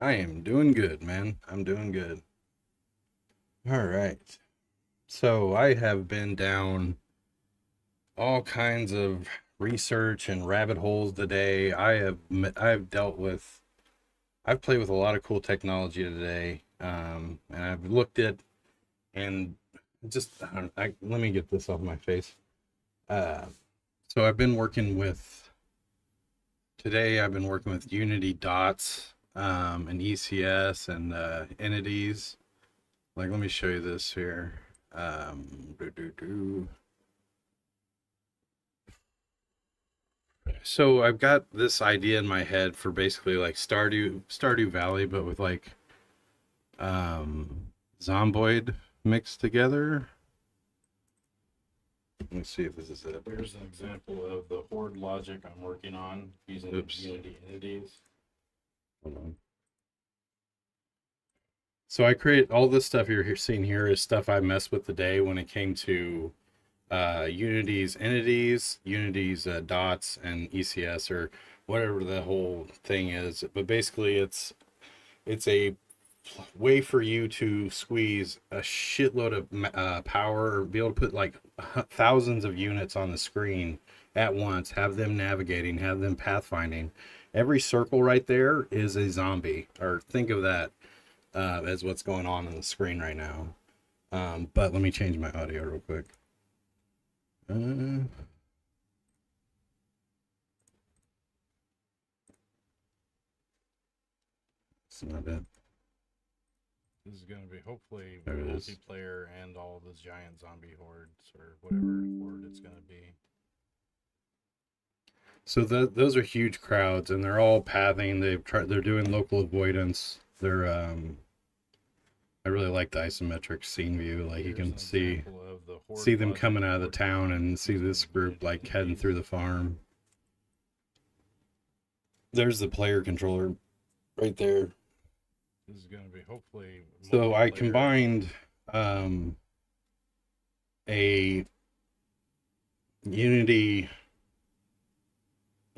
I am doing good, man. I'm doing good. All right. So I have been down all kinds of research and rabbit holes today. I've played with a lot of cool technology today. And I've looked at and just let me get this off my face. Uh, so I've been working with today. I've been working with Unity dots, and ECS and entities. Like, let me show you this here. Um, doo, doo, doo. So I've got this idea in my head for basically like Stardew Valley, but with like Zomboid mixed together. Let me see if this is it. Here's an example of the horde logic I'm working on using Unity entities. Hold on. So I create all this stuff you're seeing here is stuff I messed with today when it came to Unity's entities, Unity's dots, and ECS or whatever the whole thing is. But basically, it's a way for you to squeeze a shitload of power or be able to put like thousands of units on the screen at once, have them navigating, have them pathfinding. Every circle right there is a zombie, or think of that as what's going on the screen right now. But let me change my audio real quick. That's not it. This is going to be hopefully There it is. multiplayer and all those giant zombie hordes or whatever horde it's going to be. So those are huge crowds, and they're all pathing. They're doing local avoidance. I really like the isometric scene view. Like you can see them coming out of the town and see this group like heading through the farm. There's the player controller right there. This is going to be hopefully. So I combined a Unity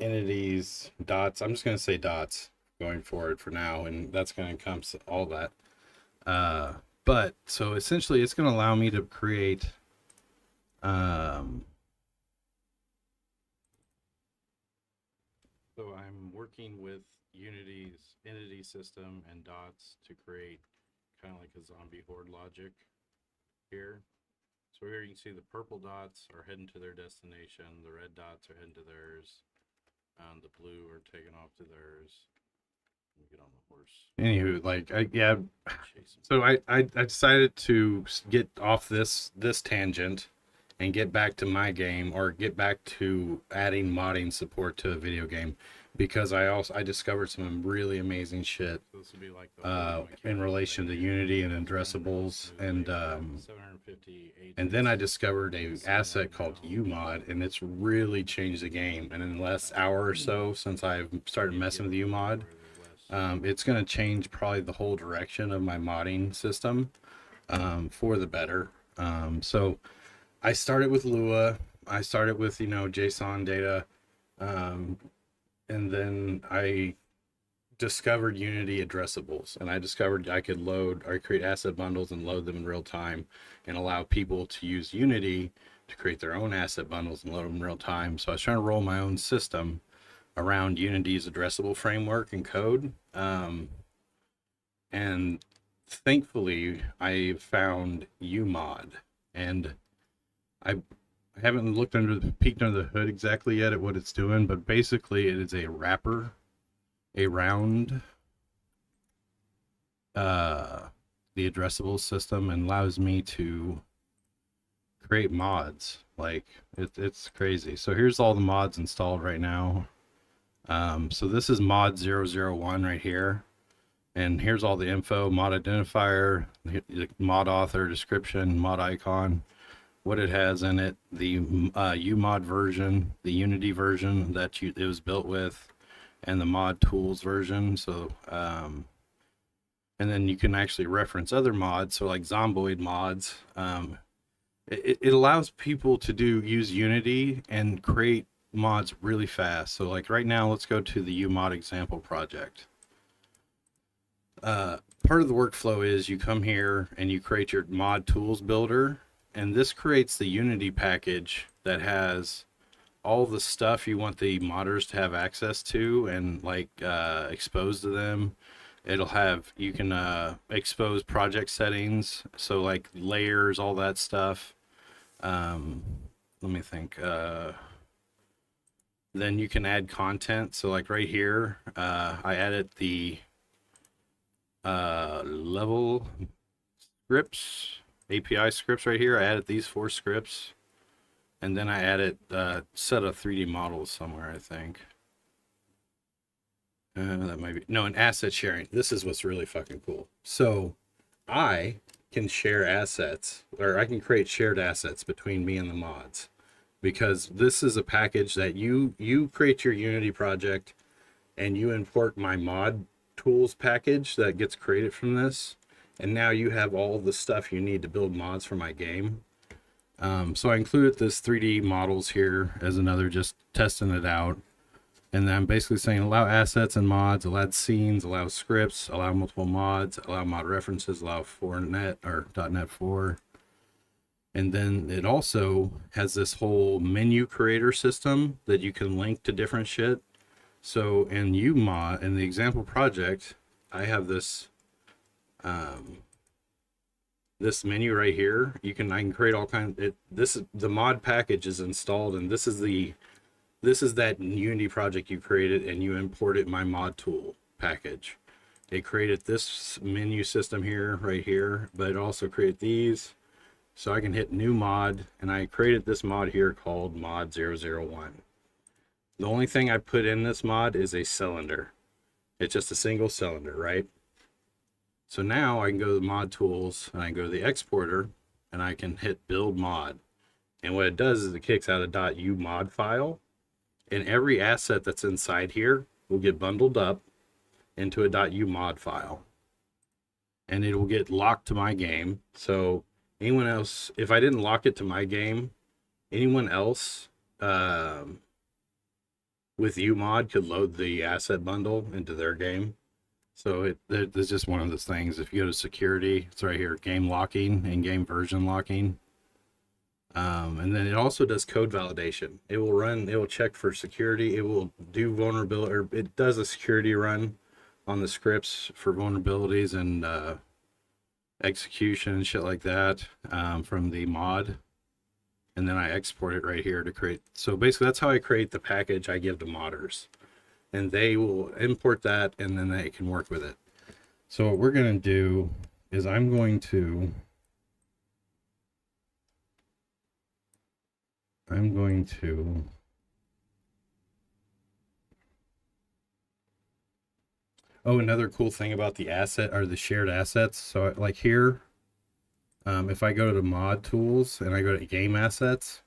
entities dots. I'm just going to say dots going forward for now, and that's going to encompass all that. But so essentially, it's going to allow me to create so I'm working with Unity's entity system and dots to create kind of like a zombie horde logic here. So here you can see the purple dots are heading to their destination, the red dots are heading to theirs, the blue are taking off to theirs. Let me get on the horse. Anywho, like so I decided to get off this tangent and get back to my game, or get back to adding modding support to a video game, because I discovered some really amazing shit in relation to Unity and addressables, and then I discovered a asset called UMod, and it's really changed the game. And in the last hour or so since I've started messing with UMod, it's going to change probably the whole direction of my modding system for the better. So I started with Lua. I started with, JSON data. And then I discovered Unity addressables, and I discovered I could create asset bundles and load them in real time and allow people to use Unity to create their own asset bundles and load them in real time. So I was trying to roll my own system around Unity's addressable framework and code. And thankfully I found UMod, and I haven't peeked under the hood exactly yet at what it's doing, but basically it is a wrapper around the addressable system, and allows me to create mods. Like it's crazy. So here's all the mods installed right now. So this is mod 001 right here, and here's all the info: mod identifier, mod author, description, mod icon, what it has in it, the UMod version, the Unity version that it was built with, and the mod tools version. So and then you can actually reference other mods, so like Zomboid mods. It allows people to use Unity and create mods really fast. So like right now, let's go to the UMod example project. part of the workflow is you come here and you create your mod tools builder, and this creates the Unity package that has all the stuff you want the modders to have access to and like expose to them. It'll have, you can expose project settings, so like layers, all that stuff. Let me think. Then you can add content. So like right here, I added the level scripts, API scripts right here. I added these 4 scripts. And then I added a set of 3D models somewhere, I think. That might be, no, an asset sharing. This is what's really fucking cool. So I can share assets, or I can create shared assets between me and the mods, because this is a package that you create your Unity project and you import my mod tools package that gets created from this. And now you have all the stuff you need to build mods for my game. So I included this 3D models here as another, just testing it out. And then I'm basically saying allow assets and mods, allow scenes, allow scripts, allow multiple mods, allow mod references, allow .NET or .NET 4. And then it also has this whole menu creator system that you can link to different shit. So in UMod, in the example project, I have this this menu right here. I can create all kinds. This is the mod package is installed, and this is that Unity project you created, and you imported my mod tool package. It created this menu system here, right here, but it also created these. So I can hit new mod, and I created this mod here called mod 001. The only thing I put in this mod is a cylinder. It's just a single cylinder, right? So now I can go to the mod tools, and I can go to the exporter, and I can hit build mod. And what it does is it kicks out a .umod file, and every asset that's inside here will get bundled up into a .umod file. And it will get locked to my game. So anyone else, if I didn't lock it to my game, anyone else with UMod could load the asset bundle into their game. So it's just one of those things. If you go to security, it's right here, game locking and game version locking. And then it also does code validation. It will check for security. It will do vulnerability, or it does a security run on the scripts for vulnerabilities and execution and shit like that from the mod. And then I export it right here to create. So basically that's how I create the package I give to modders. And they will import that, and then they can work with it. So what we're going to do is I'm going to oh, another cool thing about the asset are the shared assets. So like here, if I go to mod tools and I go to game assets,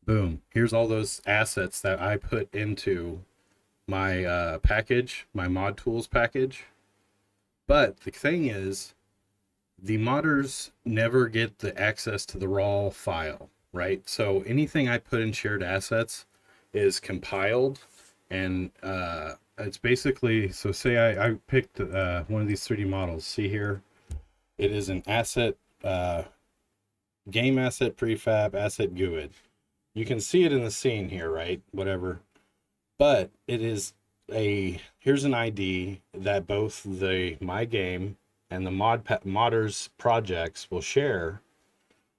boom, here's all those assets that I put into my package, my mod tools package. But the thing is, the modders never get the access to the raw file, right? So anything I put in shared assets is compiled, and it's basically, so say I picked one of these 3D models. See here, it is an asset, game asset prefab asset GUID. You can see it in the scene here, right? Whatever. But it is here's an ID that both my game and the modders projects will share,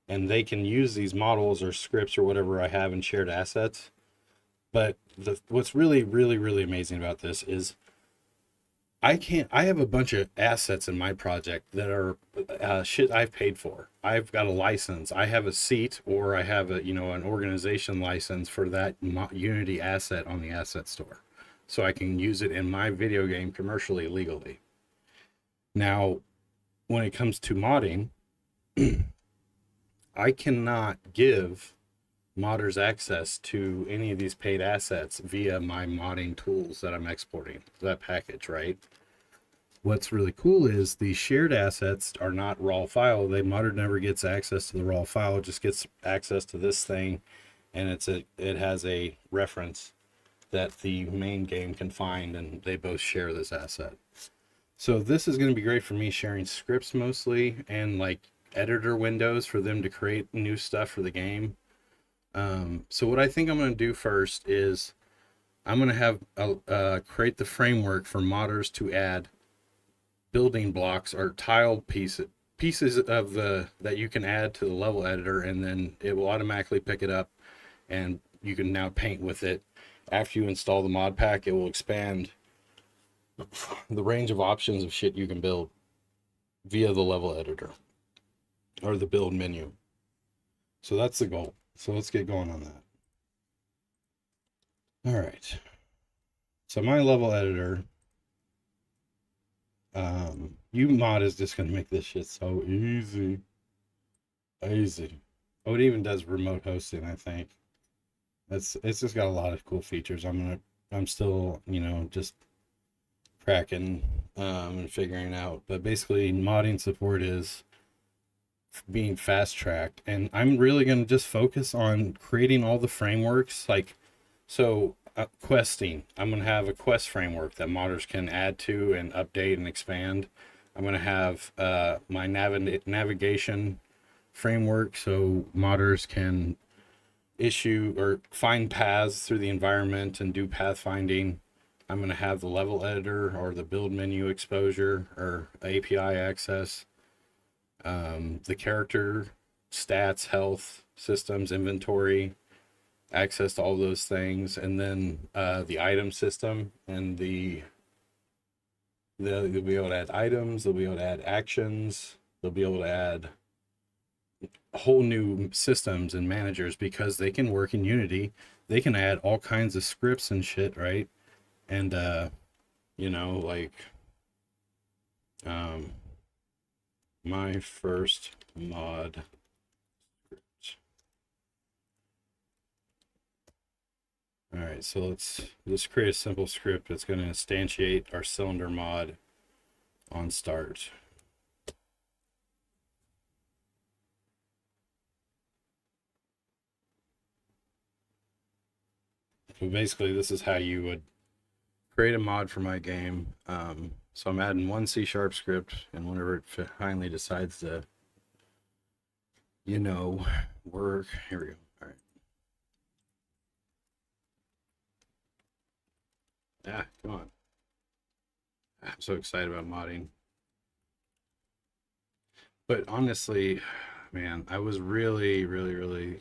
and they can use these models or scripts or whatever I have in shared assets. But what's really, really, really amazing about this is I have a bunch of assets in my project that are shit I've paid for. I've got a license. I have a seat, or I have an organization license for that Unity asset on the asset store. So I can use it in my video game commercially, legally. Now, when it comes to modding, I cannot give modders access to any of these paid assets via my modding tools that I'm exporting, that package, right? What's really cool is the shared assets are not raw file. The modder never gets access to the raw file, it just gets access to this thing, and it has a reference that the main game can find, and they both share this asset. So this is going to be great for me sharing scripts mostly and like editor windows for them to create new stuff for the game. So what I think I'm going to do first is I'm going to have create the framework for modders to add building blocks or tile pieces of the that you can add to the level editor, and then it will automatically pick it up and you can now paint with it. After you install the mod pack, it will expand the range of options of shit you can build via the level editor or the build menu. So that's the goal. So let's get going on that. All right. So my level editor, UMod is just gonna make this shit so easy. Easy. Oh, it even does remote hosting, I think. It's just got a lot of cool features. I'm still, just cracking and figuring out. But basically modding support is being fast tracked, and I'm really going to just focus on creating all the frameworks. Like, so questing, I'm going to have a quest framework that modders can add to and update and expand. I'm going to have my navigation framework so modders can issue or find paths through the environment and do pathfinding. I'm going to have the level editor or the build menu exposure or API access, the character stats, health, systems, inventory, access to all those things, and then the item system and they'll be able to add items, they'll be able to add actions, they'll be able to add whole new systems and managers because they can work in Unity. They can add all kinds of scripts and shit, right? And like my first mod script. All right, so let's just create a simple script that's going to instantiate our cylinder mod on start. So basically this is how you would create a mod for my game. So I'm adding one C# script, and whenever it finally decides to, work, here we go. All right. Ah, come on. I'm so excited about modding. But honestly, man, I was really, really, really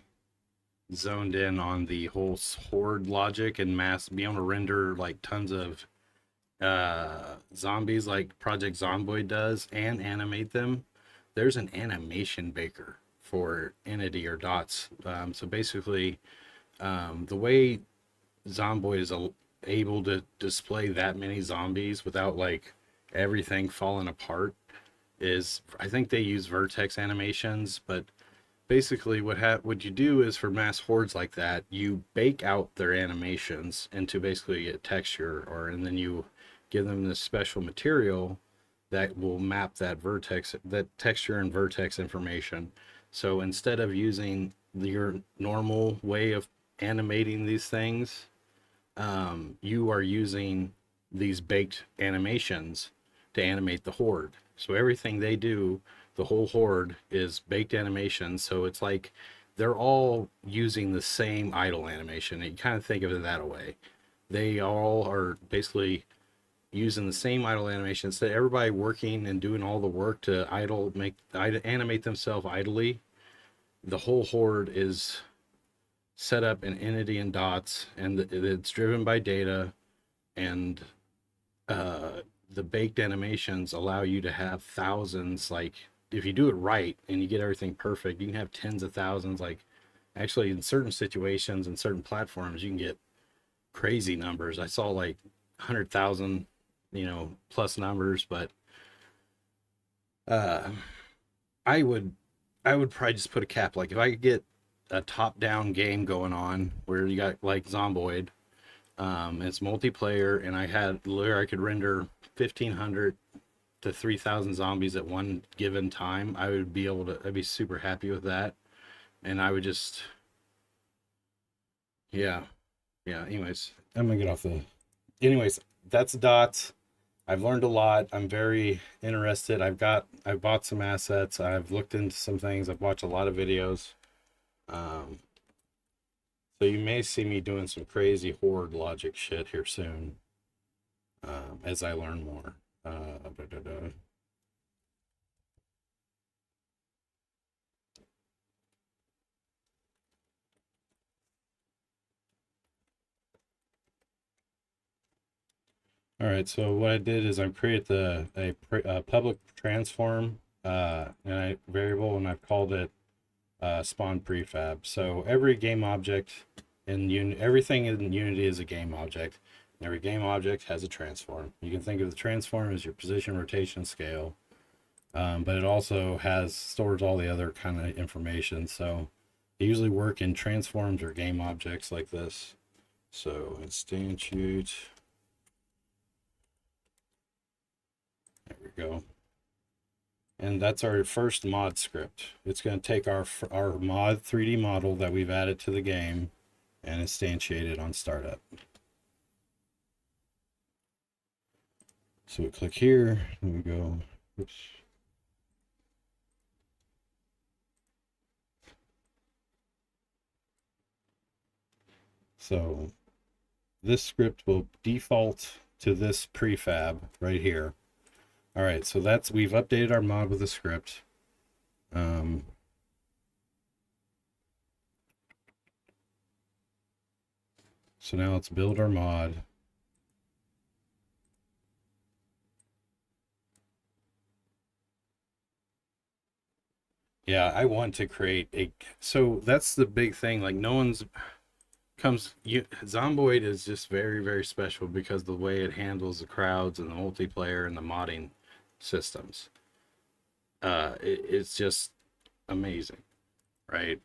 zoned in on the whole horde logic and mass being able to render like tons of zombies like Project Zomboid does and animate them. There's an animation baker for entity or dots. So basically, the way Zomboid is able to display that many zombies without like everything falling apart is, I think they use vertex animations, but basically what you do is for mass hordes like that, you bake out their animations into basically a texture, and then you give them this special material that will map that texture and vertex information. So instead of using your normal way of animating these things, you are using these baked animations to animate the horde. So everything they do, the whole horde is baked animation. So it's like they're all using the same idle animation. And you kind of think of it that way. They all are basically using the same idle animation. Instead of everybody working and doing all the work to animate themselves idly, the whole horde is set up in entity and dots, and it's driven by data, and the baked animations allow you to have thousands. Like if you do it right and you get everything perfect, you can have tens of thousands. Like actually in certain situations and certain platforms you can get crazy numbers. I saw like 100,000 plus numbers. But I would probably just put a cap. Like if I could get a top down game going on where you got like Zomboid, it's multiplayer, and I could render 1,500 to 3,000 zombies at one given time, I'd be super happy with that. And I would just, yeah. Anyways, I'm gonna get off anyways, that's dots. I've learned a lot. I'm very interested. I've bought some assets. I've looked into some things. I've watched a lot of videos. Um, so you may see me doing some crazy horde logic shit here soon, as I learn more. Da, da, da. All right, so what I did is I created a public transform and I variable, and I've called it spawn prefab. So every game object everything in Unity is a game object. And every game object has a transform. You can think of the transform as your position, rotation, scale, but it also stores all the other kind of information. So they usually work in transforms or game objects like this. So instantiate. There we go. And that's our first mod script. It's going to take our mod 3D model that we've added to the game and instantiate it on startup. So we click here, and we go, oops. So this script will default to this prefab right here. All right, so we've updated our mod with a script. So now let's build our mod. Yeah, I want to create so that's the big thing. Like Zomboid is just very, very special because the way it handles the crowds and the multiplayer and the modding systems. It's just amazing, right?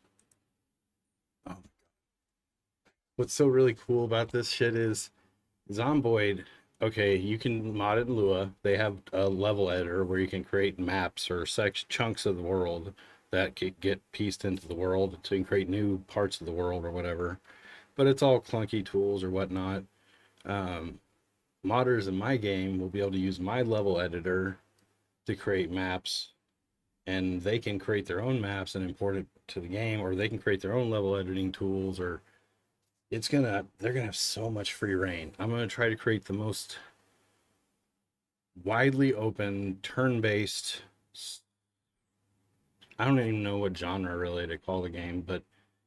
Oh. What's so really cool about this shit is Zomboid. Okay, you can mod it in Lua. They have a level editor where you can create maps or chunks of the world that get pieced into the world to create new parts of the world or whatever. But it's all clunky tools or whatnot. Modders in my game will be able to use my level editor to create maps, and they can create their own maps and import it to the game, or they can create their own level editing tools, or they're gonna have so much free reign. I'm gonna try to create the most widely open turn-based, I don't even know what genre really to call the game, but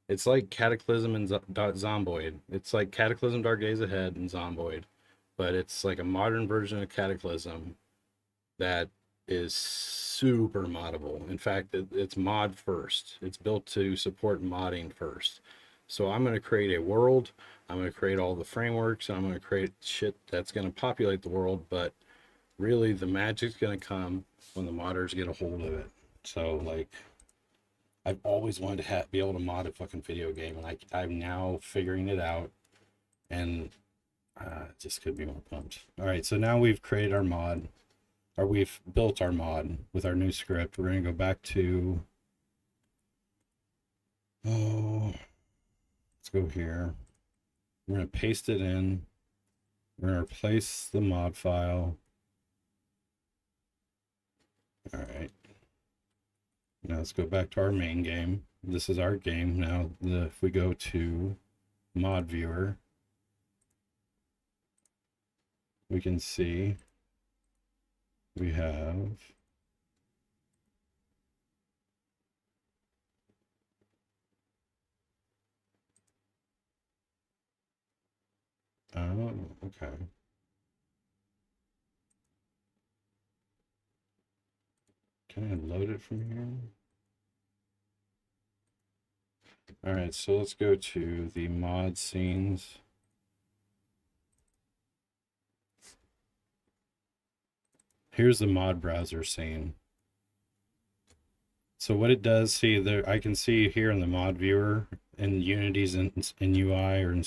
it's like Cataclysm and Zomboid. It's like Cataclysm Dark Days Ahead and Zomboid, but it's like a modern version of Cataclysm that is super moddable. In fact, it's mod first. It's built to support modding first. So I'm going to create a world. I'm going to create all the frameworks. And I'm going to create shit that's going to populate the world. But really, the magic's going to come when the modders get a hold of it. So, like, I've always wanted to be able to mod a fucking video game, and I'm now figuring it out. And just could be more pumped. All right, so now we've created our mod. Or we've built our mod with our new script. We're going to go back to, let's go here. We're going to paste it in. We're going to replace the mod file. All right. Now let's go back to our main game. This is our game. Now, if we go to mod viewer, we can see we have okay. Can I load it from here? All right, so let's go to the mod scenes. Here's the mod browser scene. So what it does, see there, I can see here in the mod viewer in Unity's in UI or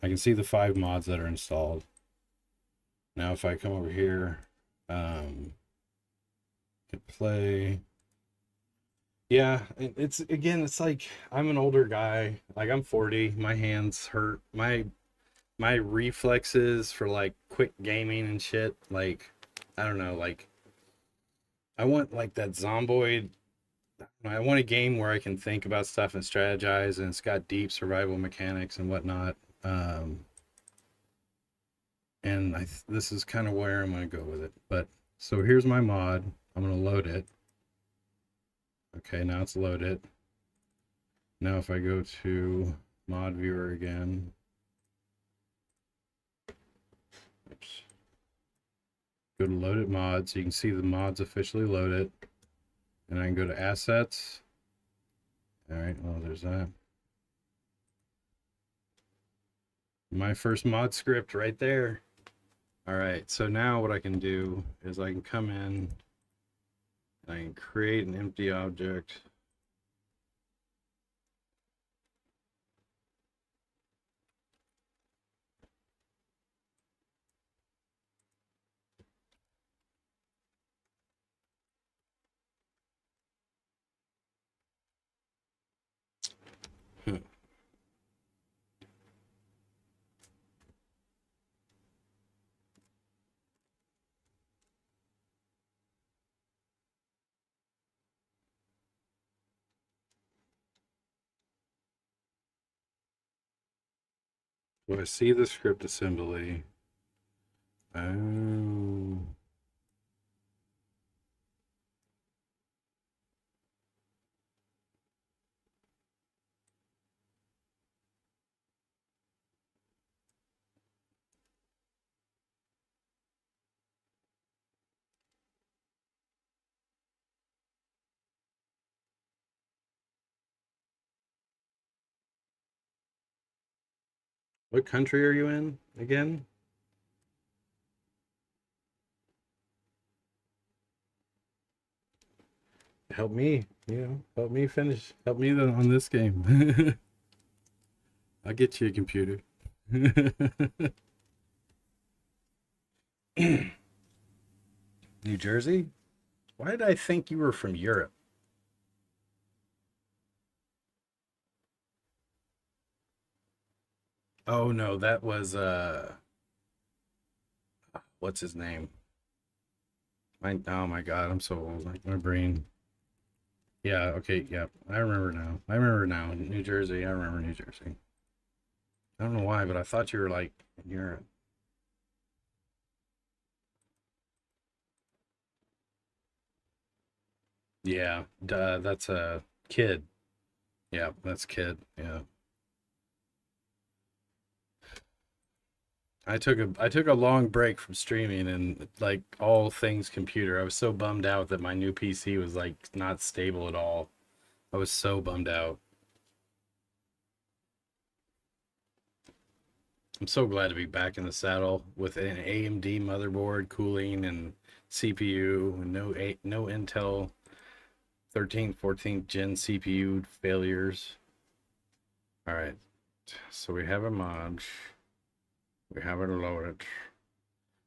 I can see the 5 mods that are installed. Now if I come over here, hit play. Yeah, it's like I'm an older guy. Like I'm 40, my hands hurt. My reflexes for like quick gaming and shit. Like, I don't know, like I want like that zomboid. I want a game where I can think about stuff and strategize, and it's got deep survival mechanics and whatnot. Um, and this is kind of where I'm gonna go with it. But so here's my mod. I'm gonna load it. Okay, now it's loaded. Now if I go to mod viewer again, oops, go to loaded mods, so you can see the mods officially loaded, and I can go to assets. All right, well there's that. My first mod script right there. All right, so now what I can do is I can come in, I can create an empty object. So I see the script assembly. Oh. What country are you in again? Help me, help me finish. Help me on this game. I'll get you a computer. New Jersey? Why did I think you were from Europe? Oh no, that was what's his name? Oh my god, I'm so old. Like my brain. Yeah, okay, yeah. I remember now. I remember now. New Jersey. I remember New Jersey. I don't know why, but I thought you were like in Europe. Yeah, duh, that's a kid. Yeah, that's kid. Yeah. I took a long break from streaming and like all things computer. I was so bummed out that my new PC was like not stable at all. I was so bummed out. I'm so glad to be back in the saddle with an AMD motherboard, cooling, and CPU, and no Intel 13th, 14th gen CPU failures. All right, so we have a mod. We have it loaded.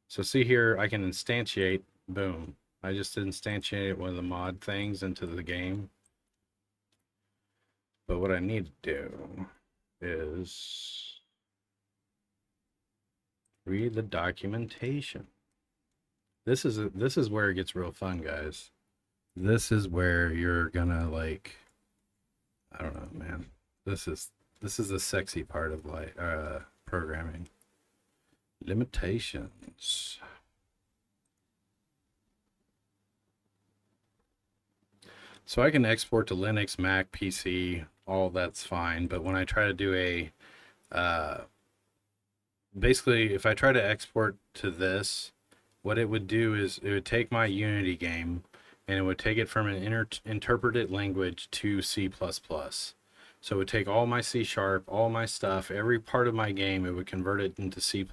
So see here, I can instantiate. Boom. I just instantiated one of the mod things into the game. But what I need to do is read the documentation. This is where it gets real fun, guys. This is where you're gonna like, I don't know, man. This is the sexy part of like programming. Limitations. So I can export to Linux, Mac, PC, all that's fine. But when I try to do uh, basically, if I try to export to this, what it would do is it would take my Unity game and it would take it from an interpreted language to C++. So it would take all my C sharp, all my stuff, every part of my game, it would convert it into C++,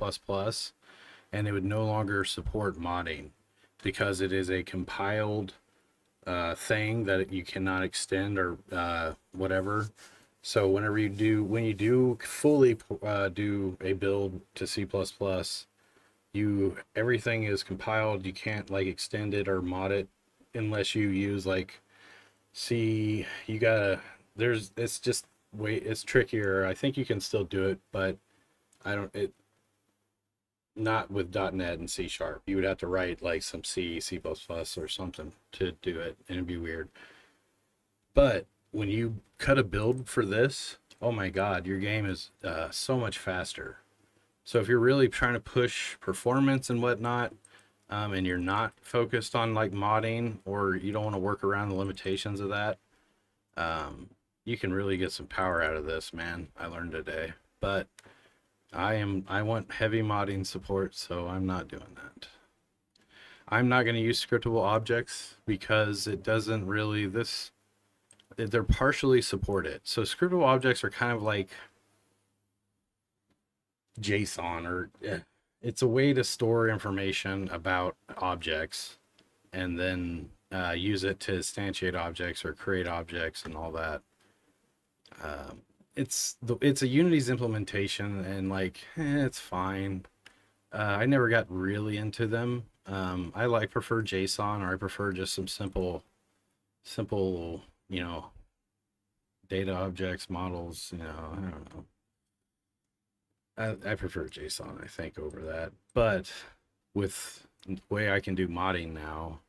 and it would no longer support modding because it is a compiled thing that you cannot extend or whatever. So when you do fully do a build to C++, everything is compiled. You can't like extend it or mod it unless you use like C. You gotta it's just it's trickier. I think you can still do it, but I don't it not with .NET and C Sharp. You would have to write like some C, C++ or something to do it, and it'd be weird. But when you cut a build for this, oh my God, your game is so much faster. So if you're really trying to push performance and whatnot, and you're not focused on like modding, or you don't want to work around the limitations of that, um, you can really get some power out of this, man. I learned today. But I want heavy modding support, so I'm not doing that. I'm not going to use scriptable objects because it doesn't really they're partially supported. So scriptable objects are kind of like JSON, or it's a way to store information about objects and then use it to instantiate objects or create objects and all that. It's a Unity's implementation, and like it's fine. I never got really into them. I prefer JSON, or I prefer just some simple, data objects, models. I don't know. I prefer JSON, I think, over that. But with the way I can do modding now,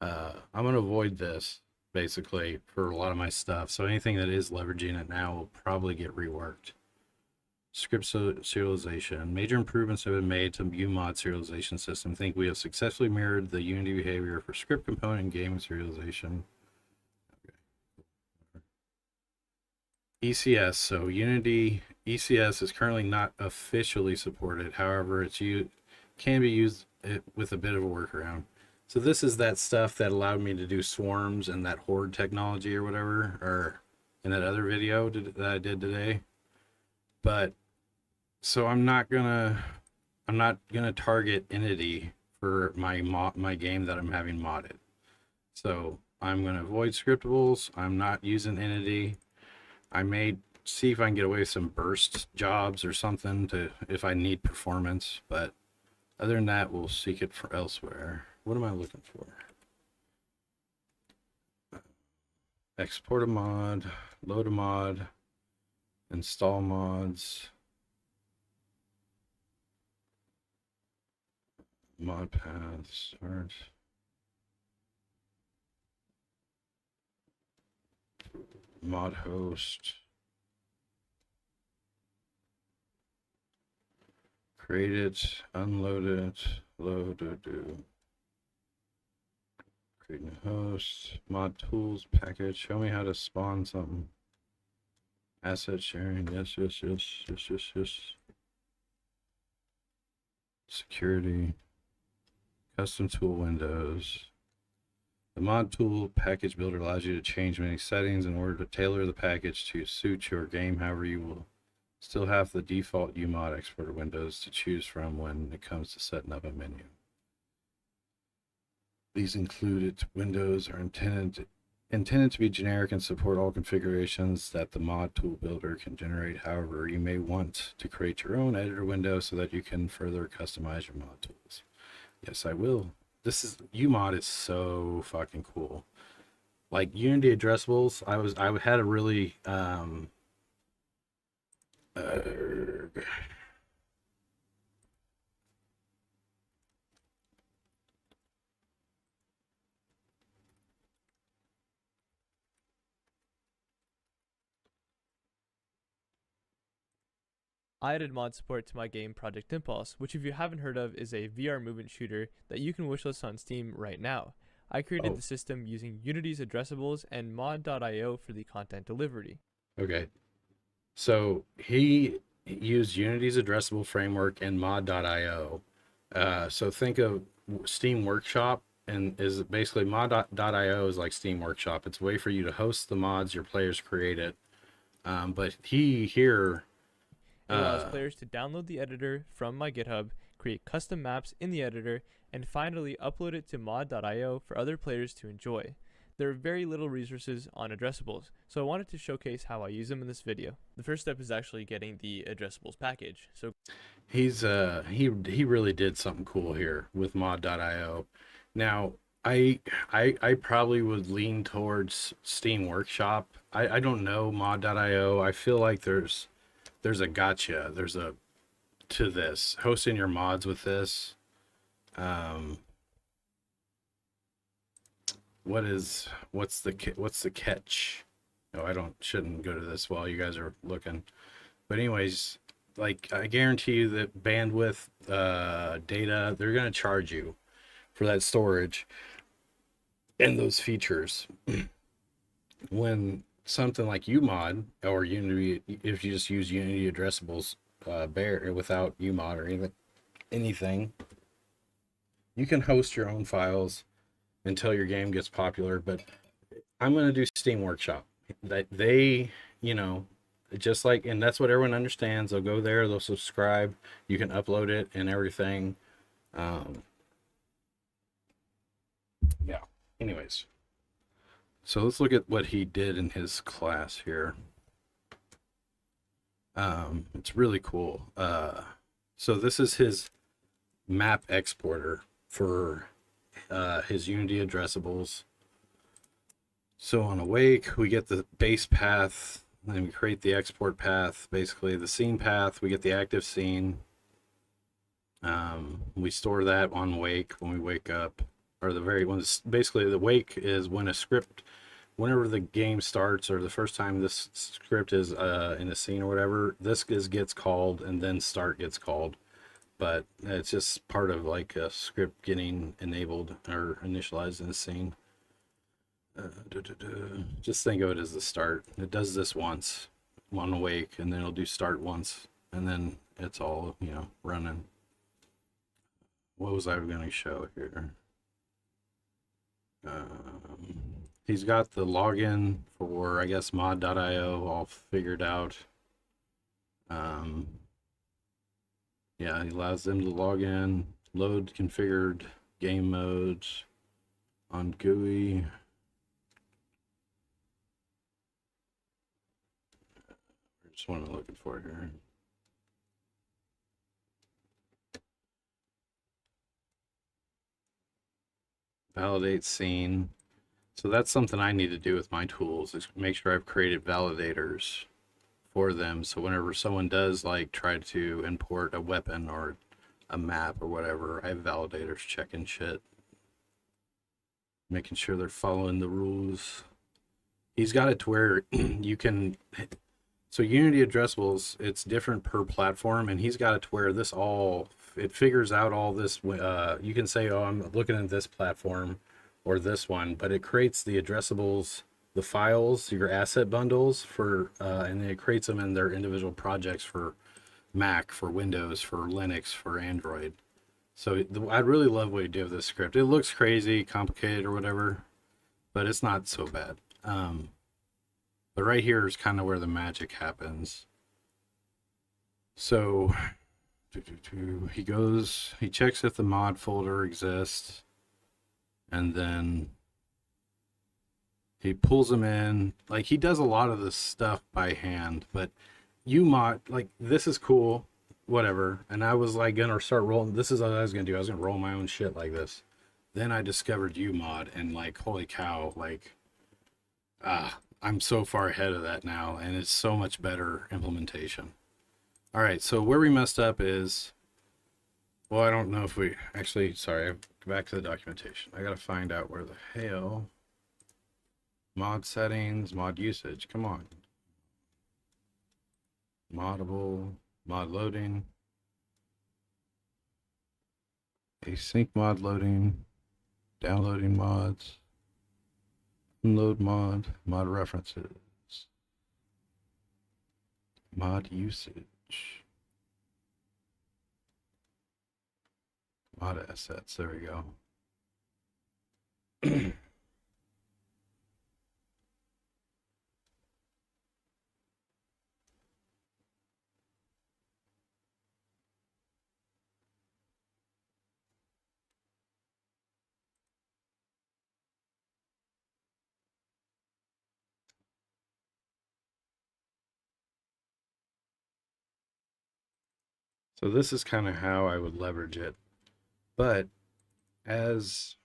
I'm going to avoid this basically for a lot of my stuff. So anything that is leveraging it now will probably get reworked. Script serialization. Major improvements have been made to UMod serialization system. I think we have successfully mirrored the Unity behavior for script component game serialization. ECS. So Unity ECS is currently not officially supported. However, can be used with a bit of a workaround. So this is that stuff that allowed me to do swarms and that horde technology or whatever, or in that other video that I did today. But so I'm not gonna target Entity for my game that I'm having modded. So I'm gonna avoid scriptables. I'm not using Entity. I may see if I can get away with some burst jobs or something if I need performance, but other than that, we'll seek it for elsewhere. What am I looking for? Export a mod, load a mod, install mods, mod path, start. Mod host. Create it, unload it, load or do. Create a host, mod tools, package. Show me how to spawn something. Asset sharing, yes. Security. Custom tool windows. The mod tool package builder allows you to change many settings in order to tailor the package to suit your game. However, you will still have the default UMod exporter windows to choose from when it comes to setting up a menu. These included windows are intended to be generic and support all configurations that the mod tool builder can generate. However, you may want to create your own editor window so that you can further customize your mod tools. Yes, I will. UMod is so fucking cool. Like Unity addressables, I had a really I added mod support to my game Project Impulse, which if you haven't heard of is a VR movement shooter that you can wishlist on Steam right now. I created the system using Unity's addressables and mod.io for the content delivery. Okay. So he used Unity's addressable framework and mod.io. So think of Steam Workshop, and is basically mod.io is like Steam Workshop. It's a way for you to host the mods your players created. But it allows players to download the editor from my GitHub, create custom maps in the editor, and finally upload it to mod.io for other players to enjoy. There are very little resources on addressables, so I wanted to showcase how I use them in this video. The first step is actually getting the addressables package. So he really did something cool here with mod.io. Now, I probably would lean towards Steam Workshop. I don't know mod.io. I feel like there's a gotcha. There's a to this, hosting your mods with this. What's the catch? No, shouldn't go to this while you guys are looking. But anyways, like I guarantee you that bandwidth, data, they're gonna charge you for that storage and those features. When something like UMod or Unity, if you just use Unity addressables, bare without UMod or anything, you can host your own files until your game gets popular. But I'm going to do Steam Workshop. That they, you know, just like, and that's what everyone understands. They'll go there, they'll subscribe, you can upload it and everything. Yeah. Anyways, so let's look at what he did in his class here. It's really cool. So this is his map exporter for his Unity addressables. So on Awake, we get the base path, then we create the export path, basically the scene path, we get the active scene. We store that on Wake when we wake up, or basically the Wake is when a script, whenever the game starts or the first time this script is in a scene or whatever, this gets called and then start gets called. But it's just part of like a script getting enabled or initialized in a scene. Just think of it as the start. It does this once on Awake, and then it'll do start once, and then it's all, running. What was I going to show here? He's got the login for, I guess, mod.io all figured out. Yeah, he allows them to log in, load configured game modes on GUI. Just what I'm looking for here. Validate scene. So that's something I need to do with my tools, is make sure I've created validators for them. So whenever someone does like try to import a weapon or a map or whatever, I have validators checking shit, making sure they're following the rules. He's got it to where you can, so Unity addressables, it's different per platform, and he's got it to where it figures out all this. You can say, oh, I'm looking at this platform or this one, but it creates the addressables, the files, your asset bundles for, and then it creates them in their individual projects for Mac, for Windows, for Linux, for Android. So I really love what he did with this script. It looks crazy, complicated or whatever, but it's not so bad. But right here is kind of where the magic happens. So he checks if the mod folder exists, and then he pulls them in. Like, he does a lot of this stuff by hand, but UMod, like, this is cool, whatever. And I was like gonna start rolling. This is what I was gonna do. I was gonna roll my own shit like this. Then I discovered UMod, and like, holy cow, like, I'm so far ahead of that now, and it's so much better implementation. All right, so where we messed up is, well, I don't know if we actually, sorry, go back to the documentation. I gotta find out where the hell mod settings, mod usage, come on. Moddable, mod loading, async mod loading, downloading mods, unload mod, mod references, mod usage, mod assets, there we go. So this is kind of how I would leverage it. But as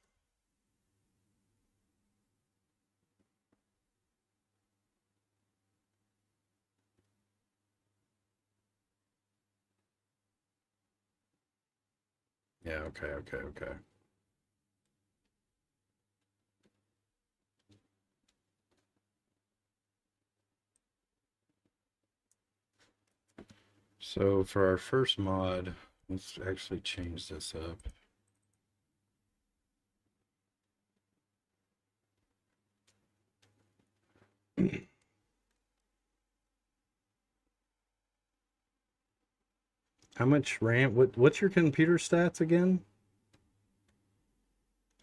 Yeah, okay. So for our first mod, let's actually change this up. How much RAM? What's your computer stats again?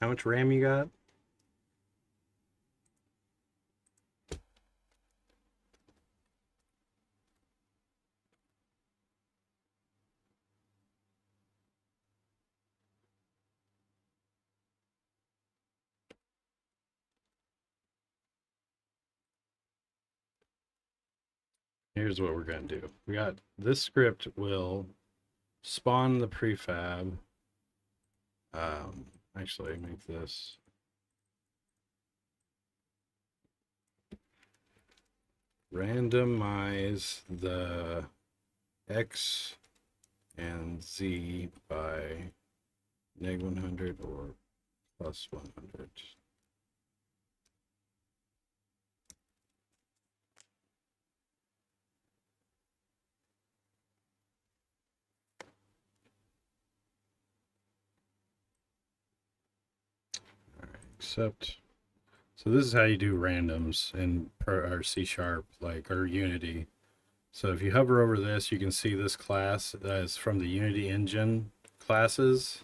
How much RAM you got? Here's what we're gonna do. We got this script will spawn the prefab. Actually make this randomize the X and Z by -100 or +100. All right, except, so this is how you do randoms in or C#, like, or Unity. So if you hover over this, you can see this class as from the Unity engine classes.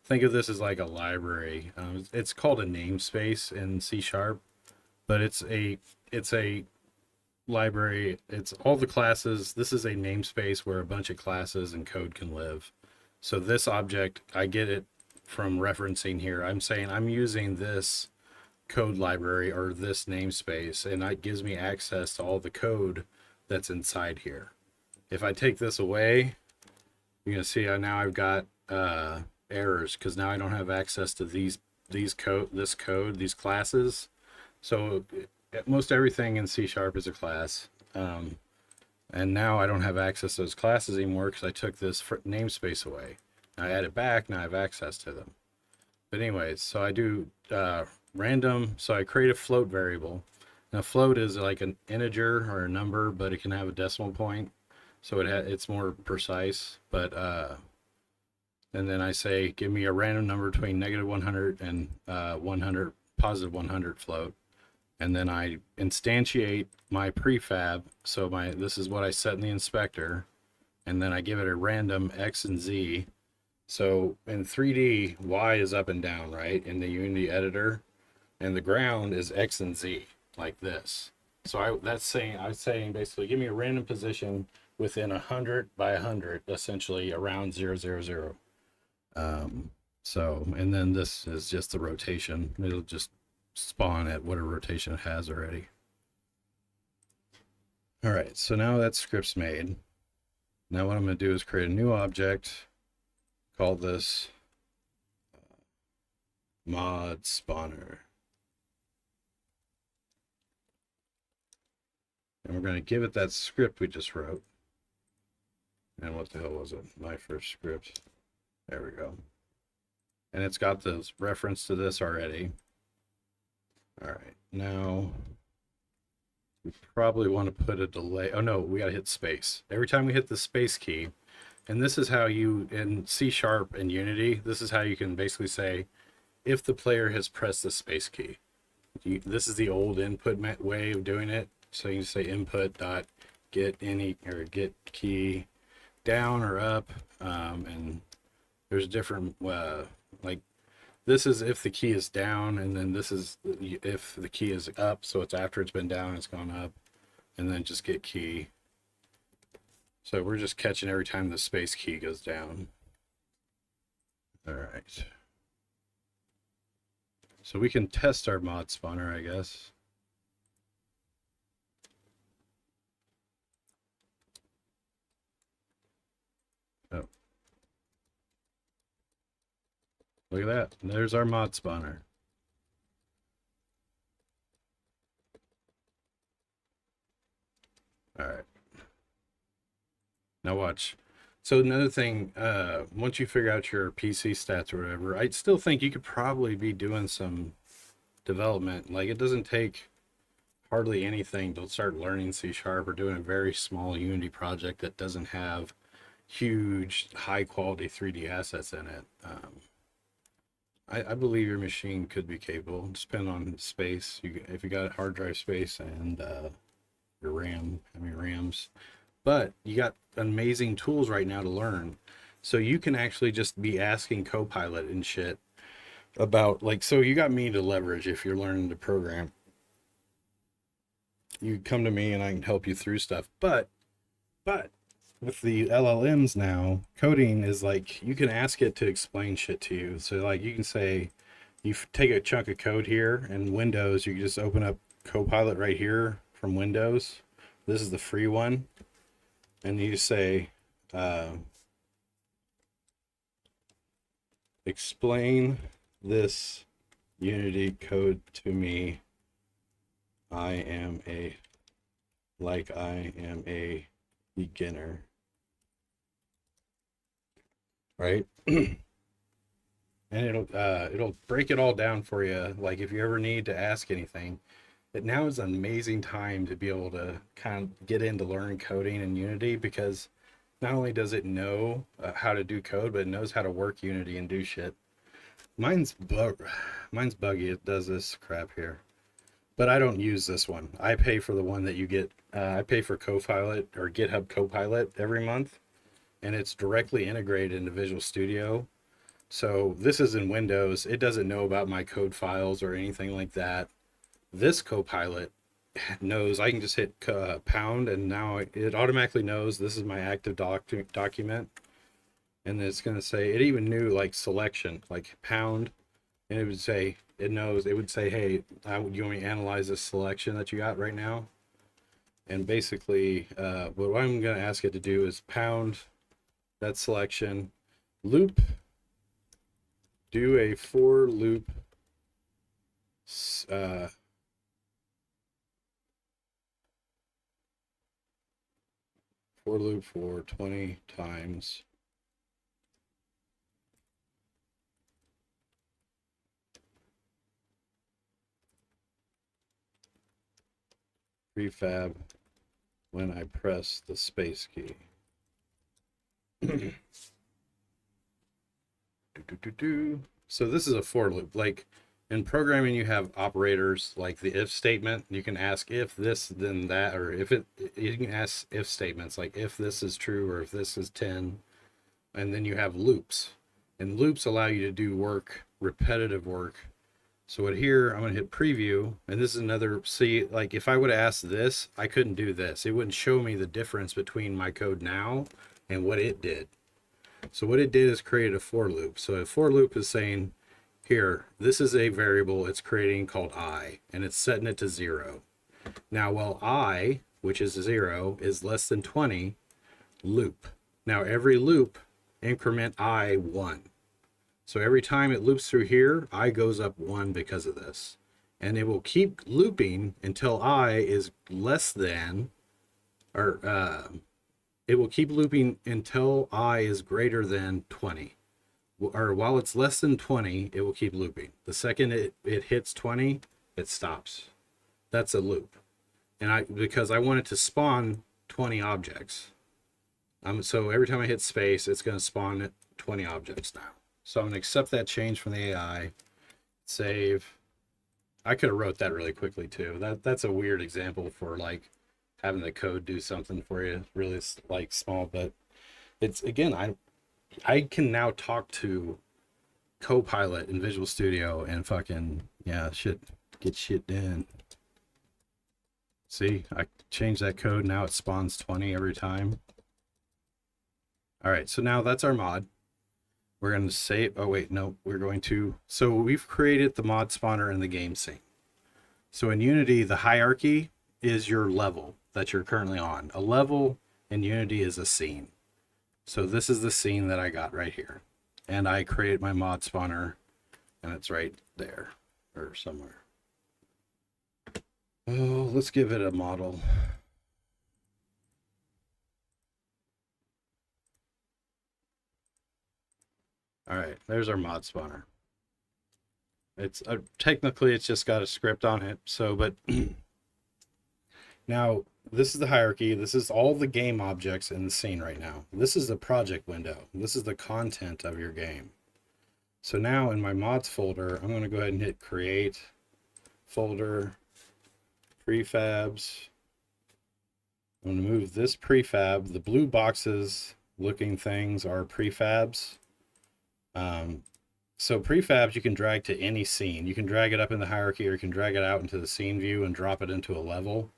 Think of this as like a library. It's called a namespace in C#, but it's a library. It's all the classes. This is a namespace where a bunch of classes and code can live. So this object, I get it from referencing here. I'm saying I'm using this code library or this namespace, and that gives me access to all the code that's inside here. If I take this away, you're gonna see now I've got errors because now I don't have access to these classes. So most everything in C# is a class, and now I don't have access to those classes anymore because I took this namespace away. I add it back, now I have access to them. But anyways, so I do random. So I create a float variable. Now float is like an integer or a number, but it can have a decimal point, so it's more precise. But and then I say, give me a random number between -100 and 100, +100 float. And then I instantiate my prefab. So this is what I set in the inspector. And then I give it a random X and Z. So in 3D, Y is up and down, right? In the Unity editor. And the ground is X and Z, like this. So I was saying basically, give me a random position within 100 by 100, essentially around 0, 0, 0. So, and then this is just the rotation. It'll just spawn at whatever rotation it has already. All right, so now that script's made. Now what I'm going to do is create a new object, call this mod spawner. And we're going to give it that script we just wrote. And what the hell was it? My first script. There we go. And it's got the reference to this already. All right, now we probably want to put a delay. Oh no, we got to hit space. Every time we hit the space key, and this is how you, in C# and Unity, this is how you can basically say, if the player has pressed the space key. This is the old input way of doing it. So you say input dot get any or get key down or up, and there's different like this is if the key is down, and then this is if the key is up, so it's after it's been down, it's gone up, and then just get key. So we're just catching every time the space key goes down. All right. So we can test our mod spawner, I guess. Oh. Look at that. There's our mod spawner. All right. Now watch. So another thing, once you figure out your PC stats or whatever, I still think you could probably be doing some development. Like it doesn't take hardly anything to start learning C# or doing a very small Unity project that doesn't have huge, high quality 3D assets in it. I believe your machine could be capable. Depending on space, if you got hard drive space and your RAM, how many RAMs. But you got amazing tools right now to learn. So you can actually just be asking Copilot and shit about like, so you got me to leverage if you're learning to program. You come to me and I can help you through stuff. But with the LLMs now, coding is like you can ask it to explain shit to you. So like you can say, you take a chunk of code here in Windows, you can just open up Copilot right here from Windows. This is the free one. And you say, explain this Unity code to me. I am a beginner. Right? And it'll break it all down for you. Like if you ever need to ask anything, but now is an amazing time to be able to kind of get into learning coding in Unity, because not only does it know how to do code, but it knows how to work Unity and do shit. Mine's buggy. It does this crap here, but I don't use this one. I pay for the one that you get. I pay for Copilot or GitHub Copilot every month, and it's directly integrated into Visual Studio. So this is in Windows. It doesn't know about my code files or anything like that. This Copilot knows. I can just hit pound, and now it automatically knows this is my active document. And it's going to say, it even knew like selection, like pound, and it would say, it knows, it would say, hey, you want me to analyze this selection that you got right now? And basically, what I'm going to ask it to do is pound that selection, loop, do a for loop, for loop for 20 times prefab when I press the space key. So this is a for loop. Like in programming, you have operators like the if statement. You can ask if this, then that, or if it, you can ask if statements like if this is true or if this is 10. And then you have loops, and loops allow you to do work, repetitive work. So what here, I'm gonna hit preview, and this is another, see, like if I would have asked this, I couldn't do this. It wouldn't show me the difference between my code now and what it did. So what it did is create a for loop. So a for loop is saying, here, this is a variable it's creating called I, and it's setting it to 0. Now, while I, which is 0, is less than 20, loop. Now every loop, increment I 1. So every time it loops through here, I goes up 1 because of this. And it will keep looping until I is less than, or it will keep looping until I is greater than 20. Or while it's less than 20, it will keep looping. The second it hits 20, it stops. That's a loop. And because I want it to spawn 20 objects. So every time I hit space, it's going to spawn 20 objects now. So I'm going to accept that change from the AI, save. I could have wrote that really quickly too. That's a weird example for like having the code do something for you, really like small, but it's, again, I can now talk to Copilot in Visual Studio and fucking, yeah, get shit done. See, I changed that code. Now it spawns 20 every time. All right, so now that's our mod. We're going to save, oh wait, no, we're going to, so we've created the mod spawner in the game scene. So in Unity, the hierarchy is your level that you're currently on. A level in Unity is a scene. So this is the scene that I got right here. And I created my mod spawner, and it's right there or somewhere. Oh, let's give it a model. there's our mod spawner. It's technically it's just got a script on it. So, but now this is the hierarchy. This is all the game objects in the scene right now. This is the project window. This is the content of your game. So now in my mods folder, I'm going to go ahead and hit create folder, prefabs. I'm going to move this prefab. The blue boxes looking things are prefabs. So prefabs you can drag to any scene. You can drag it up in the hierarchy, or you can drag it out into the scene view and drop it into a level.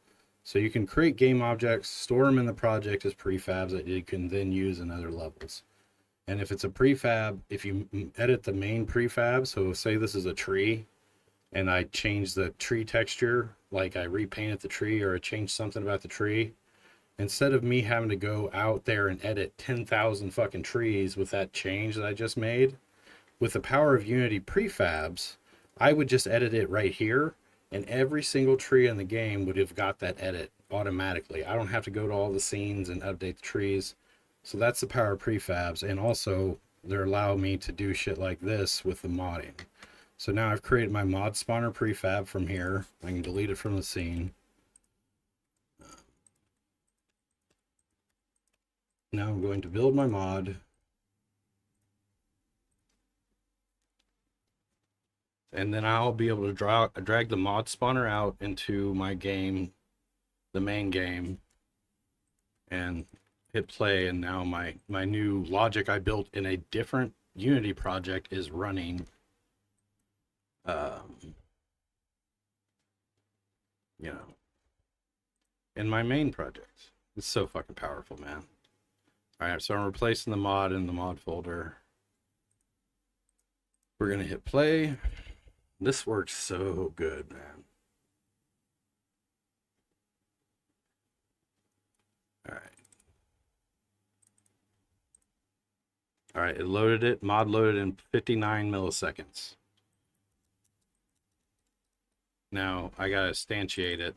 So you can create game objects, store them in the project as prefabs that you can then use in other levels. And if it's a prefab, if you edit the main prefab, so say this is a tree, and I change the tree texture, like I repainted the tree or I changed something about the tree, instead of me having to go out there and edit 10,000 fucking trees with that change that I just made, with the power of Unity prefabs, I would just edit it right here, and every single tree in the game would have got that edit automatically. I don't have to go to all the scenes and update the trees. So that's the power of prefabs, and also they're allowing me to do shit like this with the modding. So now I've created my mod spawner prefab from here. I can delete it from the scene. Now I'm going to build my mod. And then I'll be able to drag the mod spawner out into my game, the main game, and hit play. And now my new logic I built in a different Unity project is running. You know, in my main project. It's so fucking powerful, man. All right, so I'm replacing the mod in the mod folder. We're gonna hit play. This works so good, man. All right. All right, it loaded it. Mod loaded in 59 milliseconds. Now I gotta instantiate it.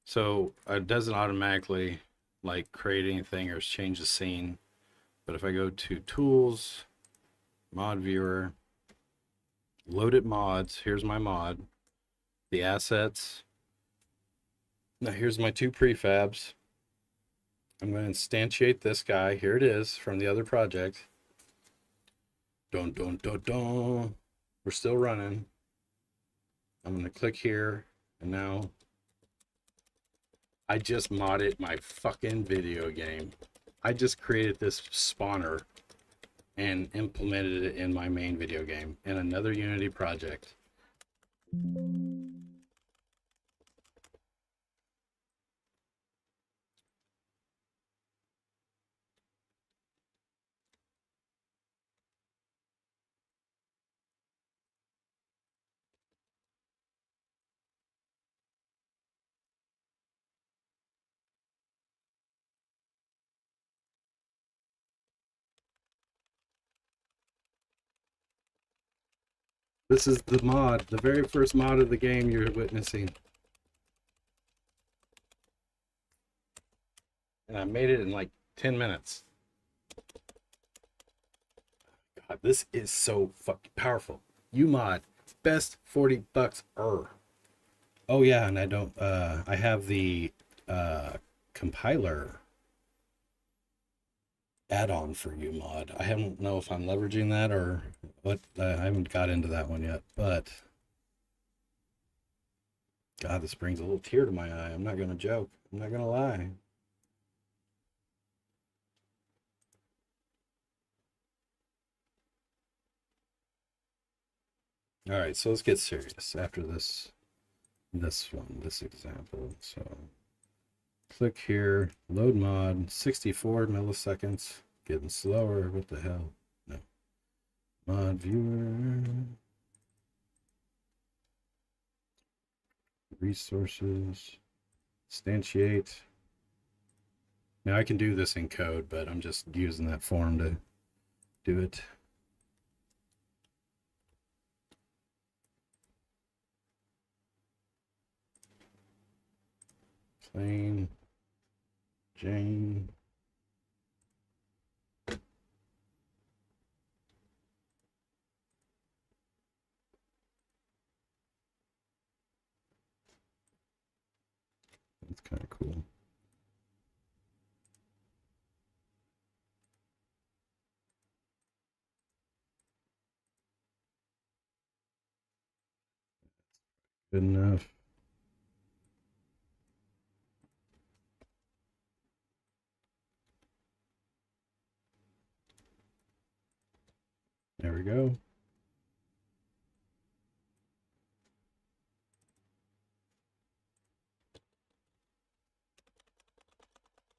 So it doesn't automatically like create anything or change the scene. But if I go to tools, mod viewer, loaded mods, here's my mod, the assets. Now here's my two prefabs. I'm going to instantiate this guy. Here it is from the other project. Dun, dun, dun, dun. We're still running. I'm going to click here, and now I just modded my fucking video game. I just created this spawner and implemented it in my main video game in another Unity project. This is the mod, the very first mod of the game you're witnessing. And I made it in like 10 minutes. God, this is so fucking powerful. UMod, best $40. Oh yeah, and I have the compiler add-on for UMod. I don't know if I'm leveraging that or what. I haven't got into that one yet, but God, this brings a little tear to my eye. I'm not gonna joke. I'm not gonna lie. All right, so let's get serious after this example. So click here, load mod, 64 milliseconds, getting slower. What the hell? No. Mod viewer, resources, instantiate. Now I can do this in code, but I'm just using that form to do it. Plain Jane. cool. Good enough. There we go.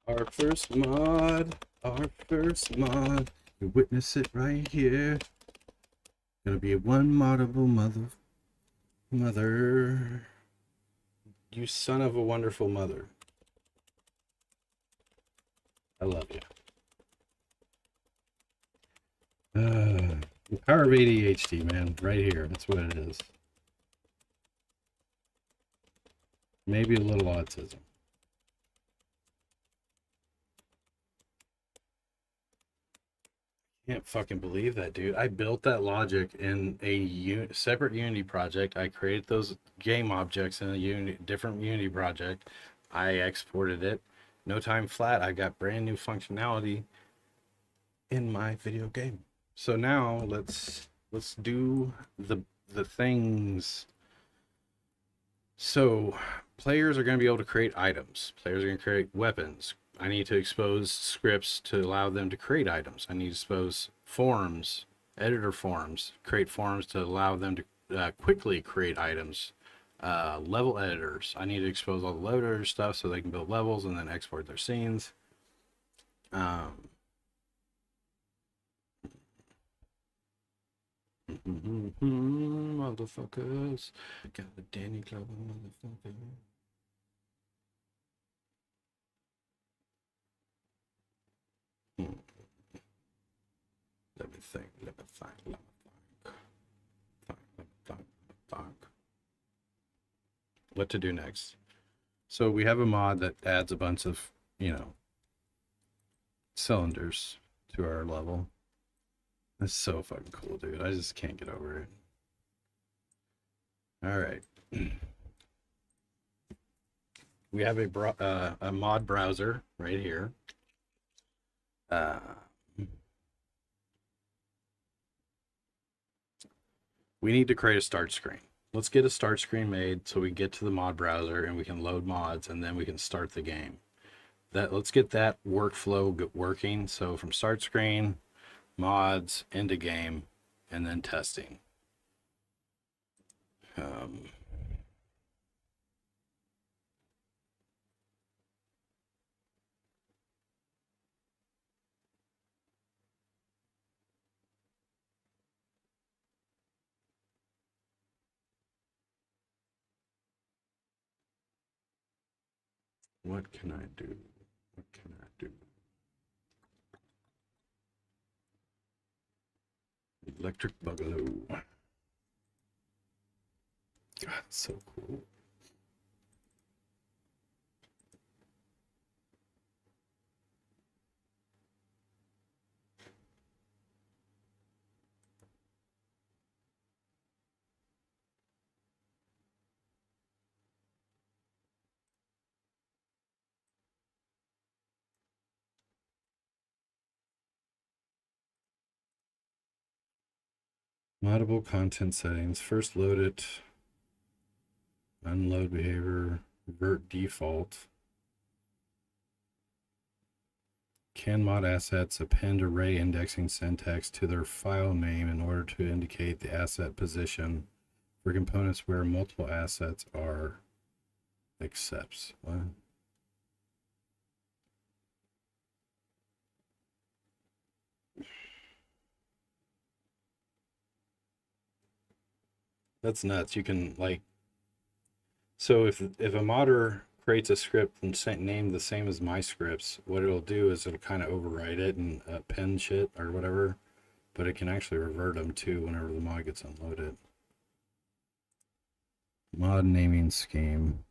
Our first mod. You witness it right here. Gonna be a one moddable mother. You son of a wonderful mother. I love you. The power of ADHD, man. Right here. That's what it is. Maybe a little autism. Can't fucking believe that, dude. I built that logic in a separate Unity project. I created those game objects in a different Unity project. I exported it. No time flat. I got brand new functionality in my video game. So now let's do the things. So players are going to be able to create items. Players are going to create weapons. I need to expose scripts to allow them to create items. I need to expose forms, editor forms, create forms to allow them to quickly create items. Level editors. I need to expose all the level editor stuff so they can build levels and then export their scenes. Motherfuckers. Got the Danny Glover motherfucker. Let me think. What to do next? So we have a mod that adds a bunch of, cylinders to our level. That's so fucking cool, dude. I just can't get over it. All right. We have a mod browser right here. We need to create a start screen. Let's get a start screen made so we get to the mod browser and we can load mods and then we can start the game. Let's get that workflow working. So from start screen, mods, into game, and then testing. What can I do? What can I do? Electric Boogaloo. God, so cool. Moddable content settings. First load it. Unload behavior. Revert default. Can mod assets append array indexing syntax to their file name in order to indicate the asset position for components where multiple assets are accepts. What? That's nuts. You can so if a modder creates a script and name the same as my scripts, what it'll do is it'll kind of override it and append shit or whatever, but it can actually revert them too whenever the mod gets unloaded. Mod naming scheme.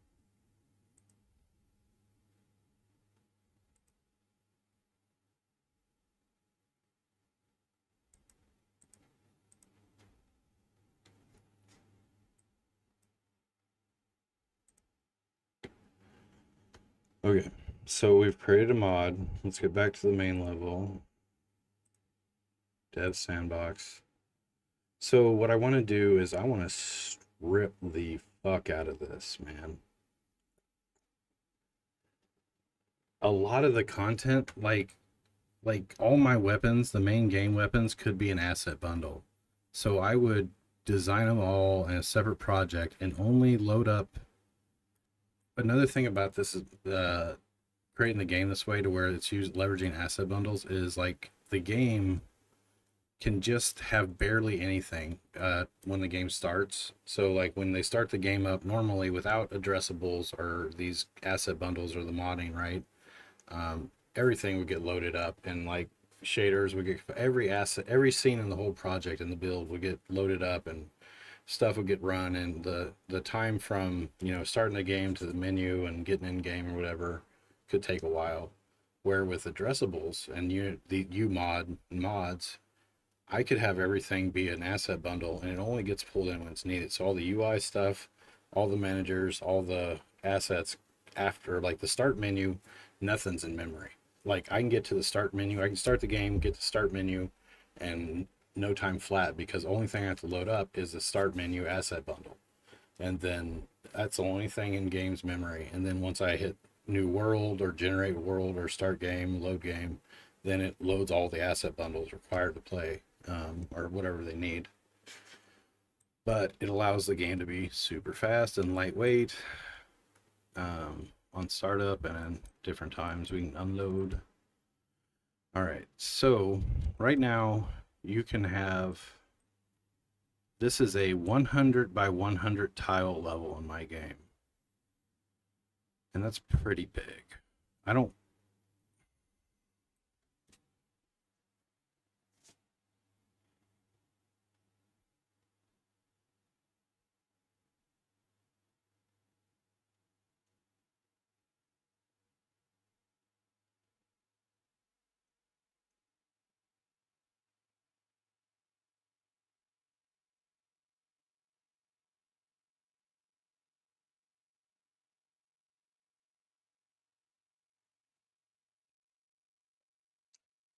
Okay, so we've created a mod. Let's get back to the main level. Dev sandbox. So what I want to do is I want to strip the fuck out of this, man. A lot of the content, like all my weapons, the main game weapons could be an asset bundle. So I would design them all in a separate project and only load up. Another thing about this is creating the game this way to where it's used leveraging asset bundles is like the game can just have barely anything when the game starts. So like when they start the game up normally without addressables or these asset bundles or the modding, right? Everything would get loaded up and like shaders would get every asset, every scene in the whole project and the build would get loaded up and stuff would get run, and the time from starting the game to the menu and getting in game or whatever could take a while. Where with addressables and the UMod mods, I could have everything be an asset bundle and it only gets pulled in when it's needed. So all the UI stuff, all the managers, all the assets after like the start menu, nothing's in memory. Like I can get to the start menu, I can start the game, get to start menu, and no time flat because the only thing I have to load up is the start menu asset bundle. And then that's the only thing in game's memory. And then once I hit new world or generate world or start game, load game, then it loads all the asset bundles required to play, or whatever they need. But it allows the game to be super fast and lightweight on startup, and in different times we can unload. All right, so right now you can have, this is a 100 by 100 tile level in my game. And that's pretty big. I don't,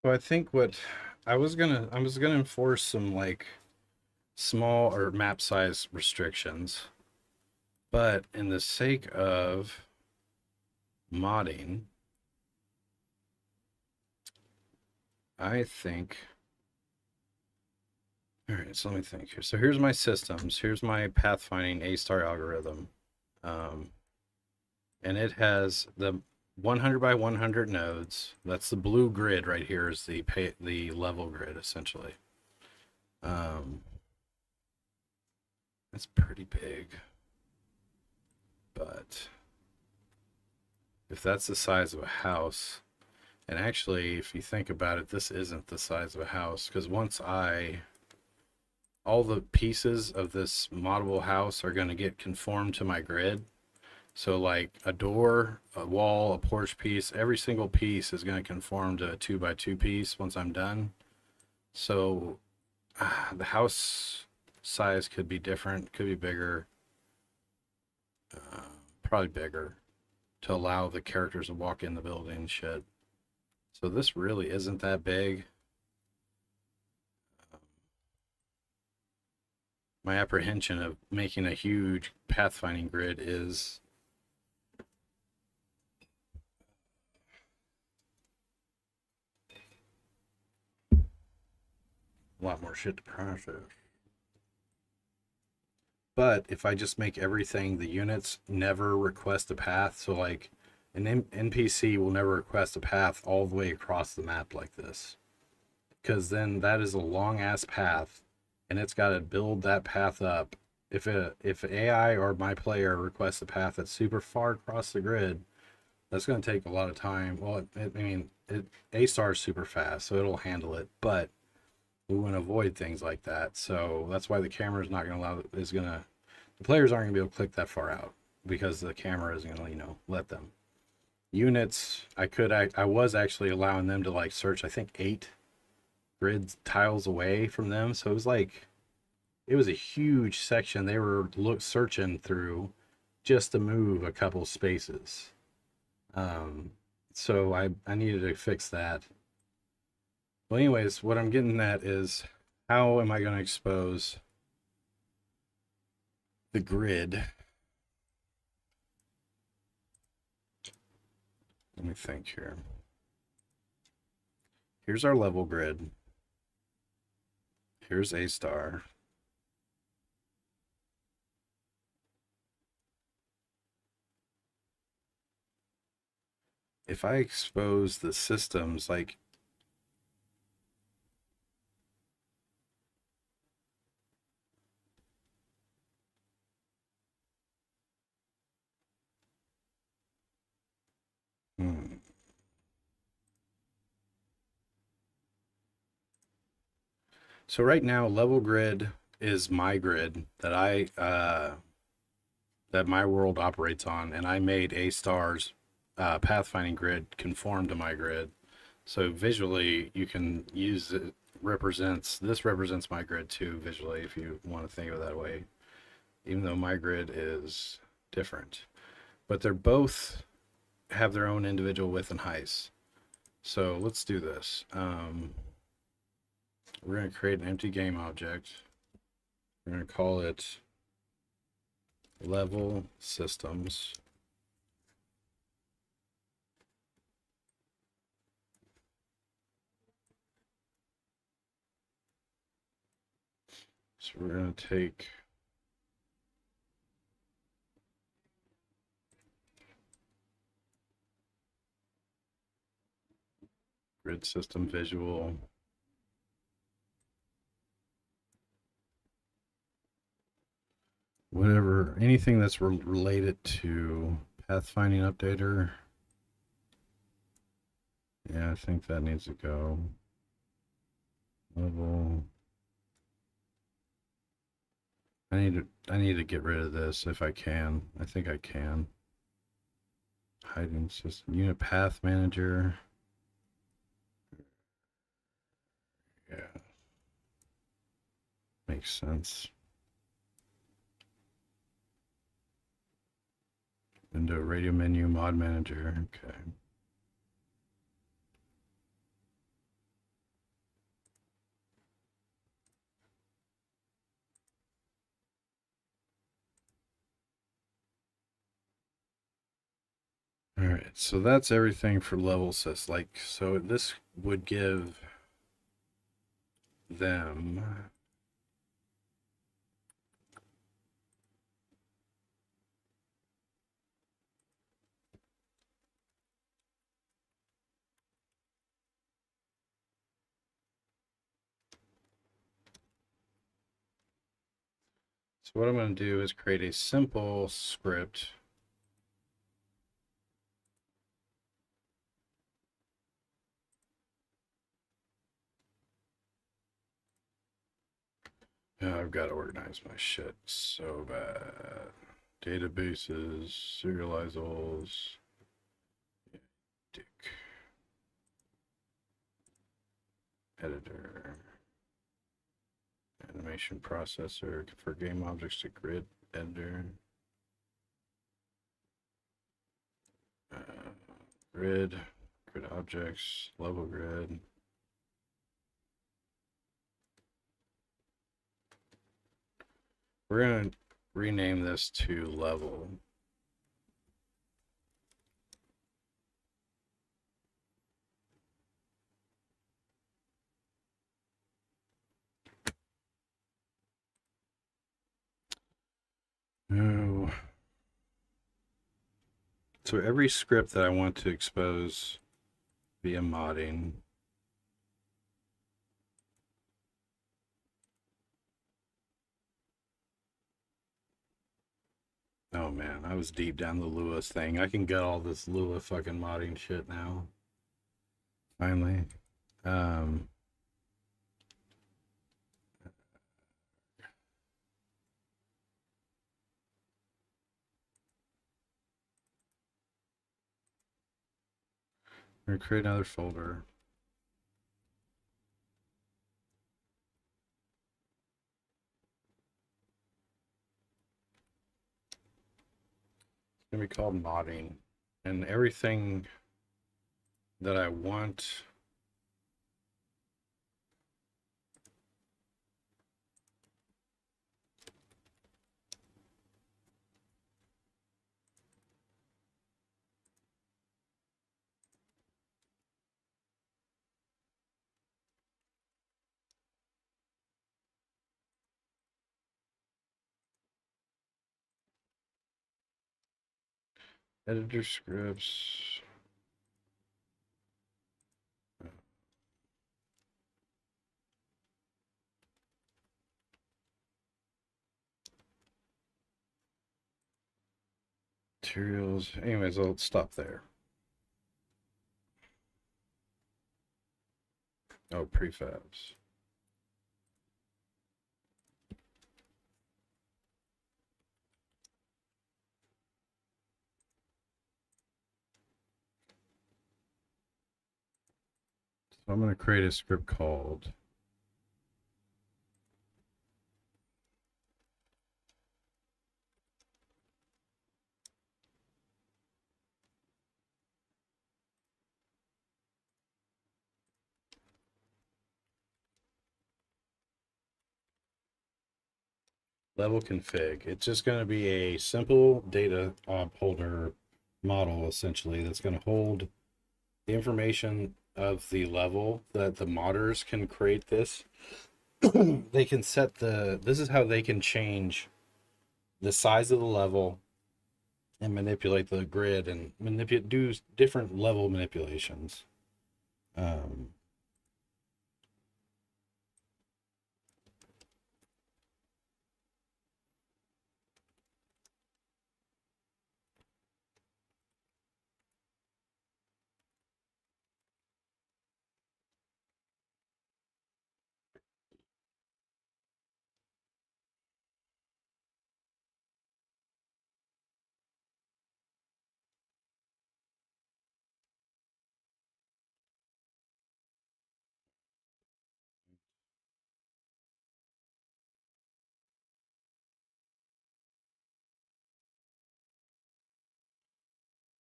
so I think what I was gonna enforce some like small or map size restrictions, but in the sake of modding, I think, all right, so let me think here. So here's my systems. Here's my pathfinding A-star algorithm. Um, and it has the 100 by 100 nodes. That's the blue grid right here is the level grid essentially. That's pretty big. But if that's the size of a house, and actually if you think about it, this isn't the size of a house, because all the pieces of this moddable house are going to get conformed to my grid. So like a door, a wall, a porch piece, every single piece is going to conform to a 2x2 piece once I'm done. So the house size could be different, could be bigger, probably bigger, to allow the characters to walk in the building and shit. So this really isn't that big. My apprehension of making a huge pathfinding grid is a lot more shit to process. But if I just make everything, the units never request a path. So like an NPC will never request a path all the way across the map like this. Because then that is a long ass path and it's got to build that path up. If AI or my player requests a path that's super far across the grid, that's going to take a lot of time. Well, A-star is super fast, so it'll handle it. But we want to avoid things like that. So that's why the camera is not going to the players aren't going to be able to click that far out because the camera isn't going to, let them. Units, I was actually allowing them to like search, I think 8 grid tiles away from them. So it was a huge section they were searching through just to move a couple spaces. So I needed to fix that. Well, anyways, what I'm getting at is how am I going to expose the grid? Let me think here. Here's our level grid. Here's A star. If I expose the systems, like, So right now, level grid is my grid that that my world operates on, and I made A star's pathfinding grid conform to my grid. So visually, you can use it. This represents my grid too visually, if you want to think of it that way. Even though my grid is different, but they're both have their own individual width and heights. So let's do this. We're going to create an empty game object. We're going to call it level systems. So we're going to take grid system visual. Whatever, anything that's related to pathfinding updater. Yeah, I think that needs to go. Level. I need to get rid of this if I can. I think I can. Hiding system, unit path manager. Yeah. Makes sense. Window radio menu mod manager. Okay. All right, so that's everything for level sys. Like, so this would give them so what I'm going to do is create a simple script. I've got to organize my shit so bad. Databases, serializals, dick, editor, animation processor for game objects to grid editor, grid objects, level grid. We're going to rename this to level. Oh. So every script that I want to expose via modding, oh man, I was deep down the Lua thing. I can get all this Lua fucking modding shit now. Finally. We're gonna create another folder. It's gonna be called modding. and everything that I want. Editor scripts. Materials. Anyways, I'll stop there. Oh, prefabs. So I'm going to create a script called level config. It's just going to be a simple data holder model, essentially, that's going to hold the information of the level that the modders can create this. They can set this is how they can change the size of the level and manipulate the grid and do different level manipulations.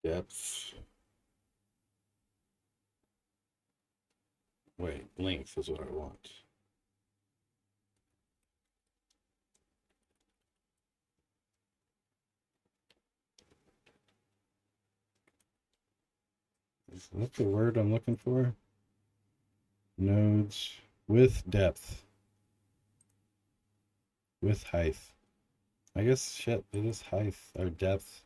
Depth. Wait, length is what I want. Is that the word I'm looking for? Nodes with depth. With height. I guess shit, it is height or depth.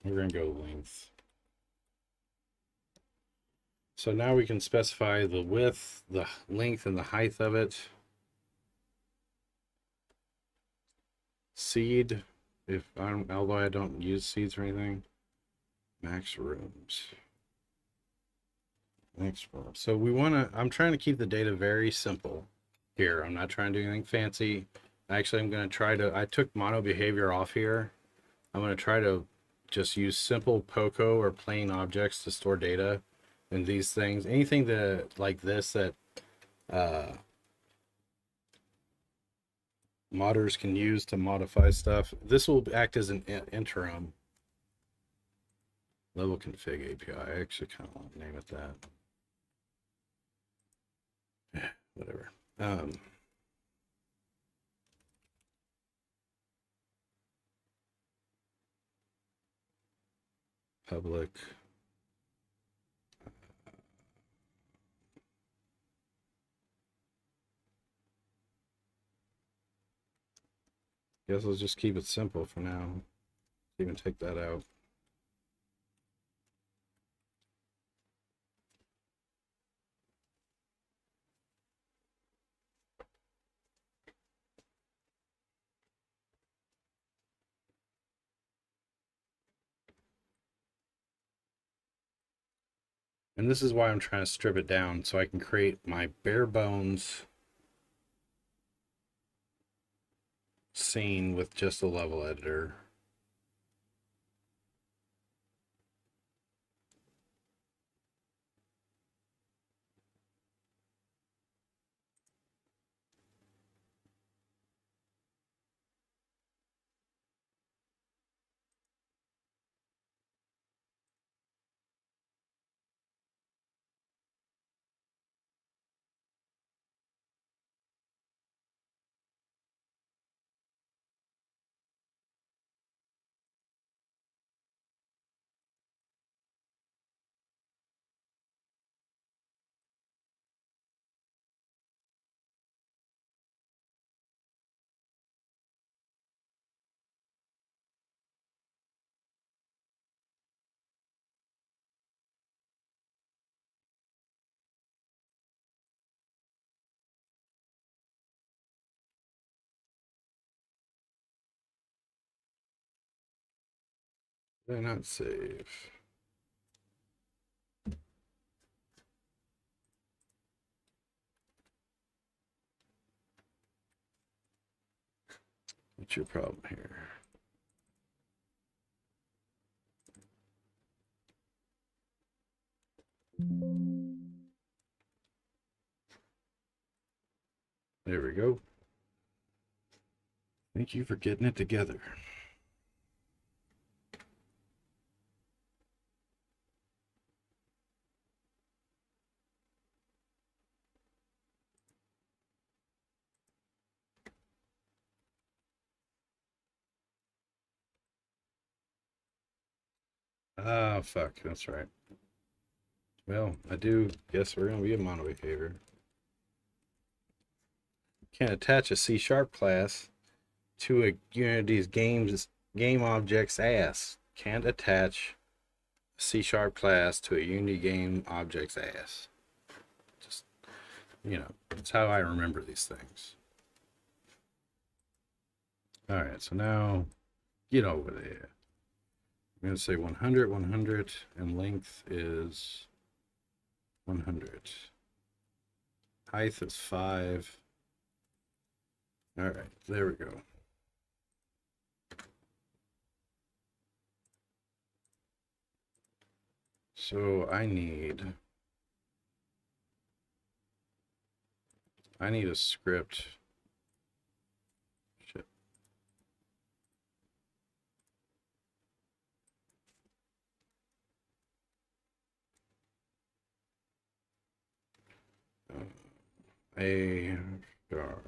We're gonna go length. So now we can specify the width, the length, and the height of it. Seed, although I don't use seeds or anything. Max rooms. Max rooms. So I'm trying to keep the data very simple here. I'm not trying to do anything fancy. Actually, I'm going to I took mono behavior off here. I'm going to try to just use simple POCO or plain objects to store data. And these things, anything that like this that modders can use to modify stuff. This will act as an interim. Level config API. I actually kind of want to name it that. Whatever. Public. Guess I'll just keep it simple for now. Even take that out. And this is why I'm trying to strip it down so I can create my bare bones scene with just a level editor. Did I not save? What's your problem here? There we go. Thank you for getting it together. Ah, fuck, that's right. Well, I do guess we're gonna be a mono behavior. Can't attach a C# class to a Unity's game object's ass. Can't attach a C# class to a Unity game object's ass. Just, that's how I remember these things. All right, so now get over there. I'm going to say 100, 100, and length is 100. Height is 5. All right, there we go. So I need a script. Shit. A star.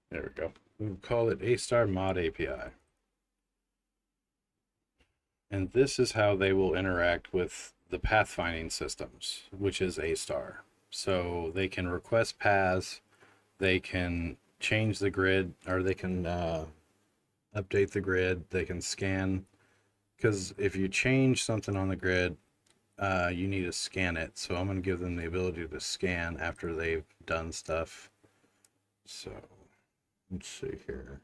There we go. We'll call it A star mod API. And this is how they will interact with the pathfinding systems, which is A star. So they can request paths, they can change the grid, or they can update the grid, they can scan. Because if you change something on the grid, you need to scan it. So I'm going to give them the ability to scan after they've done stuff. So let's see here.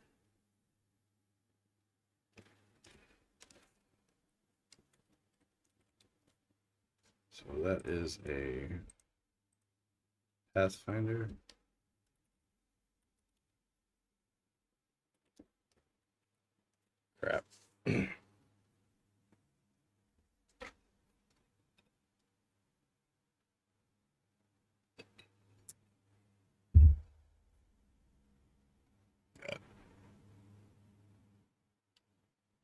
So that is a Pathfinder. Crap.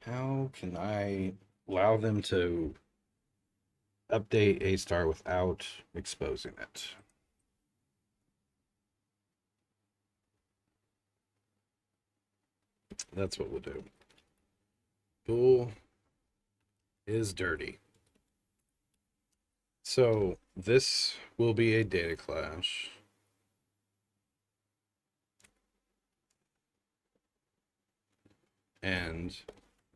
How can I allow them to update A star without exposing it? That's what we'll do. Bool is dirty. So this will be a data clash. And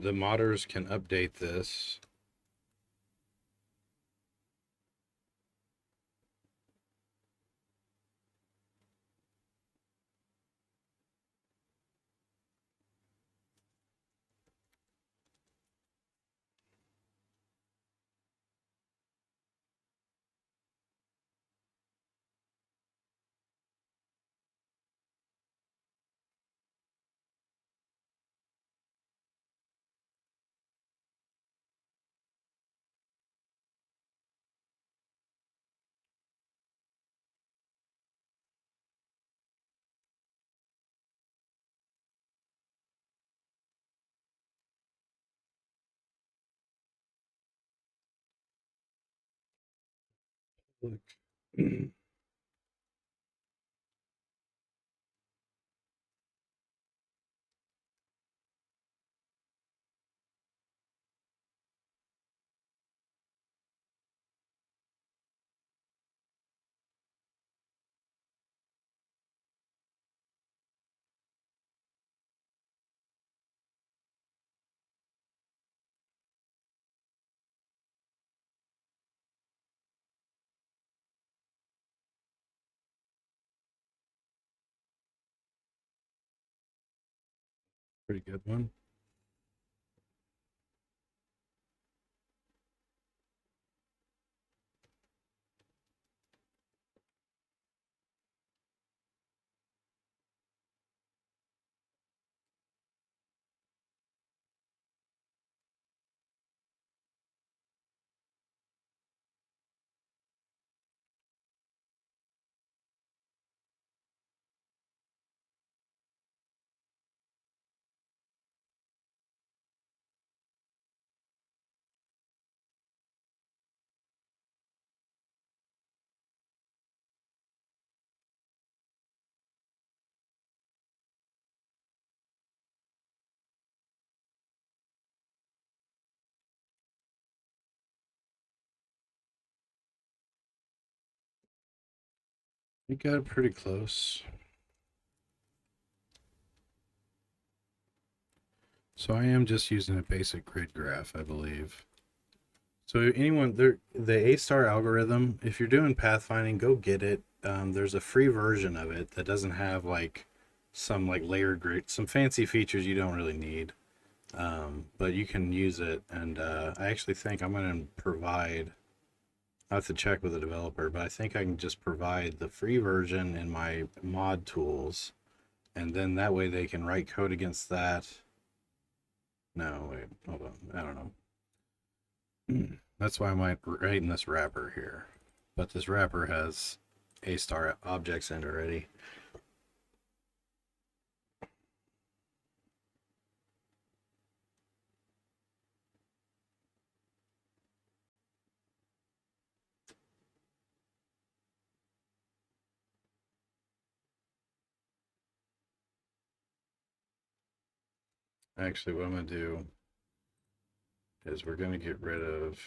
the modders can update this. Look. Pretty good one. You got it pretty close. So I am just using a basic grid graph, I believe. So anyone there, the A-star algorithm, if you're doing pathfinding, go get it. There's a free version of it that doesn't have like some like layered grid, some fancy features you don't really need. But you can use it, and I actually think I'm going to provide. I have to check with the developer, but I think I can just provide the free version in my mod tools, and then that way they can write code against that. No, wait, hold on. I don't know. That's why I'm writing this wrapper here. But this wrapper has A-star objects in it already. Actually, what I'm going to do is we're going to get rid of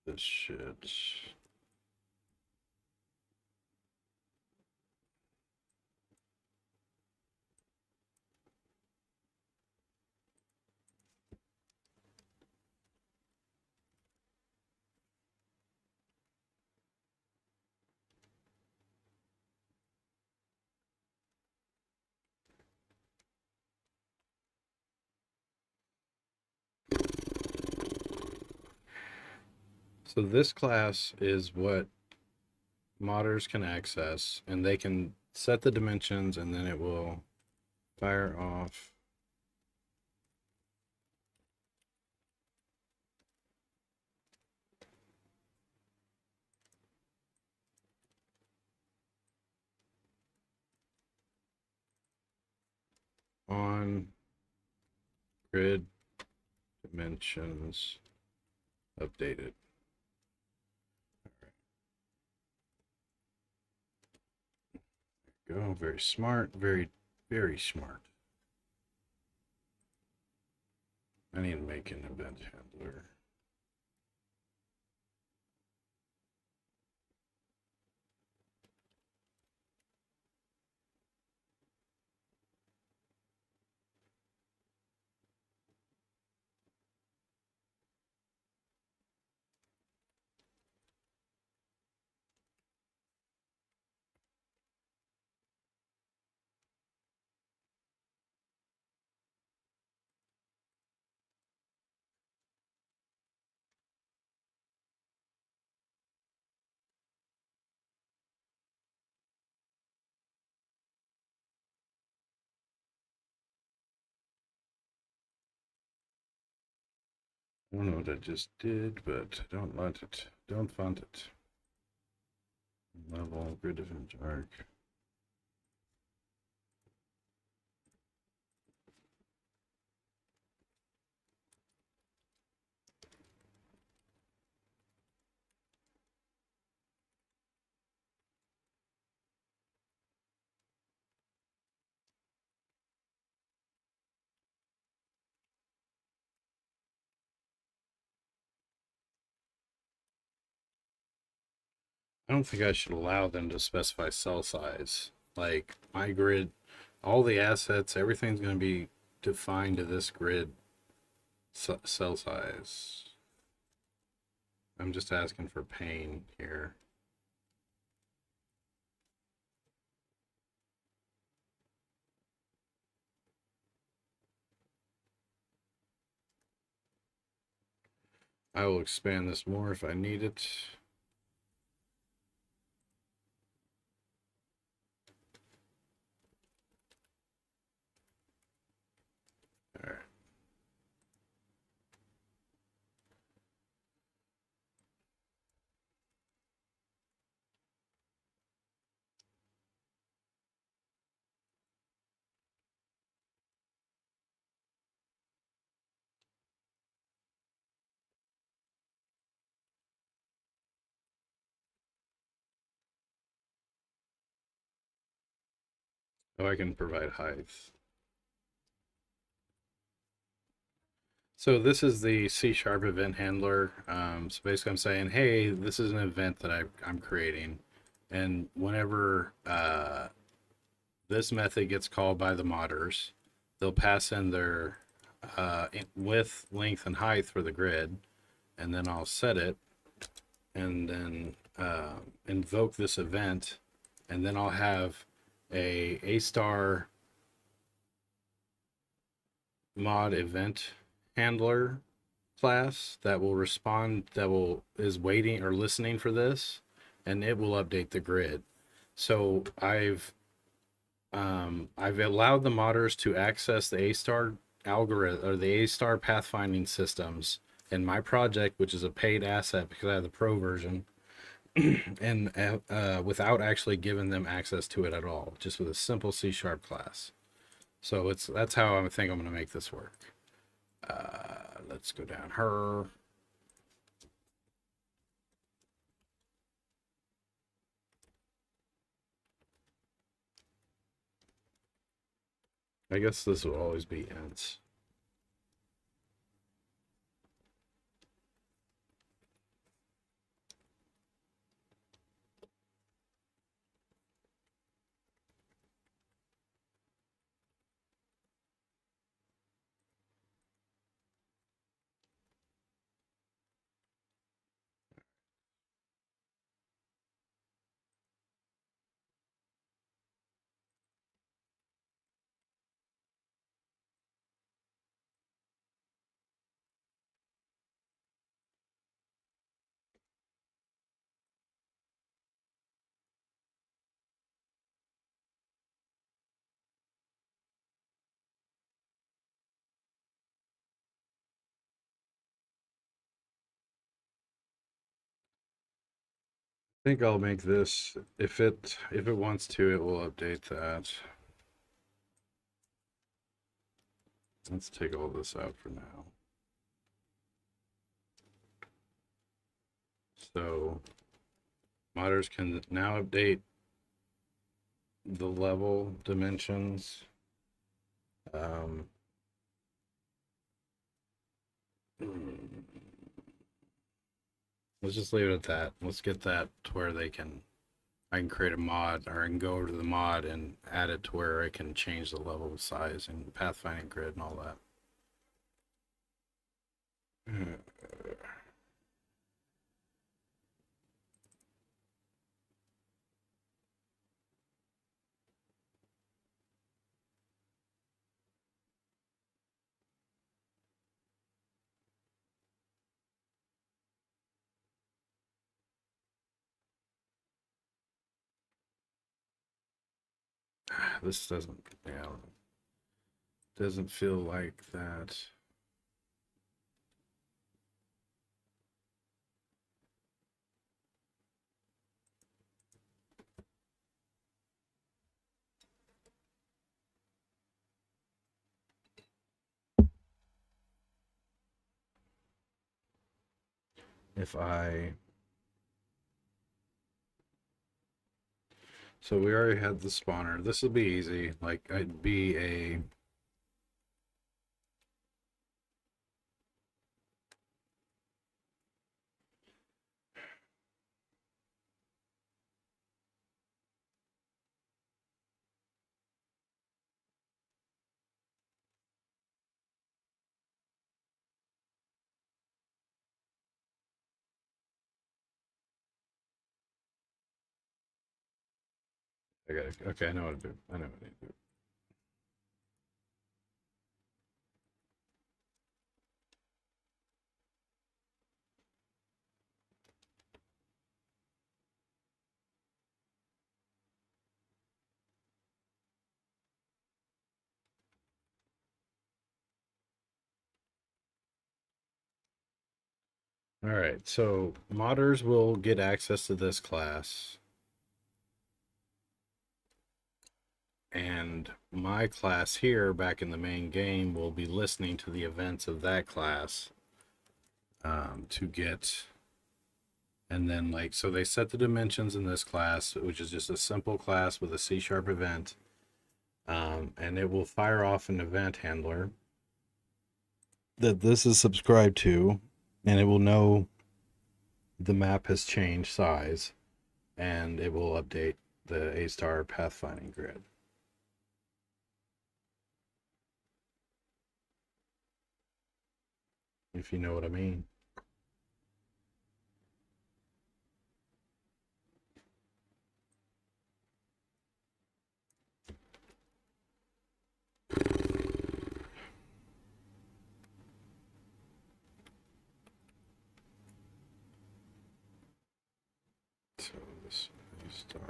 this shit. So this class is what modders can access, and they can set the dimensions, and then it will fire off on grid dimensions updated. Go, very smart, very, very smart. I need to make an event handler. I don't know what I just did, but I don't want it. Don't want it. Level grid event arc. I don't think I should allow them to specify cell size. Like my grid, all the assets, everything's going to be defined to this grid cell size. I'm just asking for pain here. I will expand this more if I need it. All right. Oh, I can provide height. So this is the C# event handler. So basically I'm saying, hey, this is an event that I'm creating. And whenever this method gets called by the modders, they'll pass in their width, length, and height for the grid. And then I'll set it and then invoke this event. And then I'll have a star mod event handler class that will respond, is waiting or listening for this, and it will update the grid. So I've allowed the modders to access the A-star algorithm or the A-star pathfinding systems in my project, which is a paid asset because I have the pro version, and without actually giving them access to it at all, just with a simple C# class. So that's how I think I'm going to make this work. Let's go down her. I guess this will always be ends. I think I'll make this, if it wants to, it will update that. Let's take all this out for now. So modders can now update the level dimensions. Let's just leave it at that. Let's get that to where I can create a mod, or I can go over to the mod and add it to where I can change the level size and pathfinding grid and all that. This doesn't, yeah, doesn't feel like that. If I, so we already had the spawner. This will be easy. Like I'd be a, I got it. Okay, I know what to do. I know what I need to do. All right, so modders will get access to this class. And my class here back in the main game will be listening to the events of that class to get, and then like, so they set the dimensions in this class, which is just a simple class with a C# event. And it will fire off an event handler that this is subscribed to, and it will know the map has changed size, and it will update the A-star pathfinding grid. If you know what I mean. So this A-star.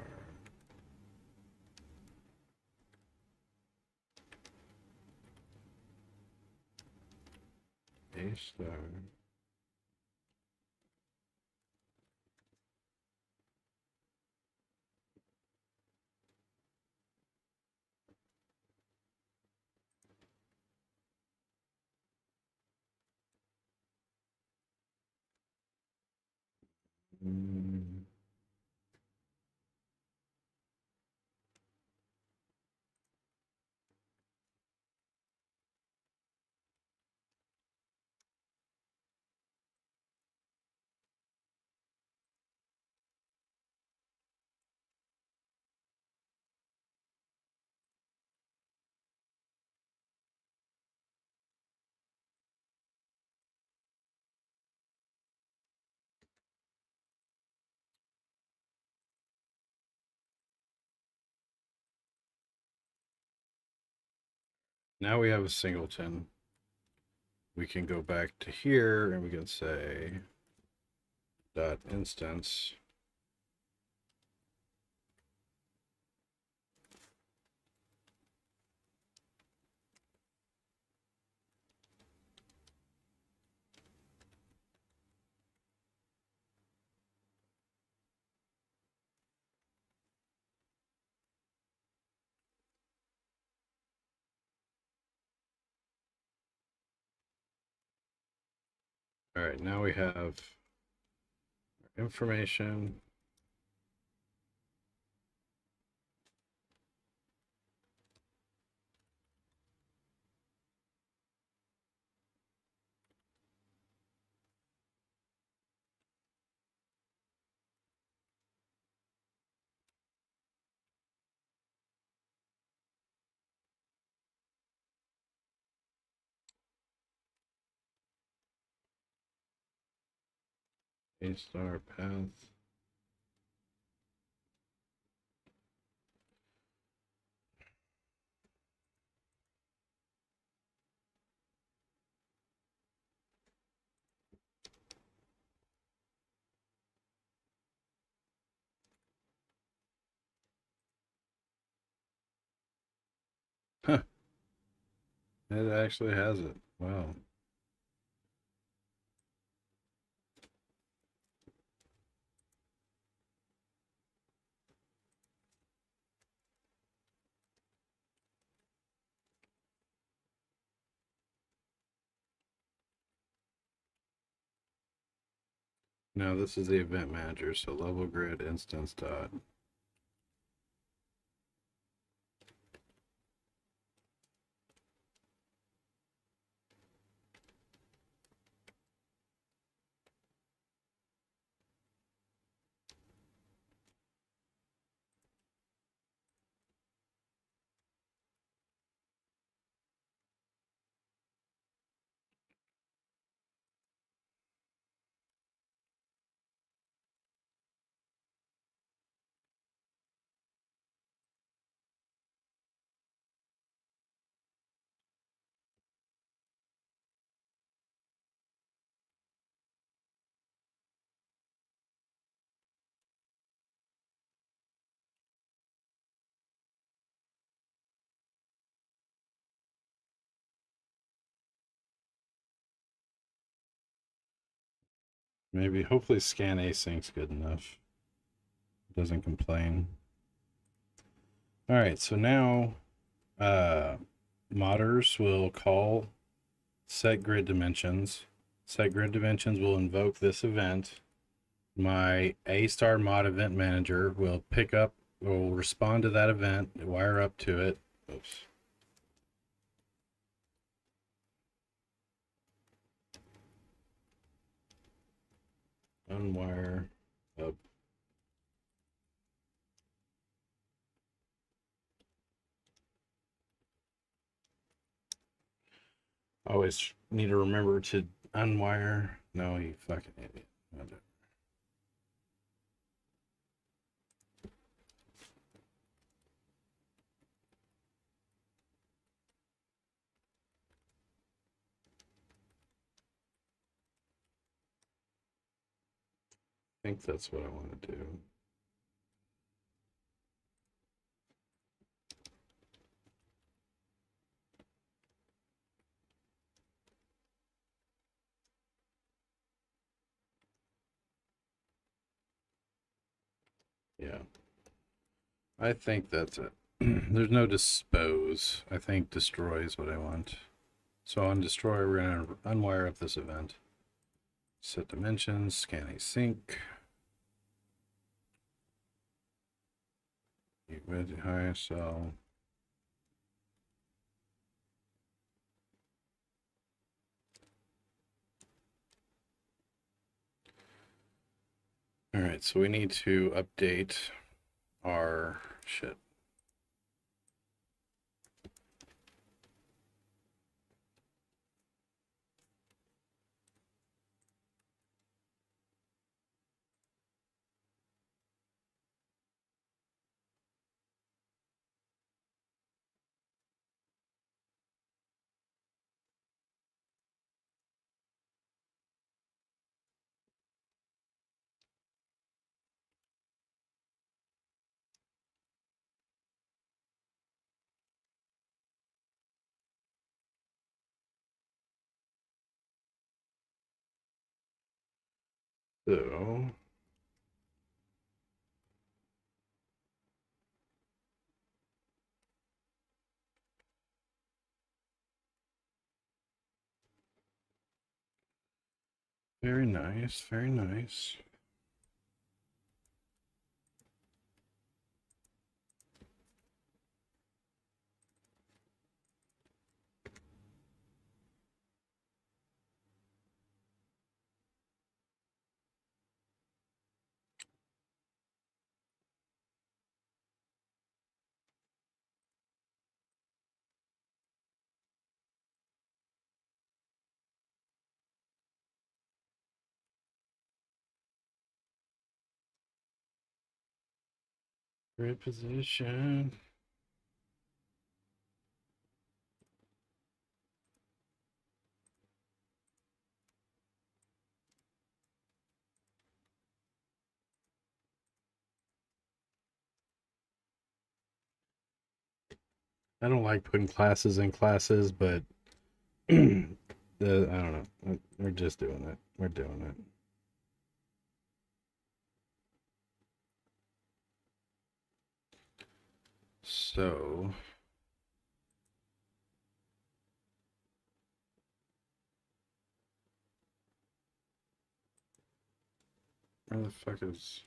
A-star. Mm. Now we have a singleton. We can go back to here and we can say dot instance. All right, now we have information. A-star path. Huh. It actually has it. Wow. Now this is the event manager, so level grid instance dot. Maybe, hopefully scan async's good enough. Doesn't complain. All right, so now modders will call set grid dimensions. Set grid dimensions will invoke this event. My A star mod event manager will respond to that event, wire up to it. Oops. Unwire up. Always need to remember to unwire. No, you fucking idiot. I think that's what I want to do. Yeah. I think that's it. There's no dispose. I think destroy is what I want. So on destroy, we're going to unwire up this event. Set dimensions, scan async. High, so all right, so we need to update our shit. So very nice, very nice. Great position. I don't like putting classes in classes, but I don't know. We're just doing it. We're doing it. So where the fuck is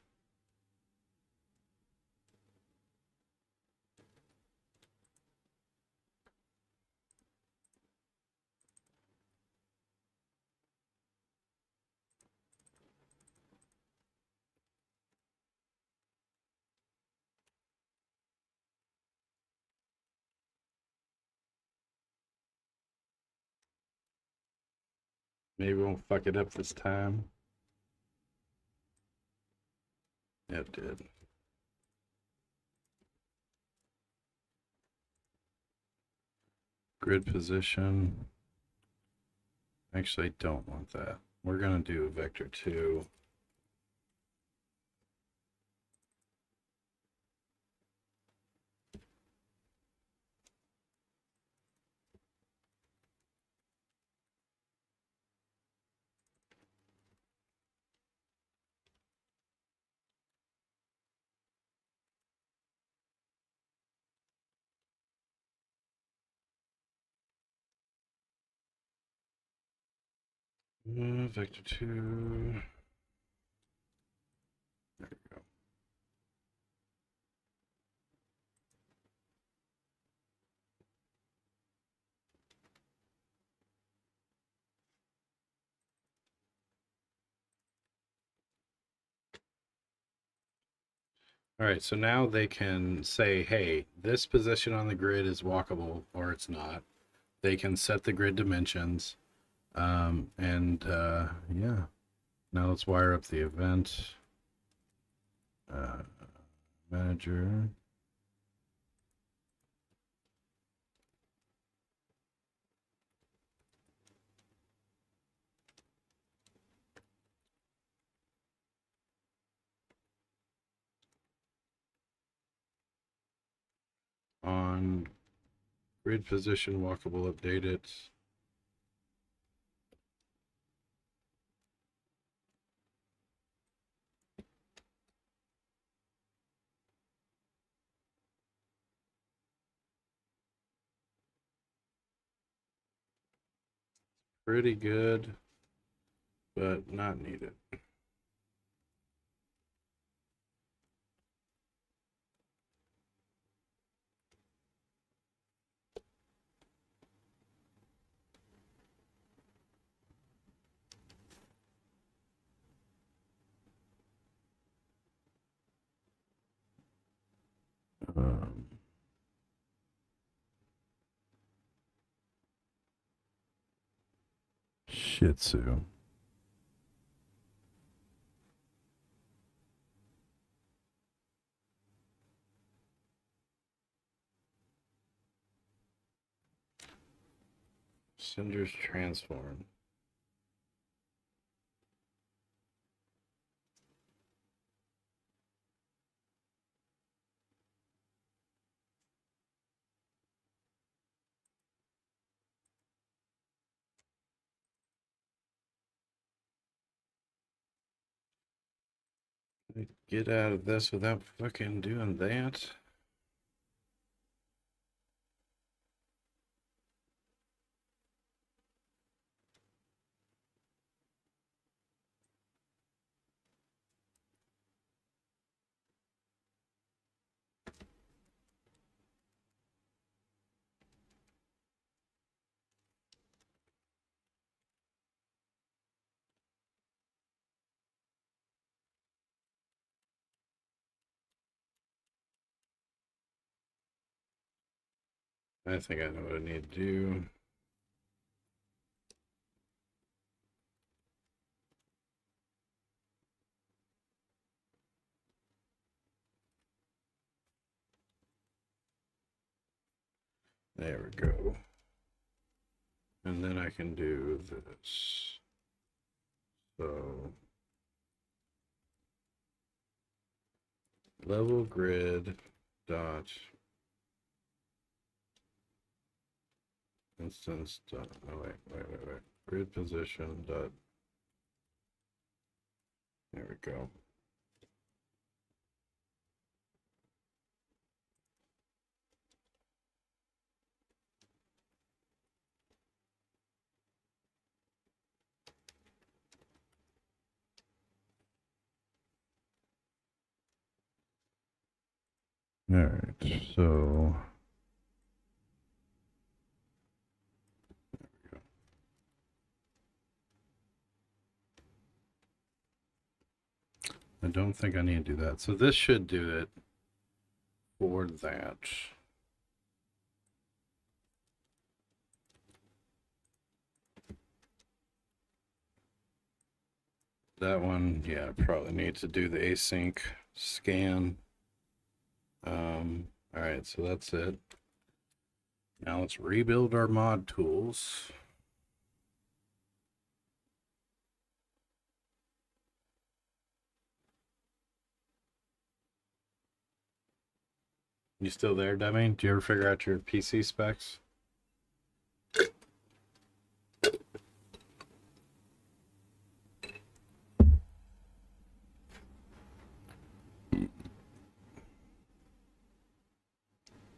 maybe we won't fuck it up this time. Yeah, it did. Grid position. Actually, I don't want that. We're gonna do vector 2. Vector 2. There we go. All right, so now they can say, hey, this position on the grid is walkable or it's not. They can set the grid dimensions. Yeah, now let's wire up the event manager. On grid position, walkable, update it. Pretty good, but not needed. Um, Shih Tzu. Cinders transform. Get out of this without fucking doing that. I think I know what I need to do. There we go. And then I can do this. So level grid dot instance dot, oh wait. Grid position dot, there we go. All right, so I don't think I need to do that. So this should do it for that. That one, yeah, probably need to do the async scan. All right, so that's it. Now let's rebuild our mod tools. You still there, Demi? Do you ever figure out your PC specs?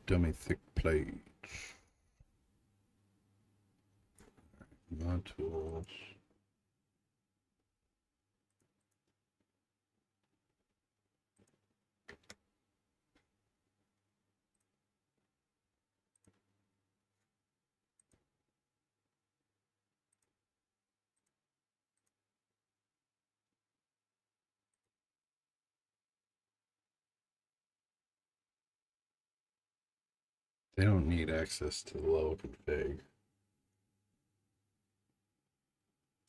Dummy thick plates. Mod tools. They don't need access to the level config.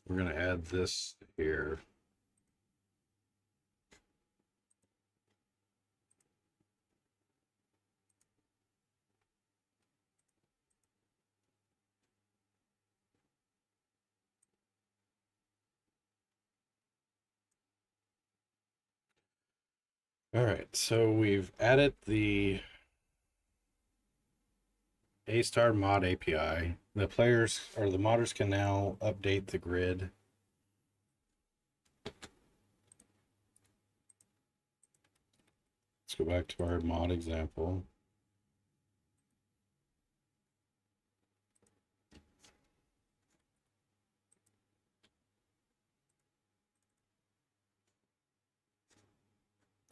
We're going to add this here. All right, so we've added the A-Star mod API. The players or the modders can now update the grid. Let's go back to our mod example.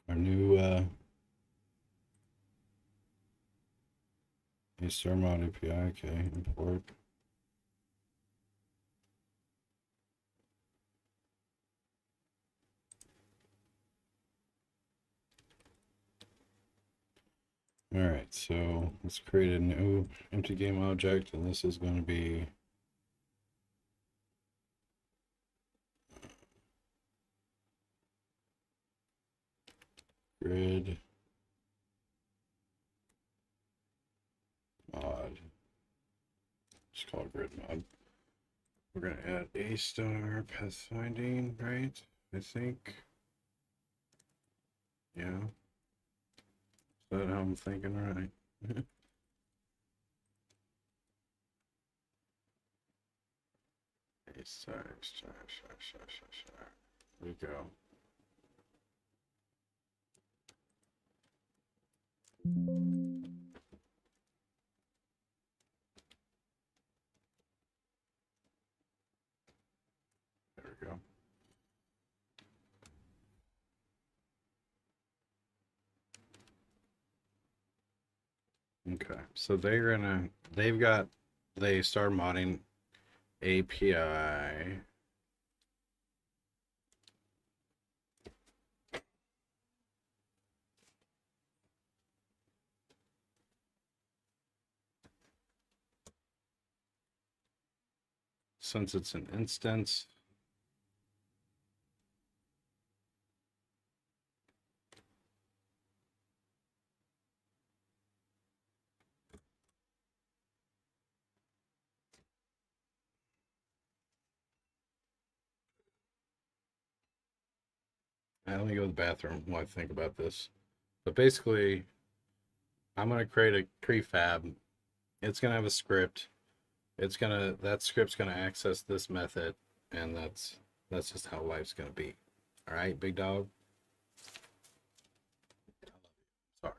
Our new A-Star mod API, okay, import. All right, so let's create a new empty game object, and this is going to be grid mod. Just call it grid mod. We're going to add A-Star pathfinding, right? I think. Yeah. Is that how I'm thinking, right? A-Star. There we go. There we go. Okay, so they've got the Star modding API. Since it's an instance, let me go to the bathroom while I think about this. But basically, I'm going to create a prefab. It's going to have a script. That script's going to access this method, and that's just how life's going to be. All right, big dog. Sorry.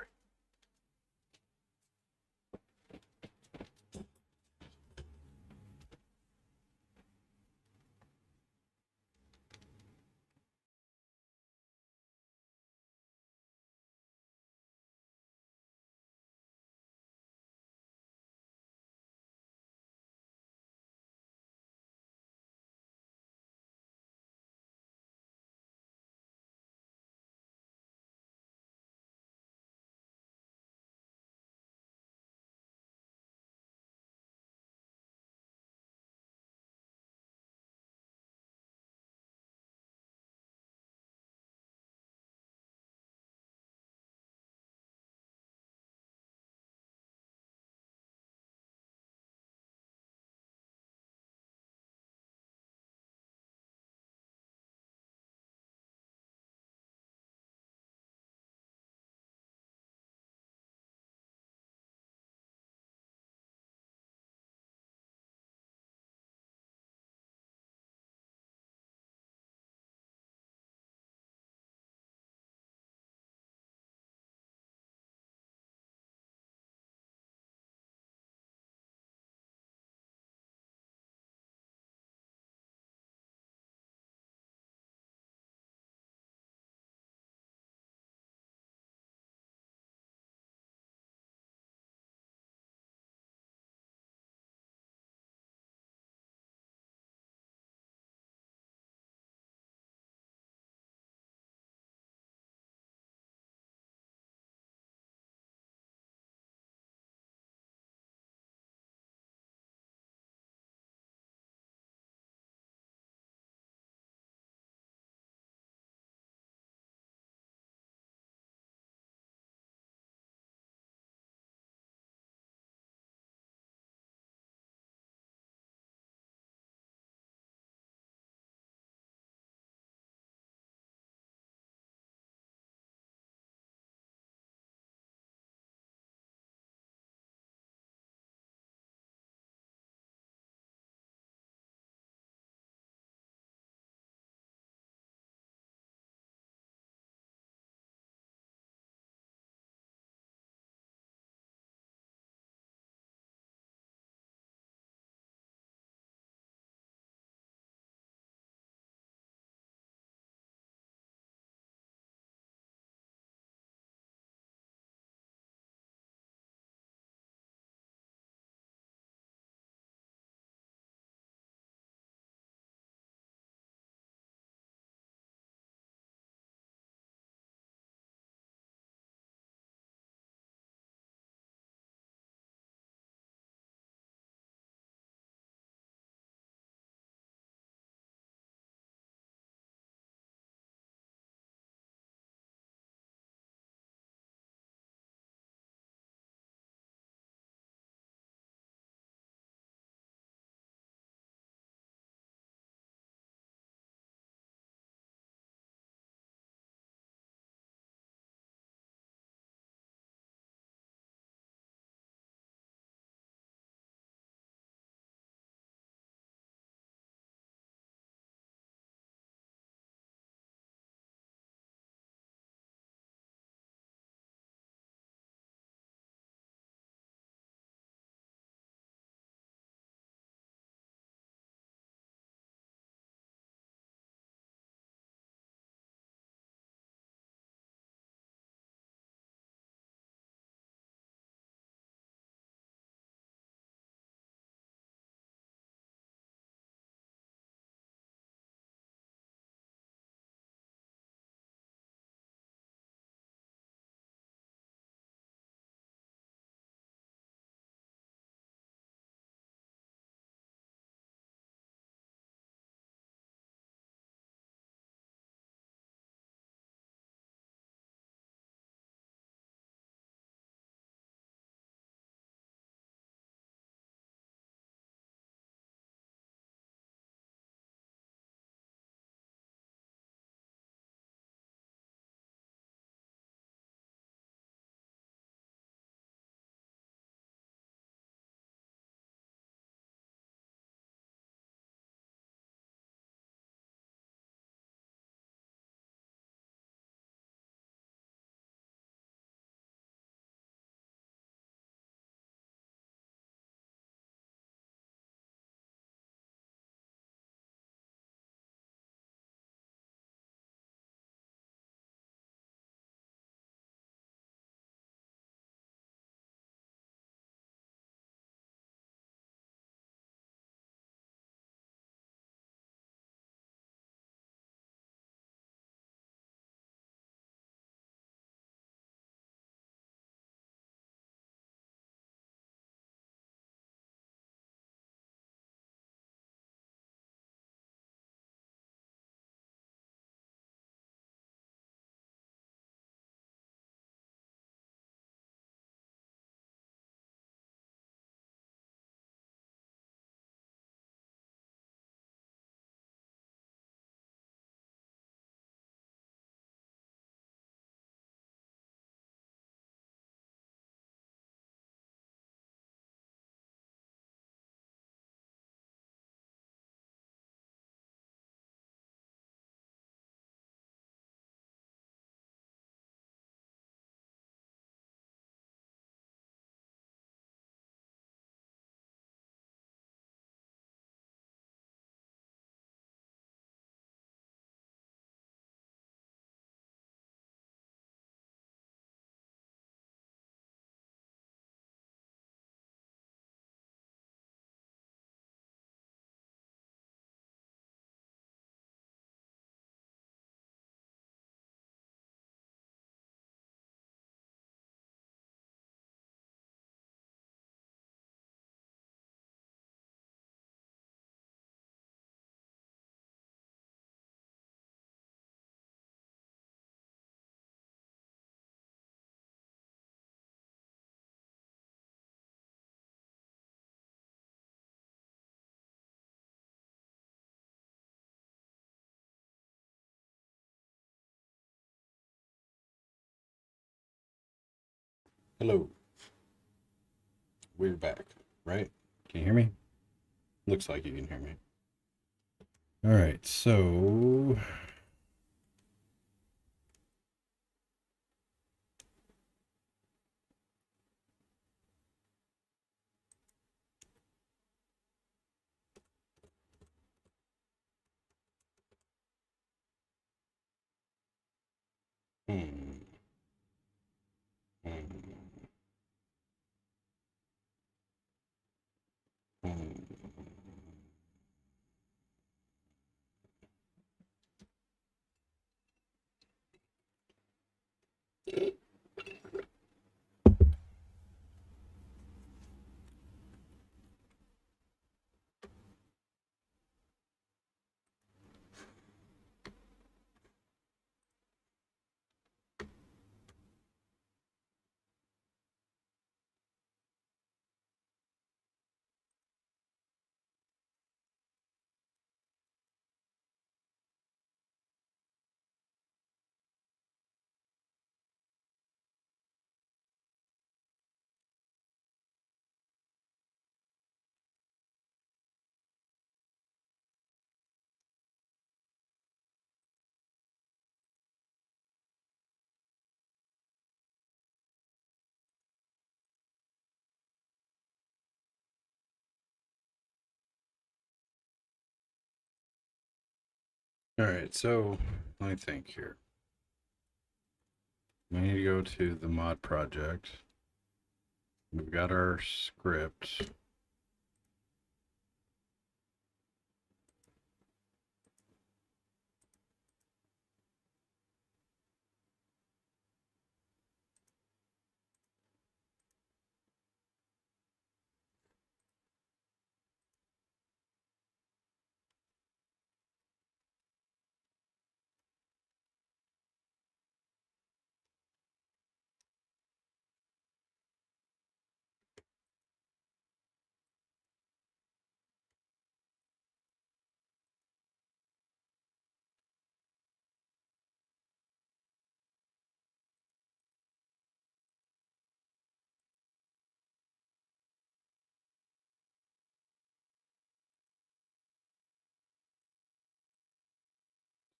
Hello. We're back, right? Can you hear me? Looks like you can hear me. All right, so hmm, hmm, hmm. All right, so let me think here. We need to go to the mod project. We've got our script.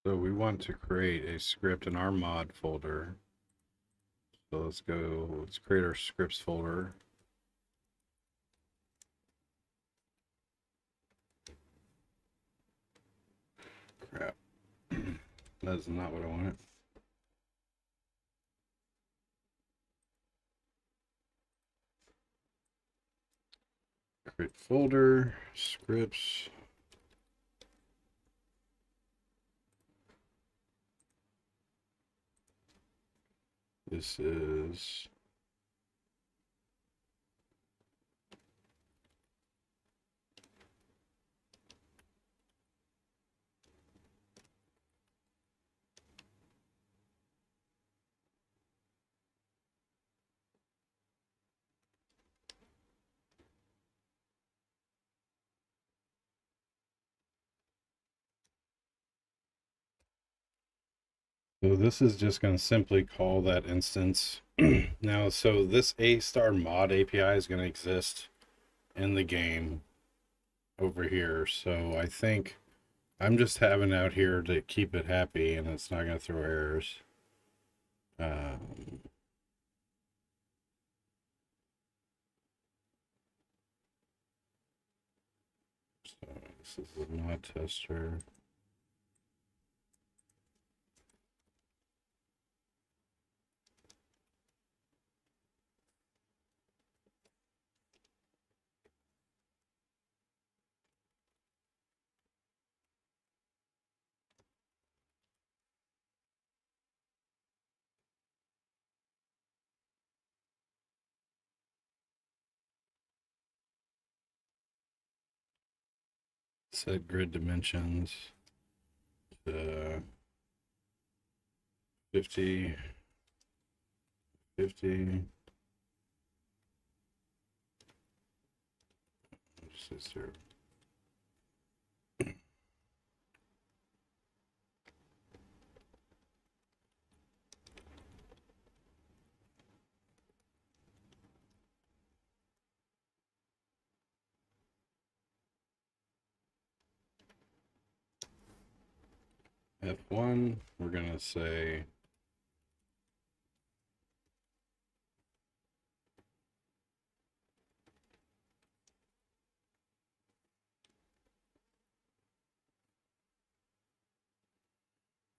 So we want to create a script in our mod folder. So let's create our scripts folder. Crap. That's not what I wanted. Create folder, scripts. This is so this is just going to simply call that instance. Now, so this A star mod API is going to exist in the game over here. So I think I'm just having it out here to keep it happy and it's not going to throw errors. So this is the mod tester. Set grid dimensions to 50, 50. Just here. F1, we're gonna say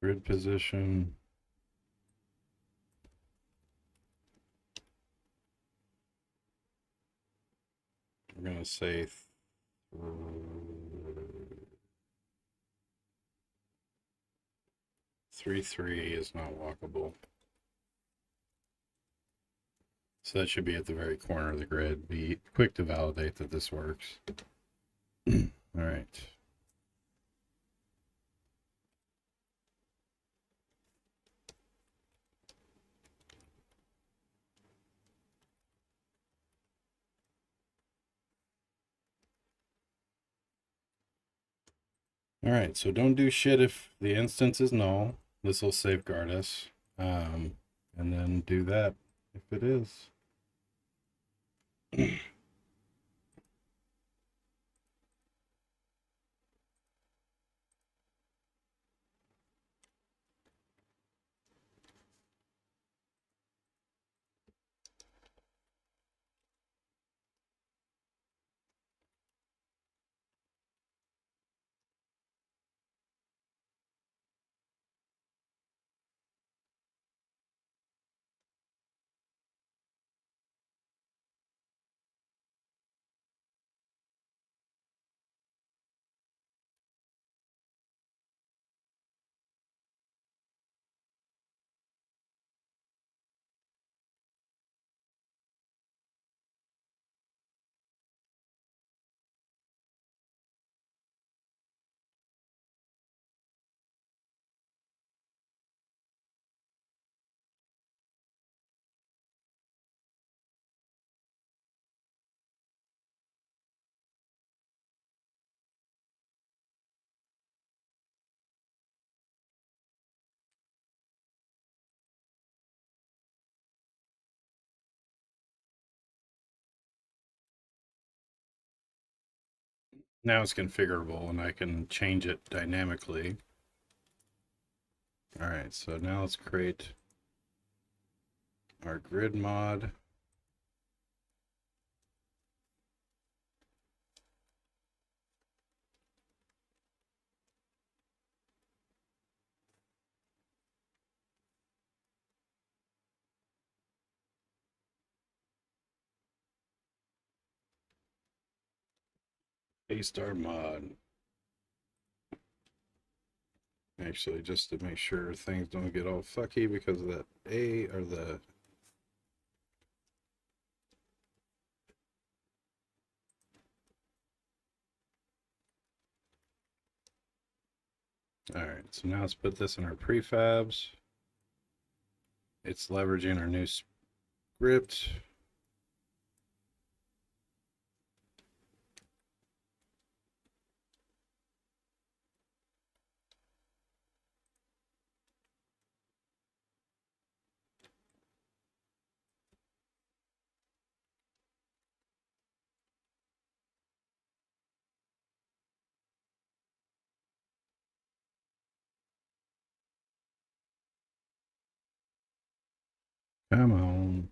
grid position. We're gonna say 3-3 is not walkable. So that should be at the very corner of the grid. Be quick to validate that this works. All right. All right, so don't do shit if the instance is null. This will safeguard us. And then do that if it is. Now it's configurable and I can change it dynamically. All right, so now let's create our grid mod. A-star mod. Actually, just to make sure things don't get all fucky because of that A or the all right, so now let's put this in our prefabs. It's leveraging our new script. Come on.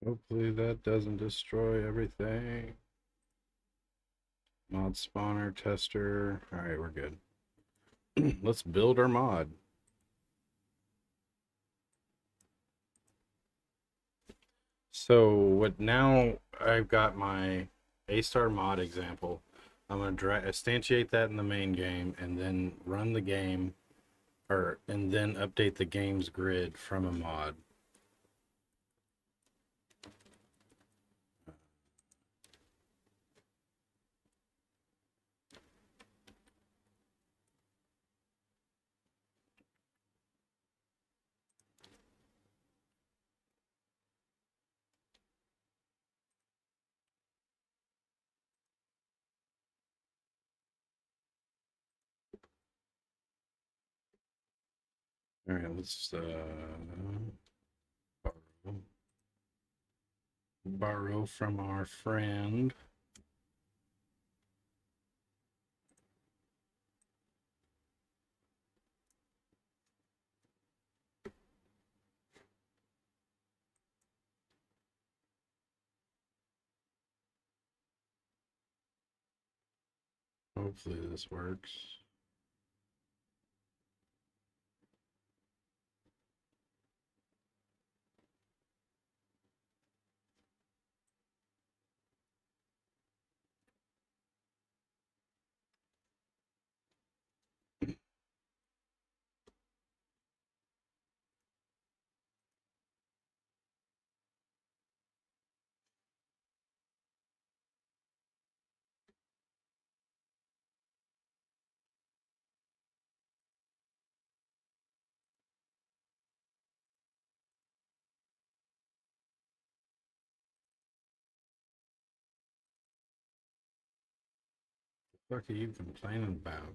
Hopefully that doesn't destroy everything. Mod spawner tester. All right, we're good. Let's build our mod. So what now I've got my A-star mod example. I'm gonna instantiate that in the main game and then run the game, and then update the game's grid from a mod. All right, let's borrow from our friend. Hopefully this works. What are you complaining about?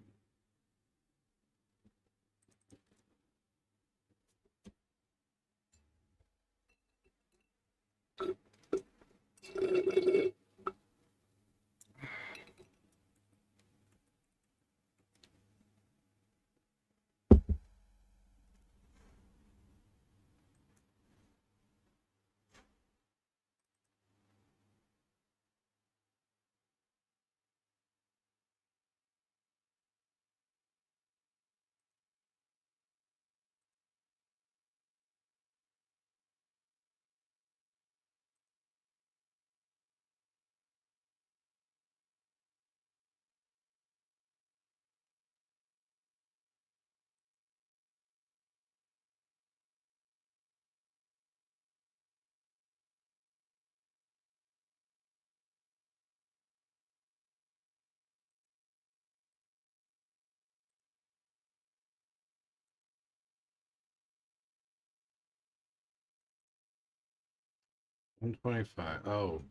$125. Oh.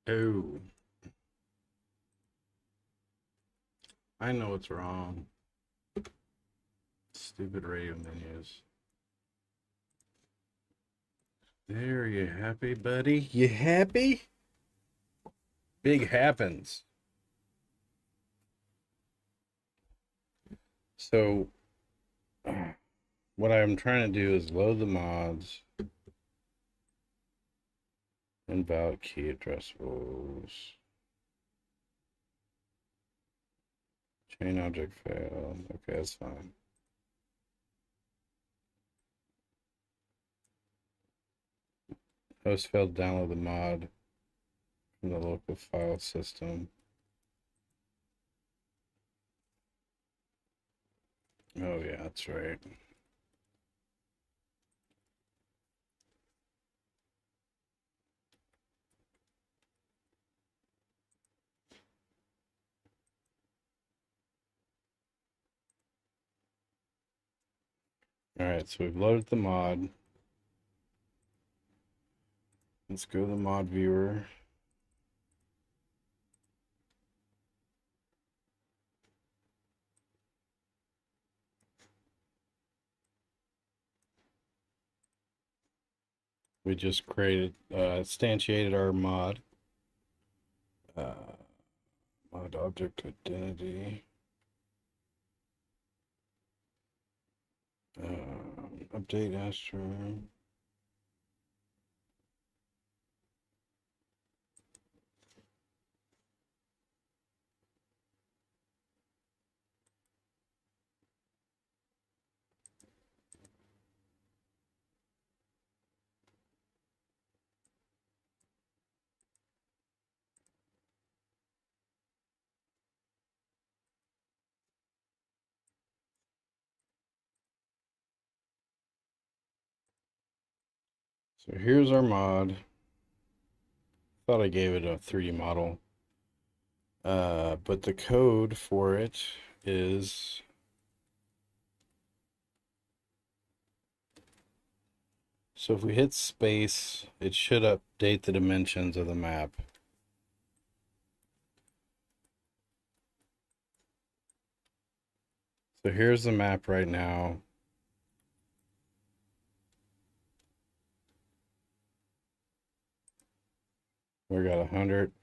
Oh. I know what's wrong. Stupid radio menus. There, you happy, buddy? You happy? Big happens. So, what I'm trying to do is load the mods, invalid key addressables, chain object failed. Okay, that's fine. Host failed to download the mod from the local file system. Oh yeah, that's right. All right, so we've loaded the mod. Let's go to the mod viewer. We just instantiated our mod. Mod object identity. Update Astro. So here's our mod. Thought I gave it a 3D model. But the code for it is so if we hit space, it should update the dimensions of the map. So here's the map right now. We got 100.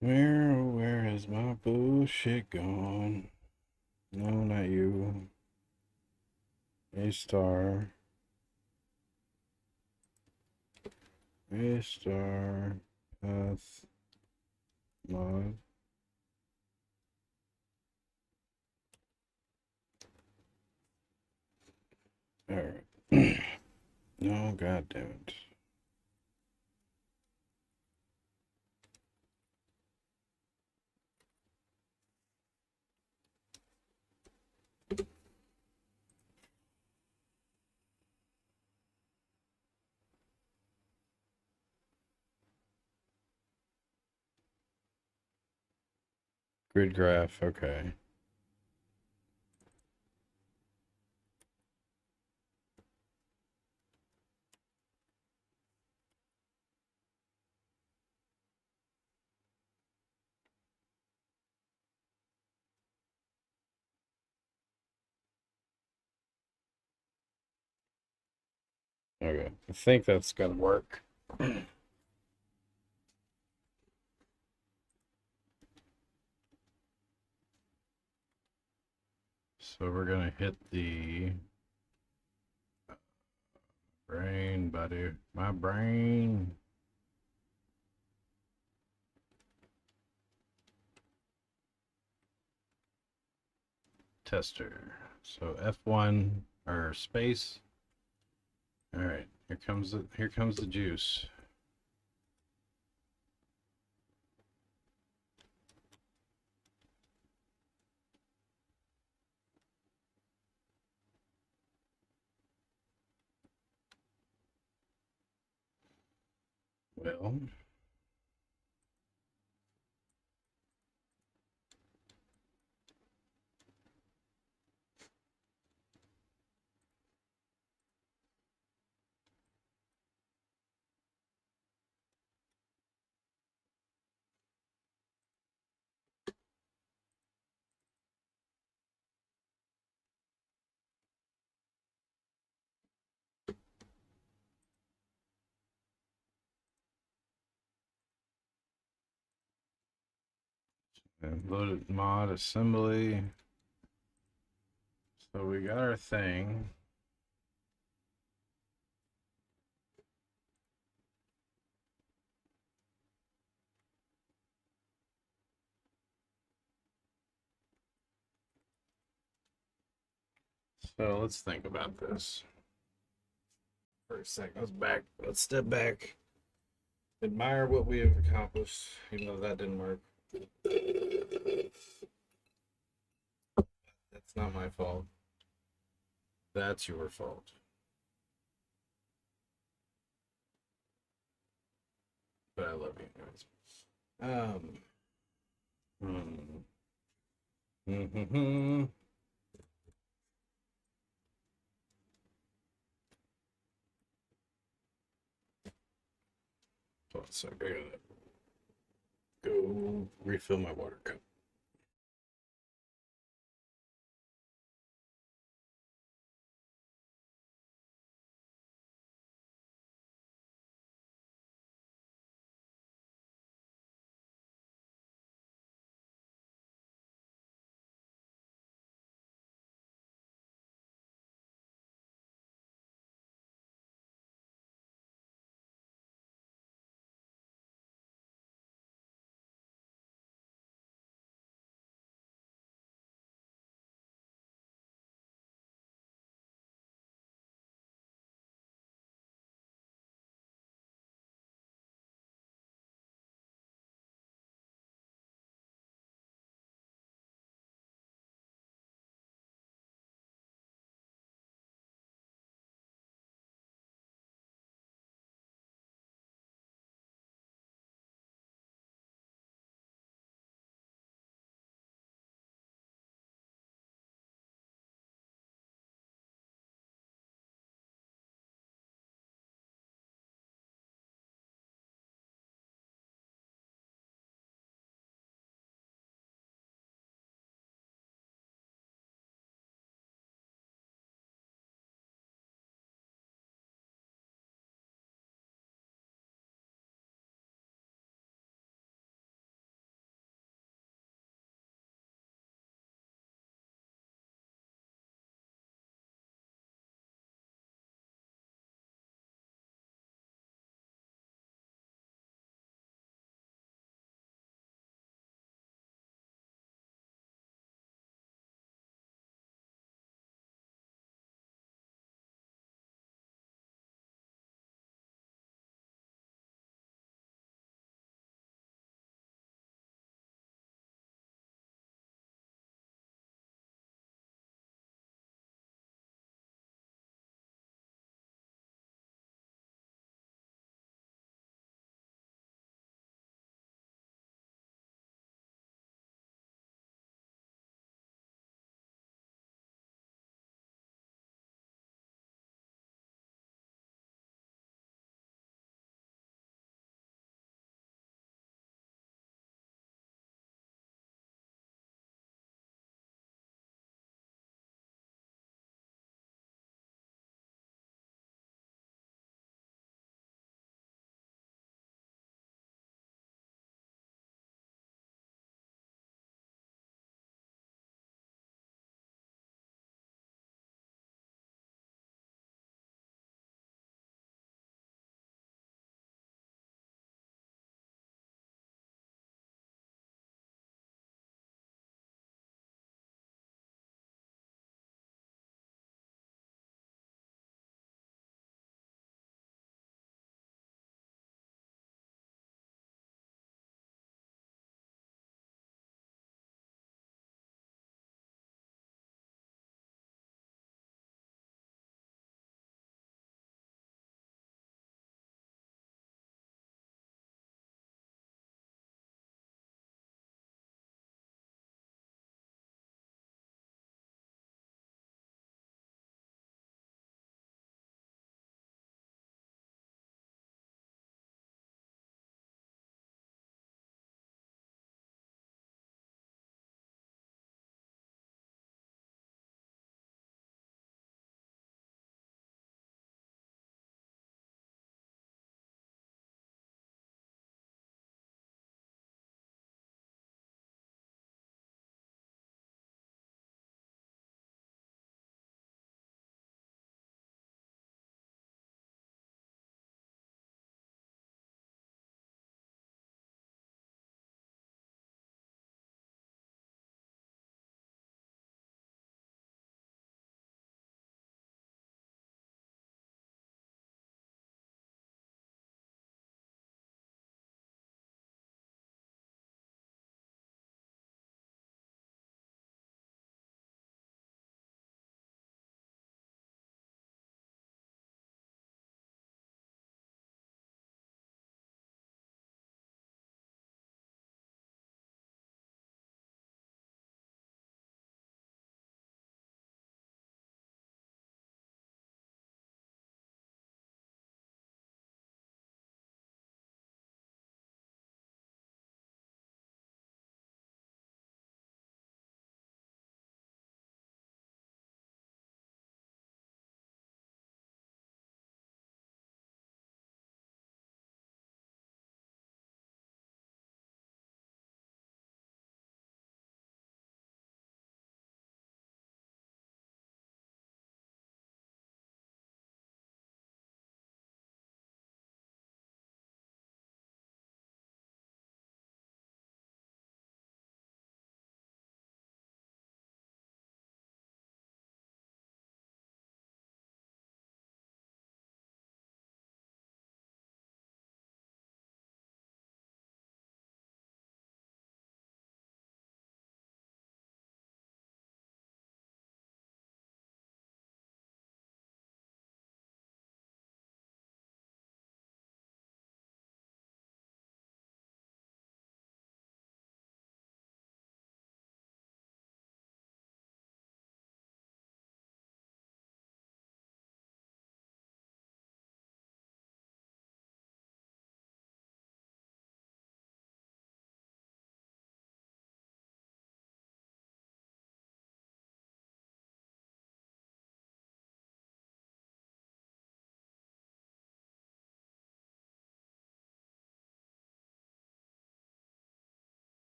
Where is my bullshit gone? No, not you. A star. A star. Path. Mod. Alright. No, god damn it. Grid graph, okay. Okay, I think that's gonna work. So we're gonna hit the brain, buddy. My brain. Tester. So F1 or space. All right, here comes the juice. Well, loaded mod assembly. So we got our thing. So let's think about this for a second. Let's step back. Admire what we have accomplished, even though that didn't work. That's not my fault. That's your fault. But I love you anyways. Hmm. Hold on a sec. I gotta go refill my water cup.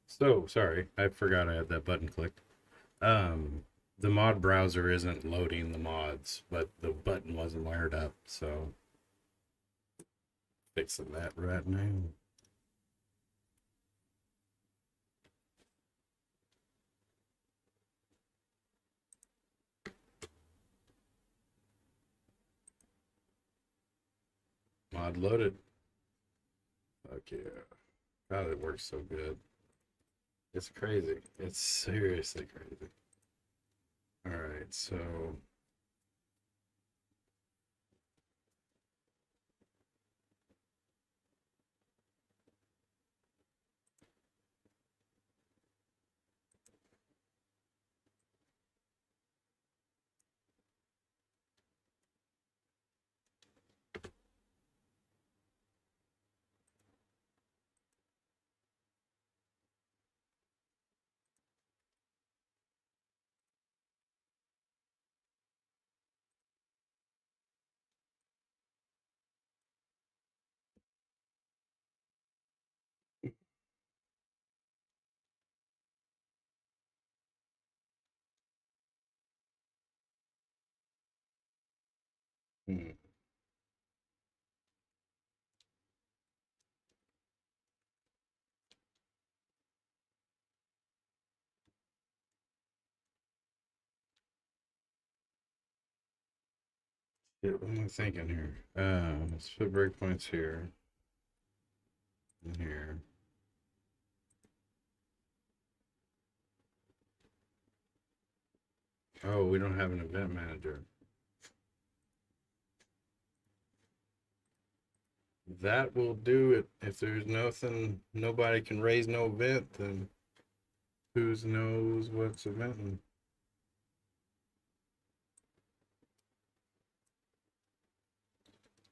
So sorry, I forgot I had that button clicked. Um, the mod browser isn't loading the mods, but the button wasn't wired up, so fixing that right now. Mod loaded. Fuck yeah. God, it works so good. It's crazy. It's seriously crazy. All right, so hmm, what am I thinking here? Let's put breakpoints here and here. Oh, we don't have an event manager. That will do it. If there's nothing, nobody can raise no event, then who knows what's eventing?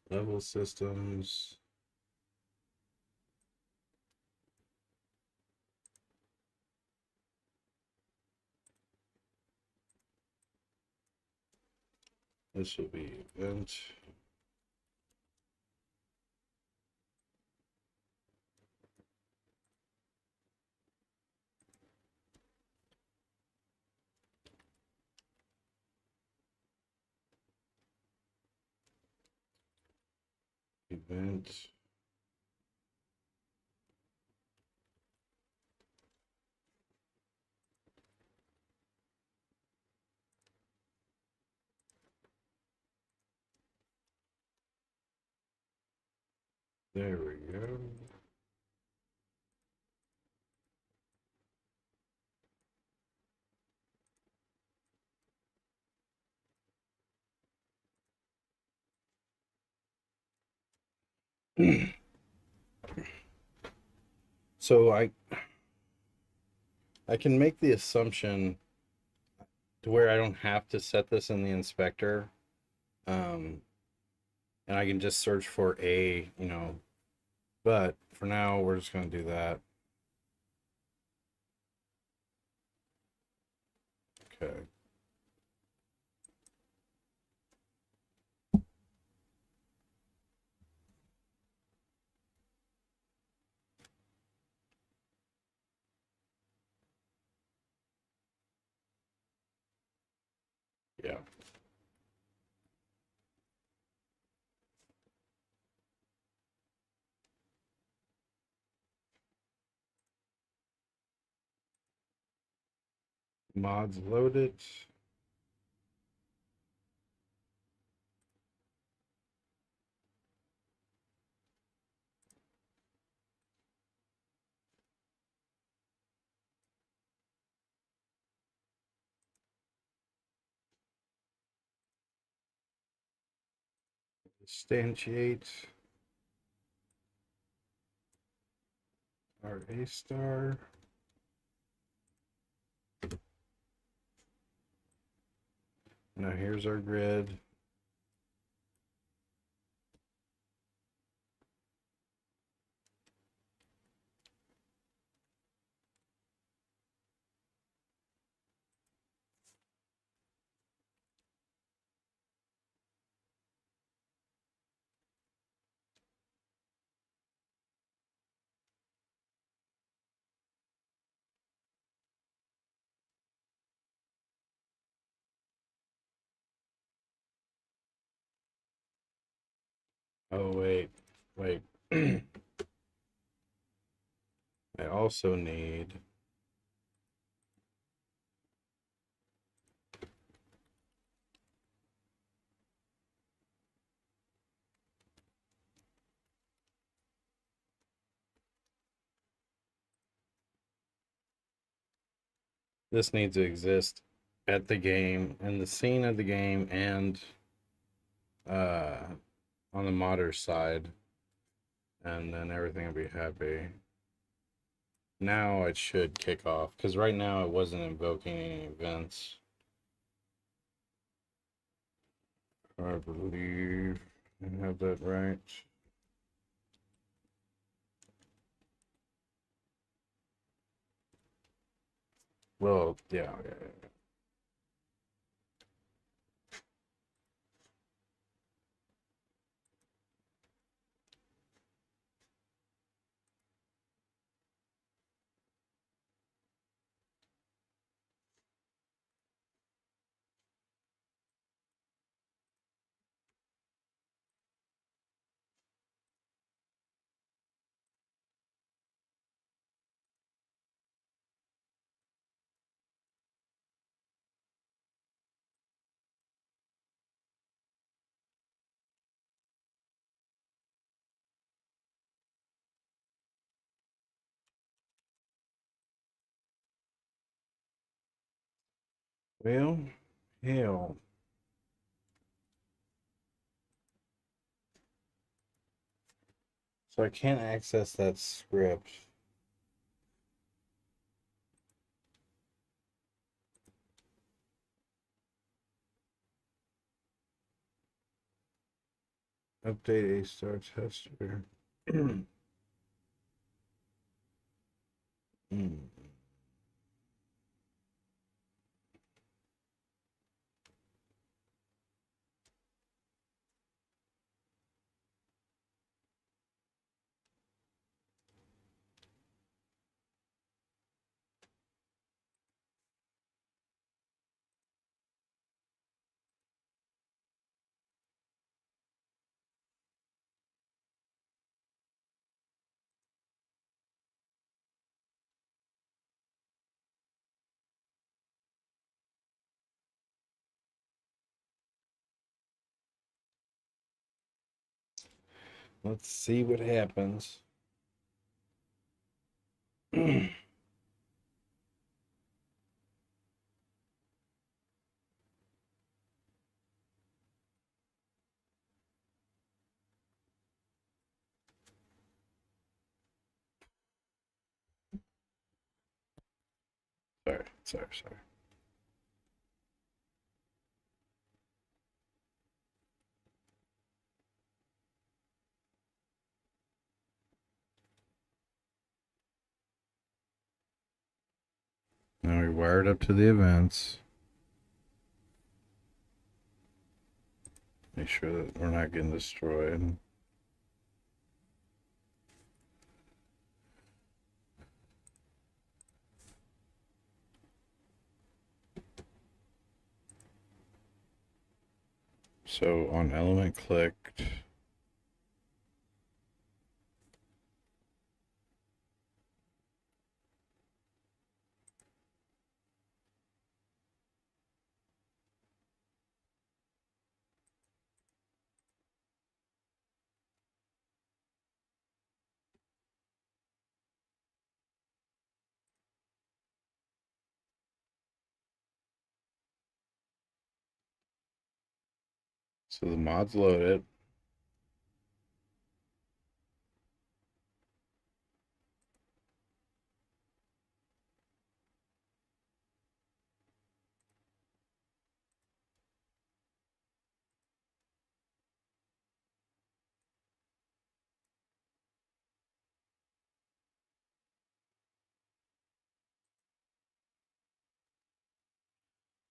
Level systems. This will be event. Event. There we go. So I can make the assumption to where I don't have to set this in the inspector. Um, and I can just search for but for now we're just gonna do that. Okay. Yeah. Mods loaded. Instantiate our A star. Now here's our grid. Oh, wait. I also need... This needs to exist at the game, in the scene of the game, and on the modder side. And then everything will be happy. Now it should kick off, because right now it wasn't invoking any events. I believe I have that right. Well, yeah. Well, hell. So I can't access that script. Update A star tester. Let's see what happens. Sorry. Now we wired up to the events. Make sure that we're not getting destroyed. So on element clicked. So the mod's loaded.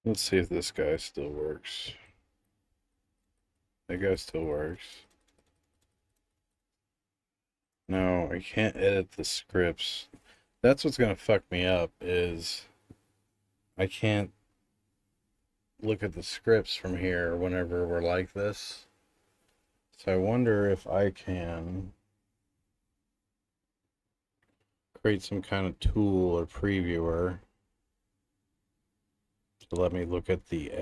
Let's see if this guy still works. That guy still works. No, I can't edit the scripts. That's what's gonna fuck me up, is I can't look at the scripts from here whenever we're like this. So I wonder if I can create some kind of tool or previewer to let me look at the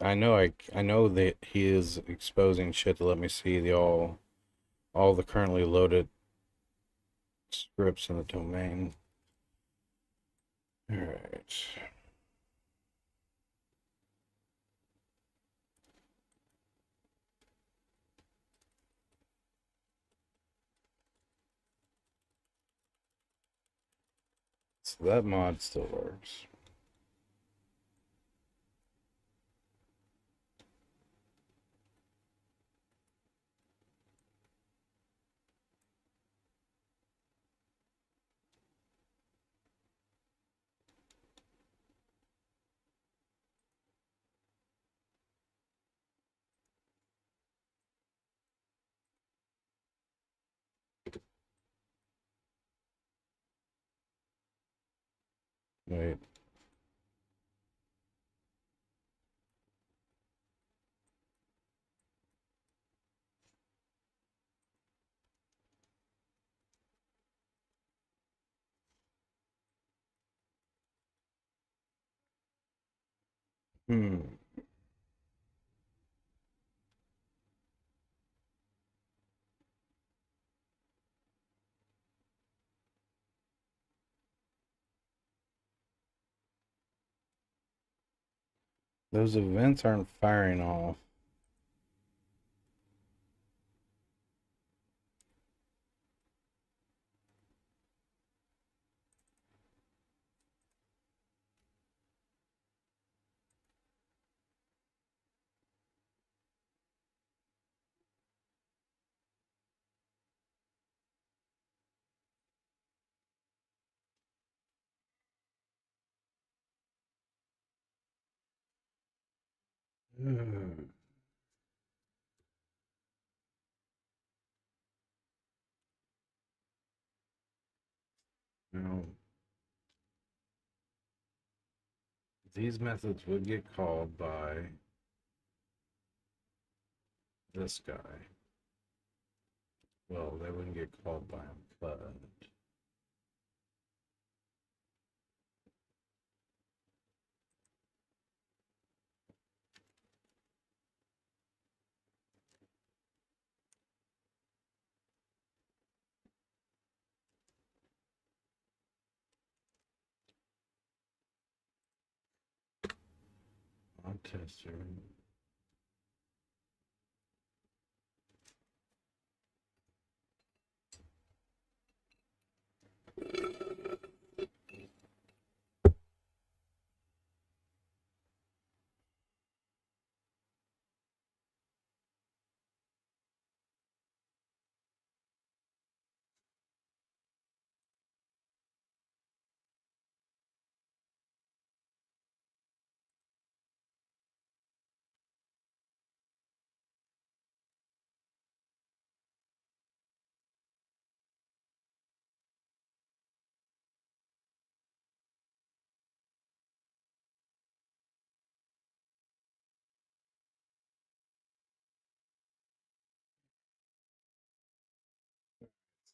I know that he is exposing shit to let me see the all the currently loaded scripts in the domain. All right. So that mod still works. Wait. Hmm. Those events aren't firing off. Now, these methods would get called by this guy. Well, they wouldn't get called by him, but I'll test her.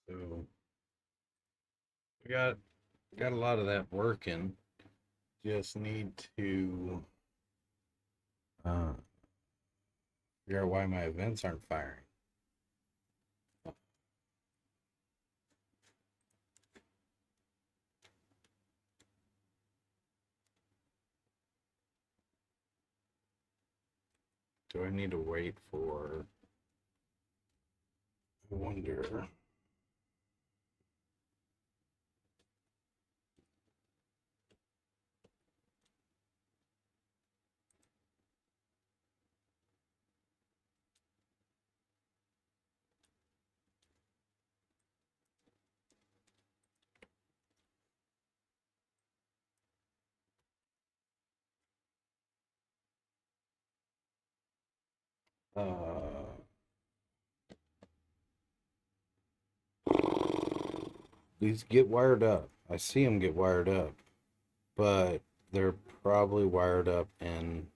So we got a lot of that working. Just need to figure out why my events aren't firing. Do I need to wait for? I wonder. Uh, these get wired up. I see them get wired up, but they're probably wired up in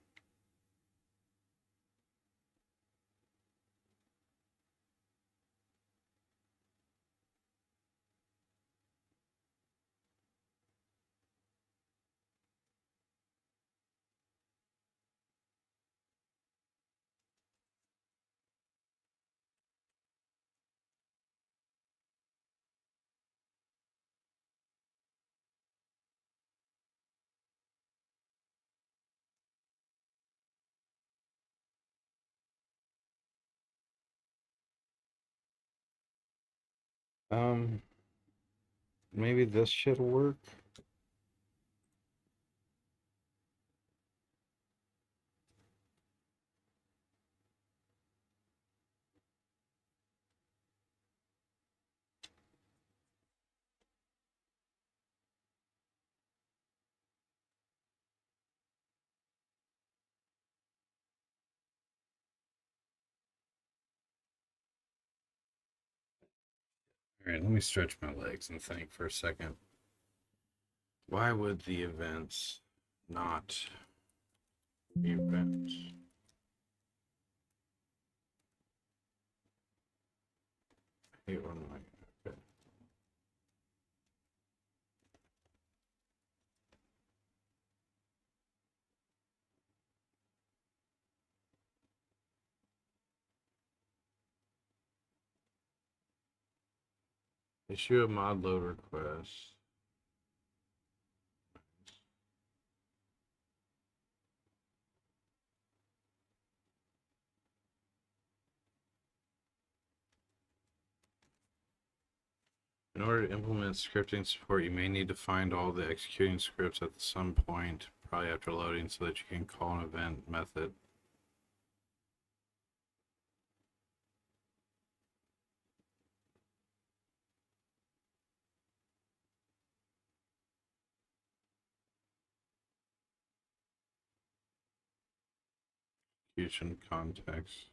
Maybe this should work. All right, let me stretch my legs and think for a second. Why would the events not event? I hate when okay. Issue a mod load request. In order to implement scripting support, you may need to find all the executing scripts at some point, probably after loading, so that you can call an event method. Execution context.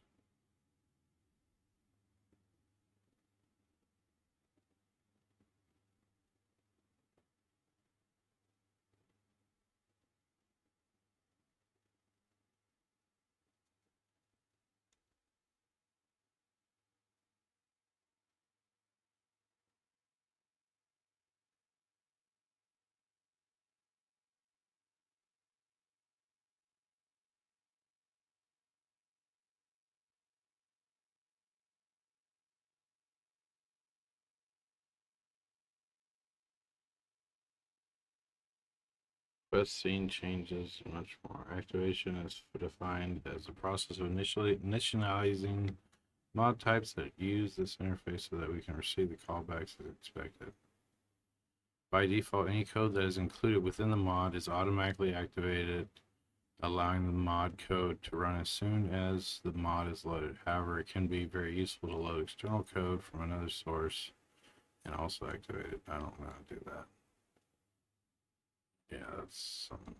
Quest scene changes much more. Activation is defined as a process of initializing mod types that use this interface so that we can receive the callbacks as expected. By default, any code that is included within the mod is automatically activated, allowing the mod code to run as soon as the mod is loaded. However, it can be very useful to load external code from another source and also activate it. I don't know how to do that. Yeah, that's something.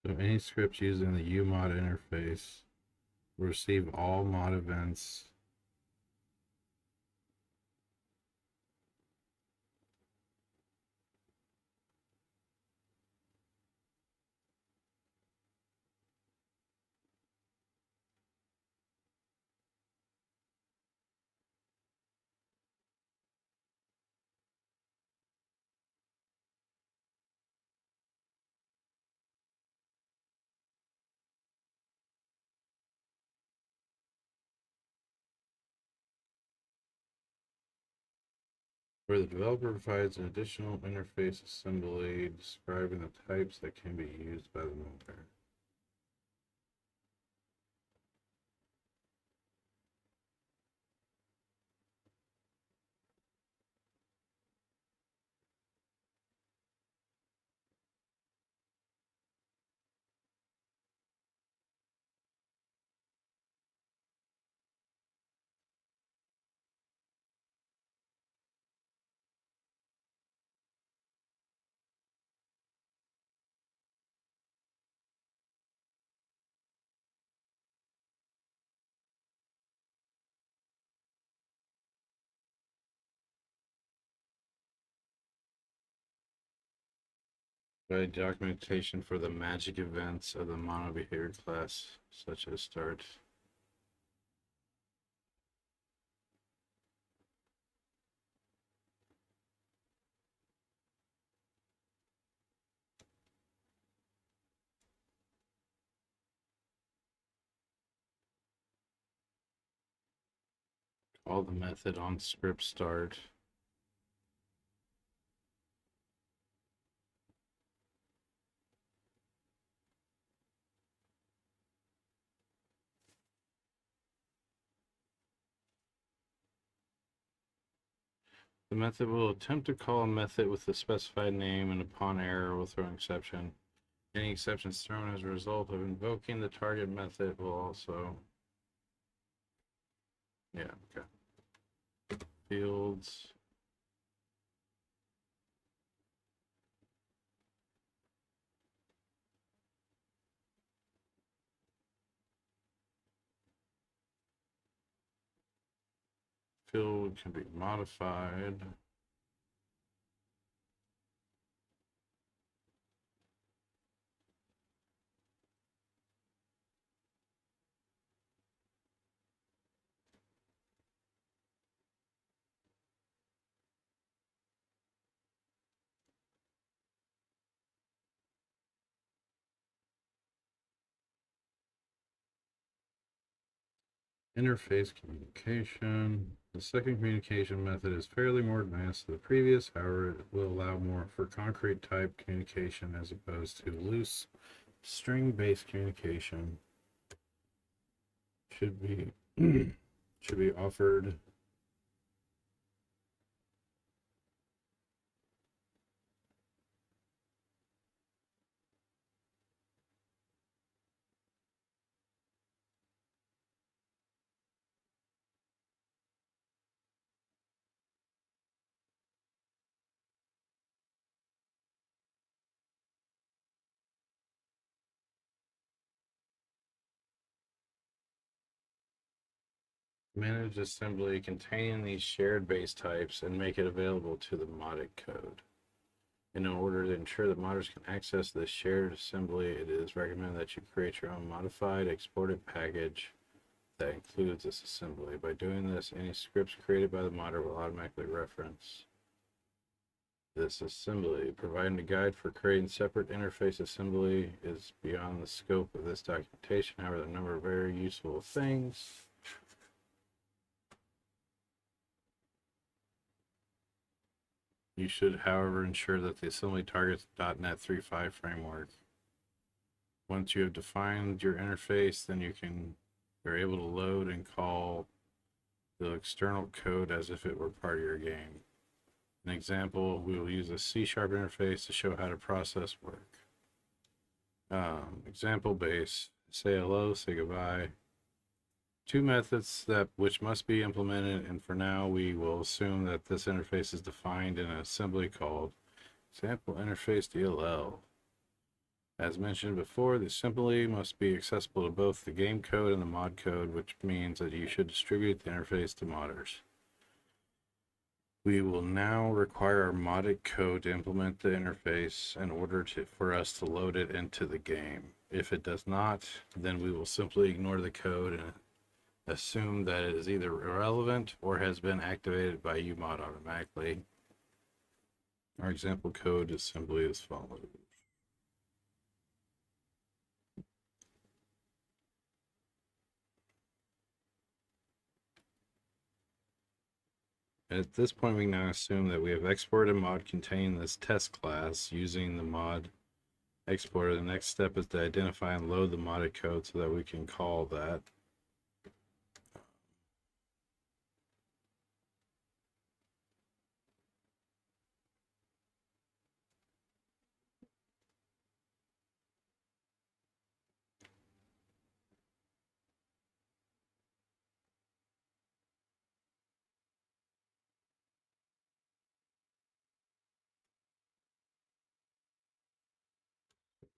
So any script using the UMod interface will receive all mod events where the developer provides an additional interface assembly describing the types that can be used by the modder. Provide documentation for the magic events of the mono behavior class, such as start. Call the method on script start. The method will attempt to call a method with the specified name, and upon error will throw an exception. Any exceptions thrown as a result of invoking the target method will also... Yeah, okay. Fields. Field can be modified. Interface communication. The second communication method is fairly more advanced than the previous. However, it will allow more for concrete type communication as opposed to loose string-based communication. Should be should be offered manage assembly containing these shared base types and make it available to the modded code. In order to ensure that modders can access this shared assembly, it is recommended that you create your own modified exported package that includes this assembly. By doing this, any scripts created by the modder will automatically reference this assembly. Providing a guide for creating separate interface assembly is beyond the scope of this documentation. However, there are a number of very useful things. You should, however, ensure that the assembly targets .NET 3.5 framework. Once you have defined your interface, then you're able to load and call the external code as if it were part of your game. An example, we will use a C# interface to show how to process work. Example base, say hello, say goodbye. Two methods which must be implemented, and for now we will assume that this interface is defined in an assembly called example interface DLL. As mentioned before, the assembly must be accessible to both the game code and the mod code, which means that you should distribute the interface to modders. We will now require our modded code to implement the interface in order for us to load it into the game. If it does not, then we will simply ignore the code and assume that it is either irrelevant or has been activated by UMod automatically. Our example code is simply as follows. At this point, we now assume that we have exported a mod containing this test class using the mod exporter. The next step is to identify and load the modded code so that we can call that.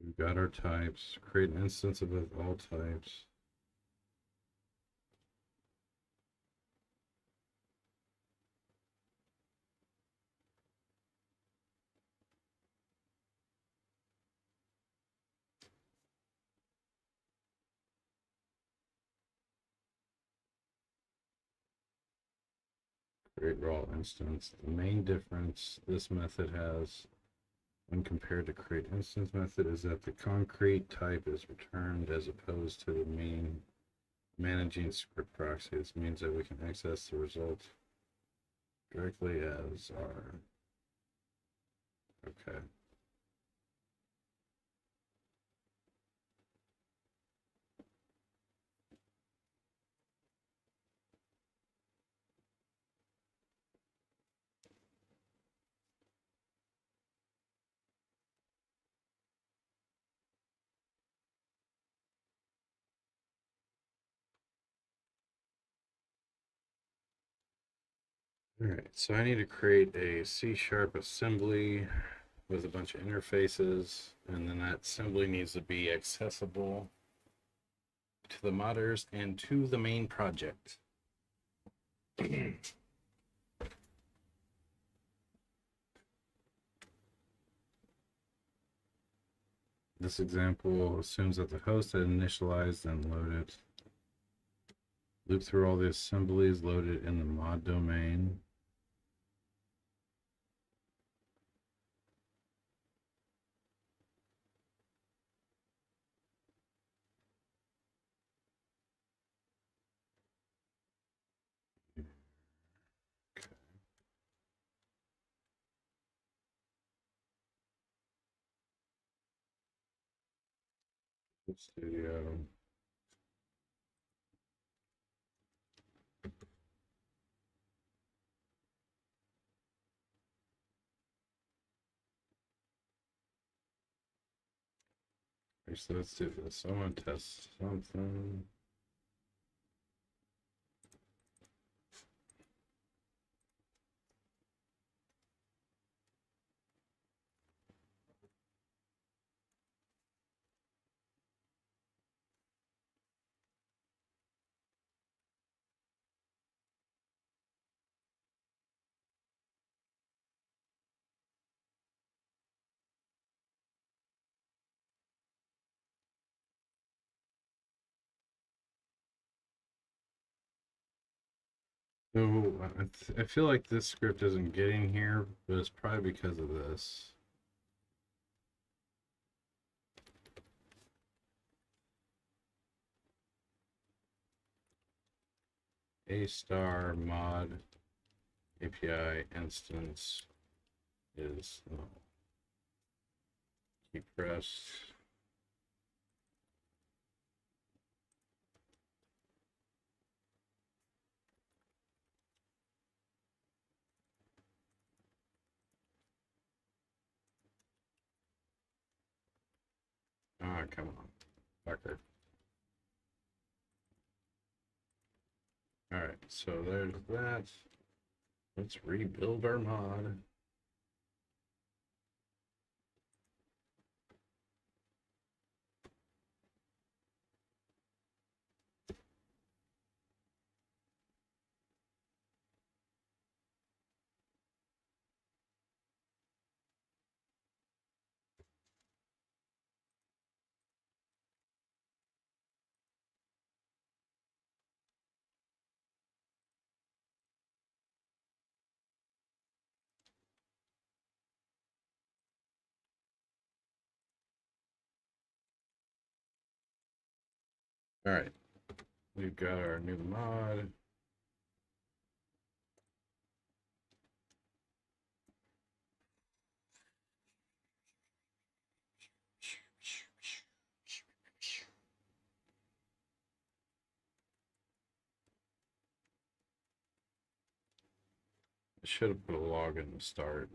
We've got our types, create an instance of all types. Create raw instance. The main difference this method has when compared to create instance method is that the concrete type is returned as opposed to the main Managing script proxy. This means that we can access the result directly as our. Okay. All right, so I need to create a C# assembly with a bunch of interfaces, and then that assembly needs to be accessible to the modders and to the main project. This example assumes that the host had initialized and loaded. Loop through all the assemblies loaded in the mod domain. Studio. So let's do this. I want to test something. So I feel like this script isn't getting here, but it's probably because of this. A star mod API instance is key press. Ah, come on, fucker. All right, so there's that. Let's rebuild our mod. All right, we've got our new mod. I should have put a log in the start.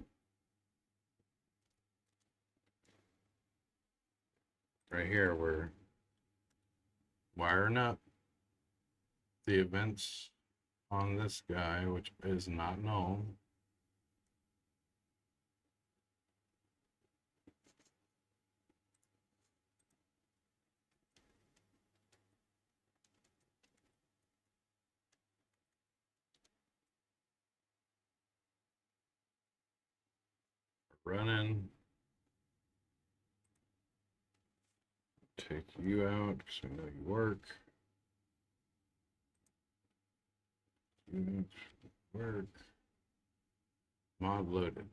Right here, we're wiring up the events on this guy, which is not known. Running. Take you out because I know you work. You work. Mod loaded.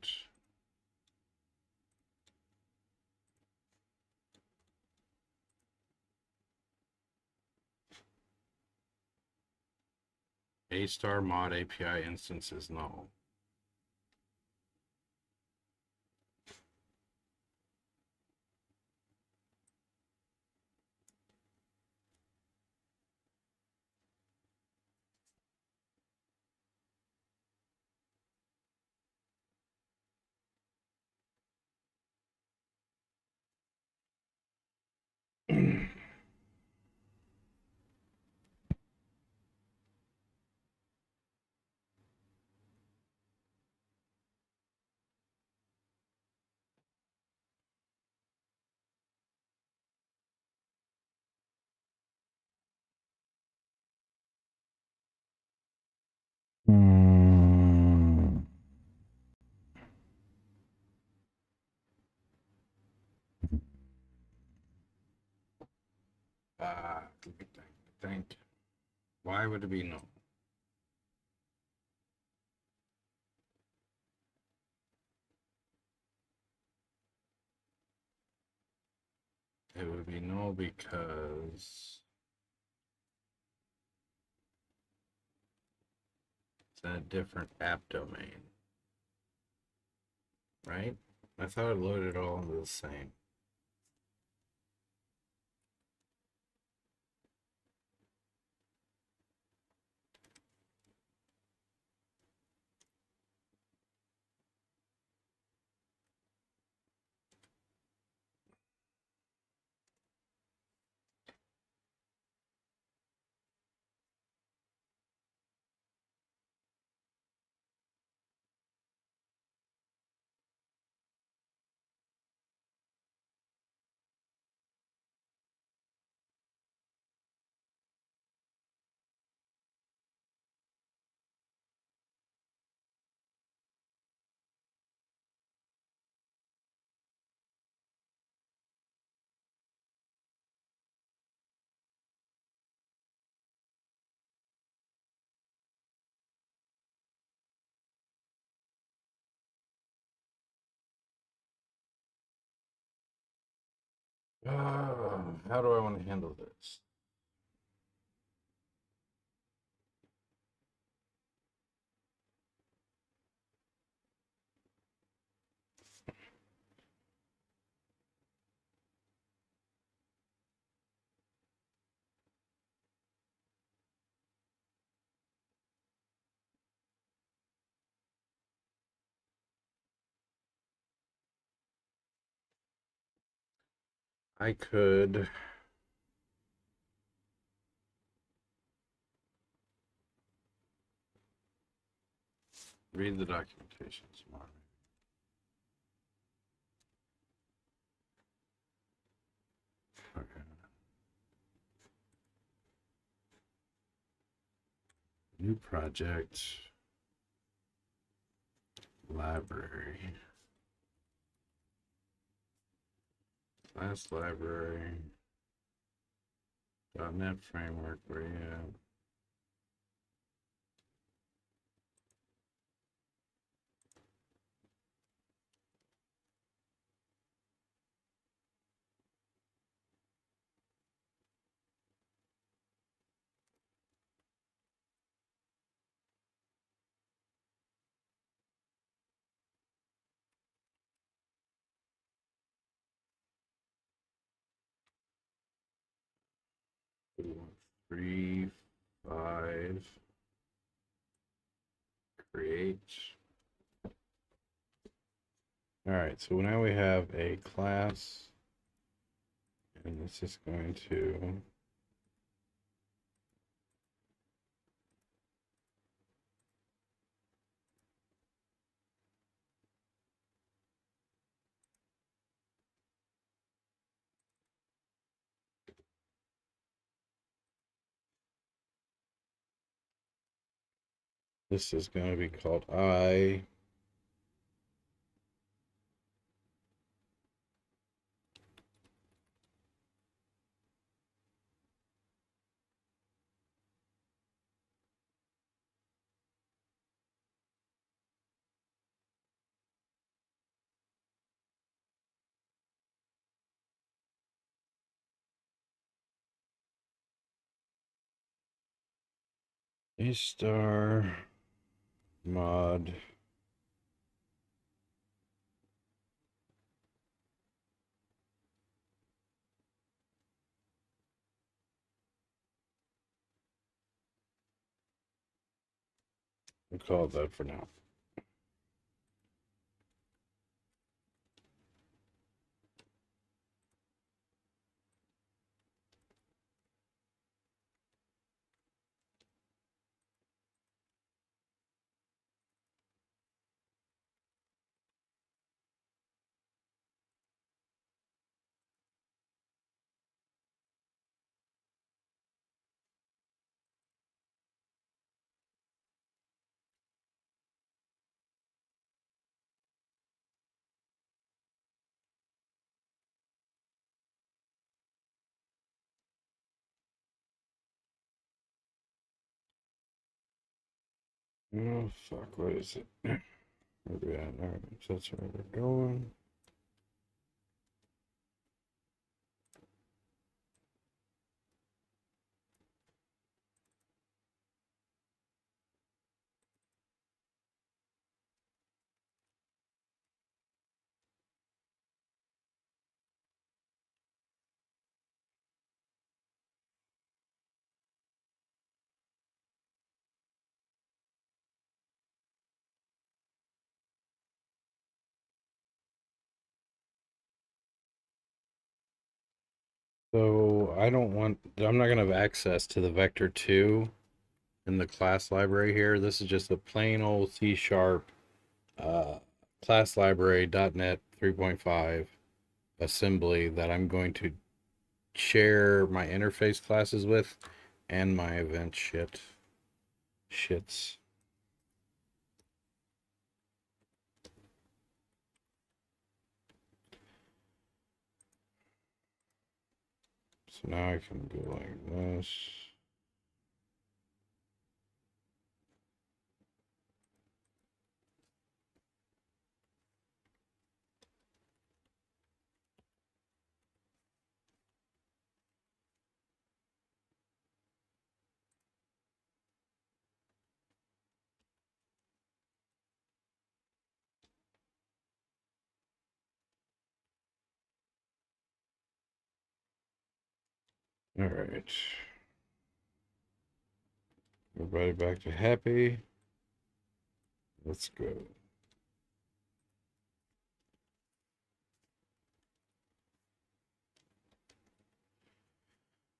A star mod API instance is null. Think. Why would it be null? It would be null because it's in a different app domain, right? I thought it loaded all into the same. How do I want to handle this? I could read the documentation tomorrow. Okay. New project. Library. Class library. .NET framework, where you at? What do you want? 3, 5. Create. All right, so now we have a class, and this is going to this is going to be called I. A star mod. We'll call it that for now. Oh, fuck, what is it? Where we at? All right, so that's where we're going. So I'm not gonna have access to the vector 2 in the class library here. This is just a plain old C# uh, class library .NET 3.5 assembly that I'm going to share my interface classes with and my event shits. So now I can go like this. All right. Everybody back to happy. Let's go.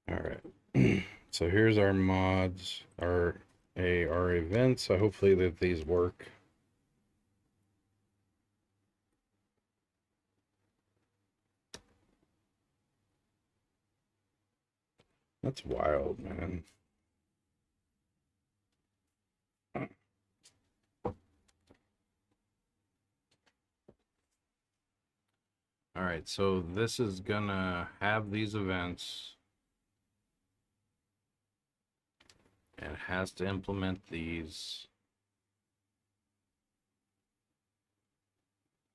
All right. So here's our mods, our events. So hopefully that these work. That's wild, man. All right, so this is gonna have these events. And it has to implement these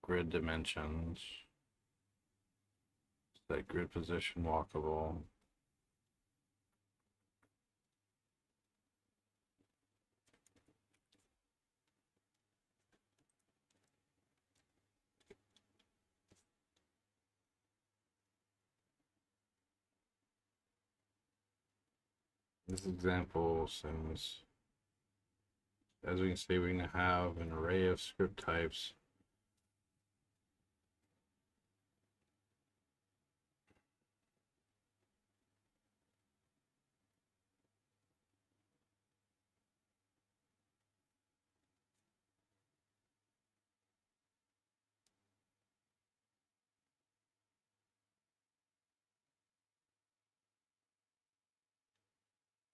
grid dimensions. Set grid position walkable. This example sends, as we can see, we can have an array of script types.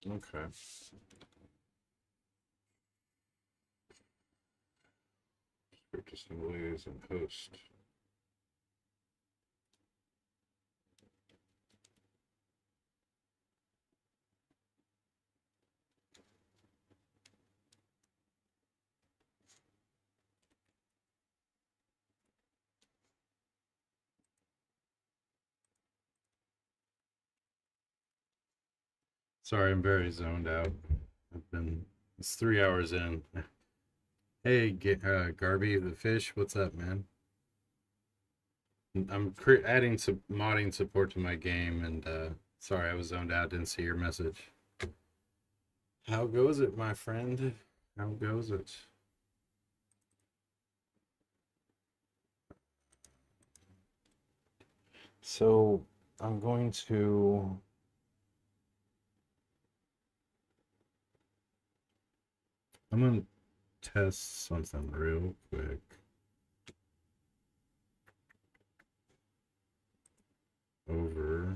Okay. Script assemblies and host. Sorry, I'm very zoned out. I've been It's 3 hours in. Hey, Garby the fish, what's up, man? I'm adding some modding support to my game, and sorry I was zoned out, didn't see your message. How goes it, my friend? How goes it? So I'm going to test something real quick. Over.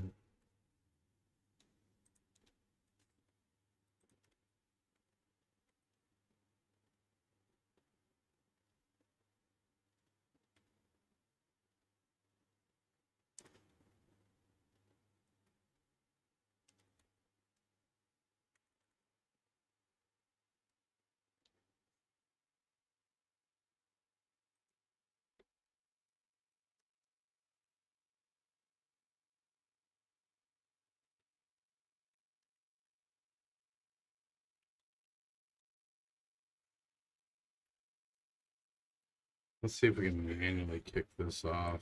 Let's see if we can manually kick this off.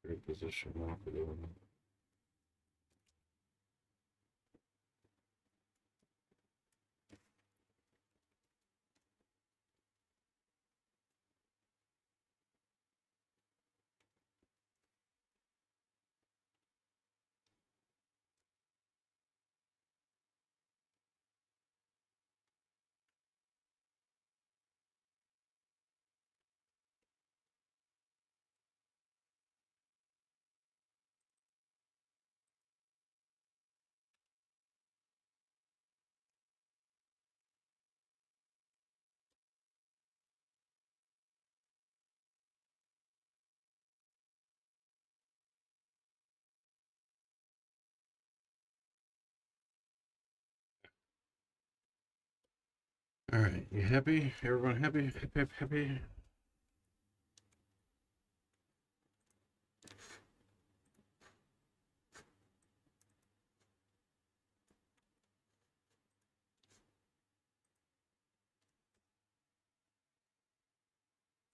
Great position, lock it in. All right, you happy? Everyone happy? Happy, happy?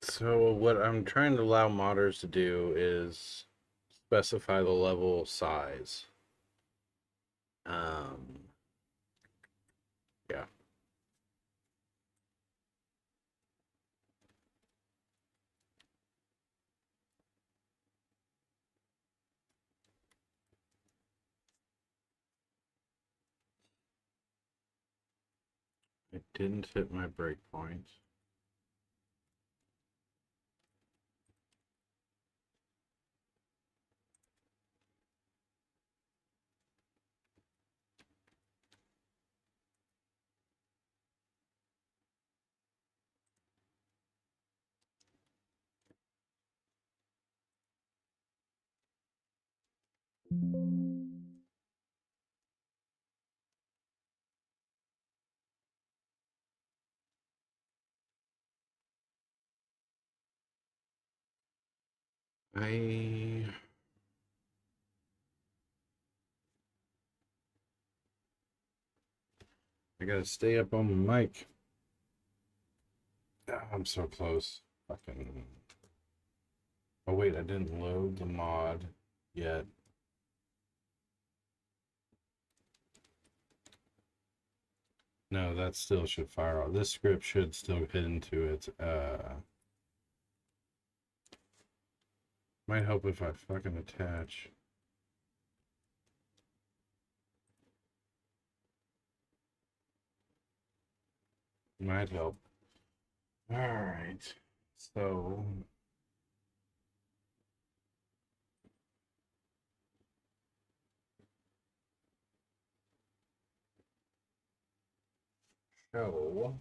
So what I'm trying to allow modders to do is specify the level size. Yeah. I didn't hit my breakpoint. I gotta stay up on my mic. Ah, I'm so close. Fucking. Oh wait, I didn't load the mod yet. No, that still should fire off. This script should still hit into it. Might help if I fucking attach. Might help. All right. So show.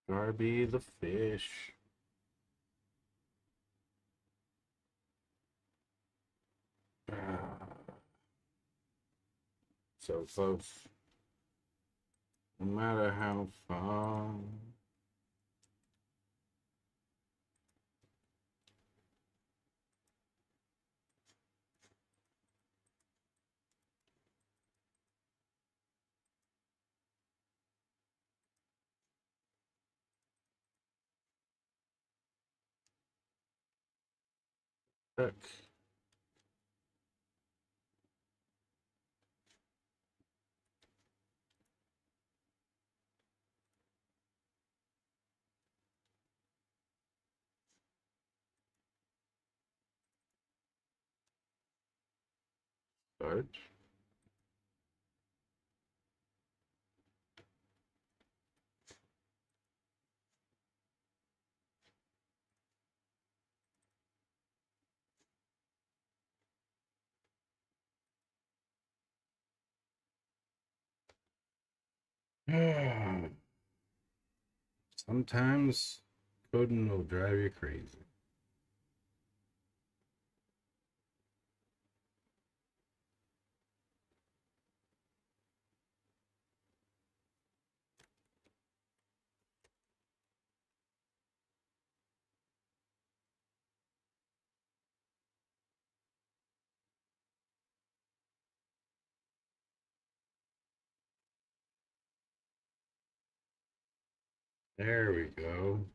Darby the fish. So close. No matter how far. Heck. Start. Sometimes coding will drive you crazy. There we go.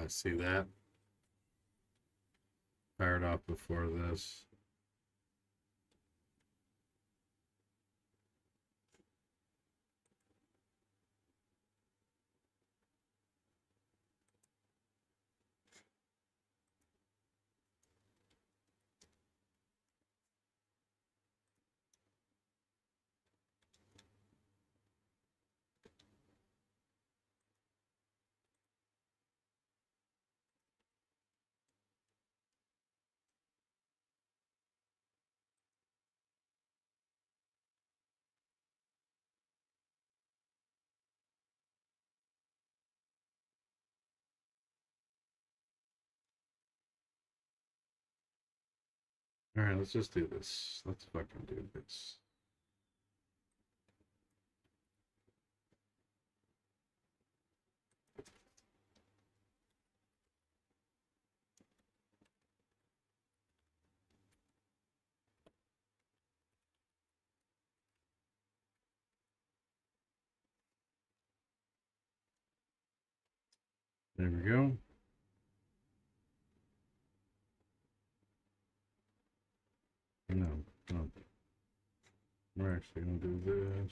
See that? Fired off before this. All right, let's just do this. Let's fucking do this. There we go. No, no. We're actually gonna do this.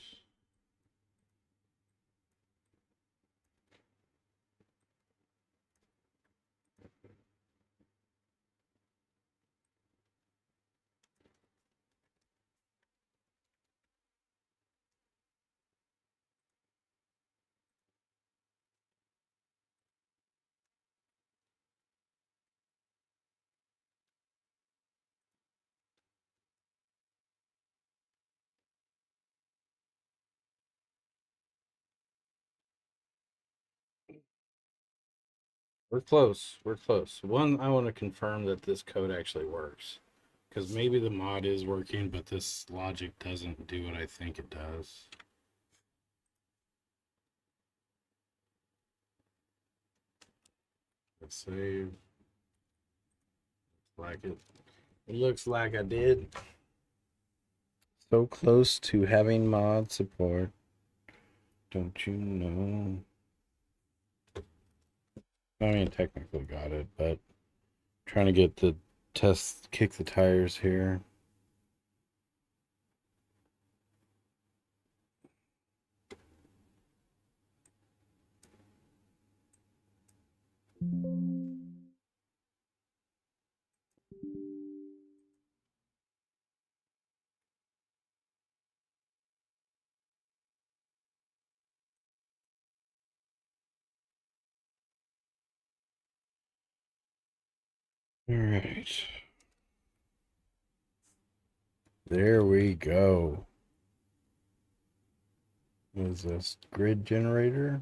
We're close. We're close. One, I want to confirm that this code actually works. Because maybe the mod is working, but this logic doesn't do what I think it does. Let's save. Like it. It looks like I did. So close to having mod support. Don't you know? I mean, technically got it, but trying to get the test, kick the tires here. All right. There we go. What is this? Grid generator?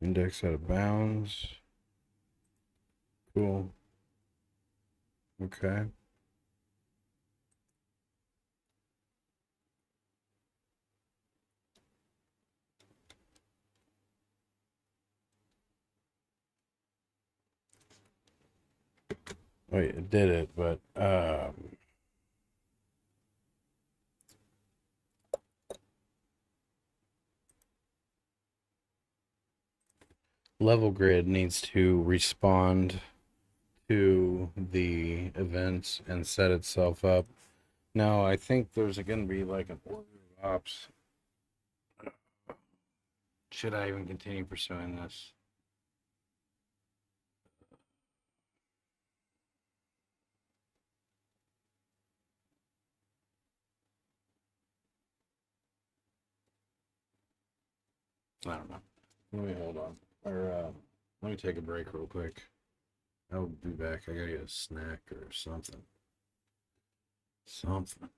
Index out of bounds. Cool. Okay. Wait, it did it, but level grid needs to respond to the events and set itself up. Now, I think there's going to be like an order of ops. Should I even continue pursuing this? I don't know. Let me hold on. Or let me take a break real quick. I'll be back. I gotta get a snack or something. Something.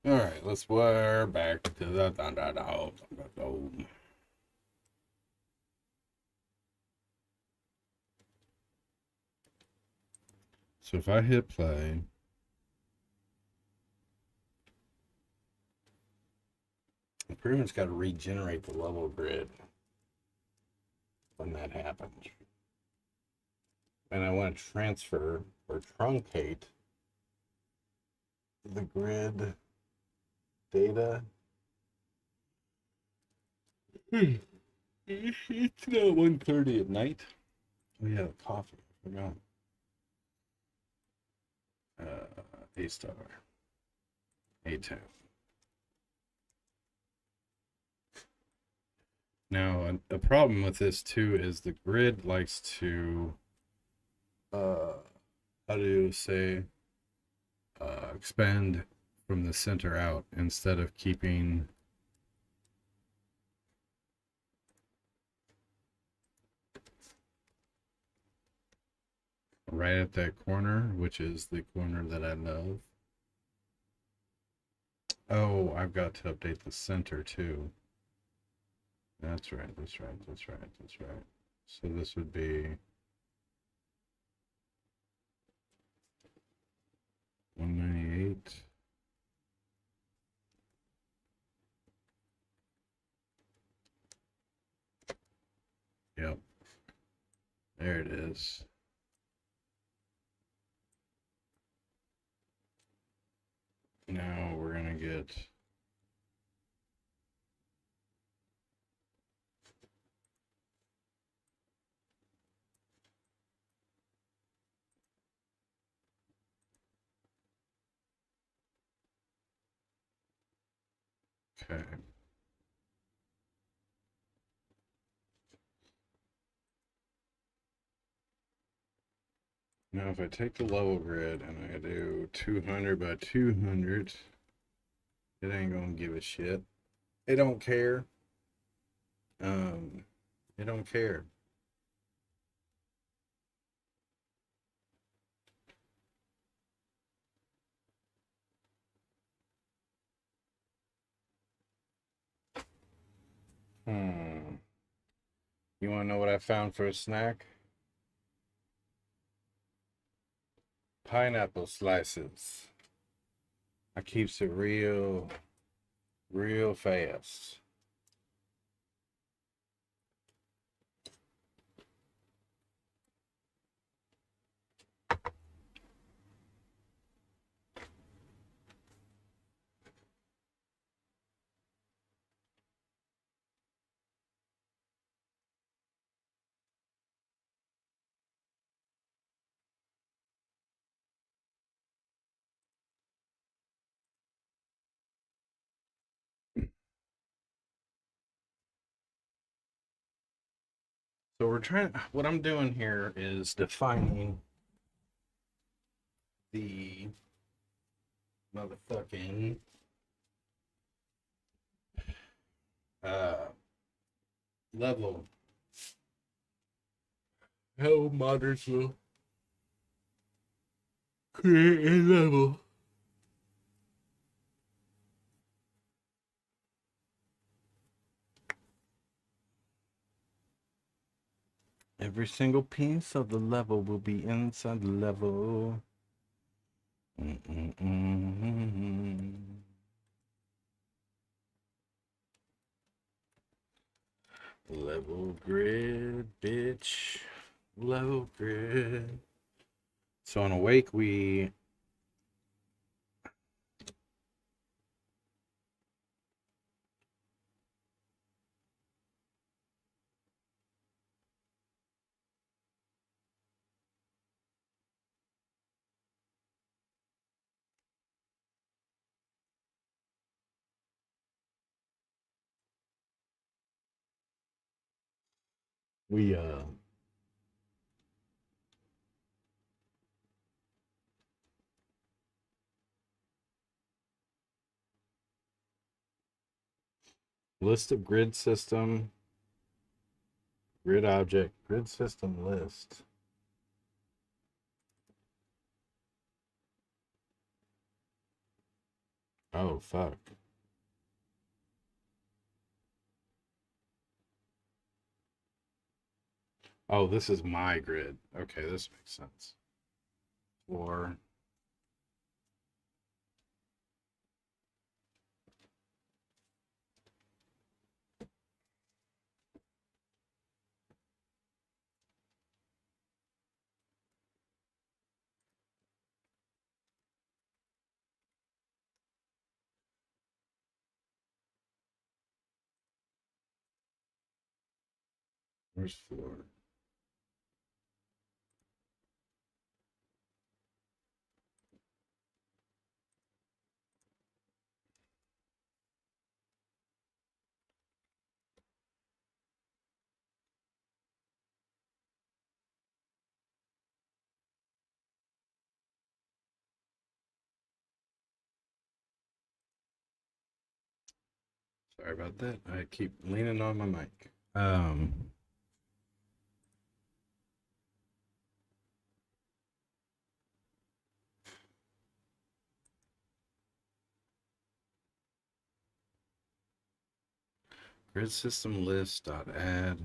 All right, we're back to the So if I hit play, I pretty much got to regenerate the level grid when that happens. And I want to transfer or truncate the grid data. It's now 1:30 at night. Oh yeah, the coffee. I forgot. A star. A10. Now, a problem with this too is the grid likes to, how do you say, expand from the center out instead of keeping right at that corner, which is the corner that I love. Oh, I've got to update the center too. That's right. So this would be 198. Yep. There it is. Now we're gonna get okay. Now if I take the level grid and I do 200 by 200, it ain't gonna give a shit. It don't care. It don't care. You wanna know what I found for a snack? Pineapple slices. I keeps it real fast. So we're trying, what I'm doing here is defining the motherfucking level. How modders will create a level. Every single piece of the level will be inside the level. Level grid, bitch. Level grid. So on Awake, we we list of grid system, grid object, grid system list. Oh, fuck. Oh, this is my grid. Okay, this makes sense. 4. Where's 4? Sorry about that. I keep leaning on my mic. Grid system list dot add.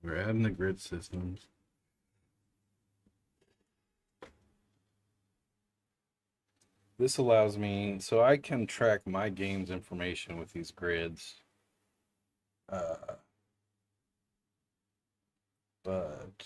We're adding the grid systems. This allows me, so I can track my game's information with these grids. But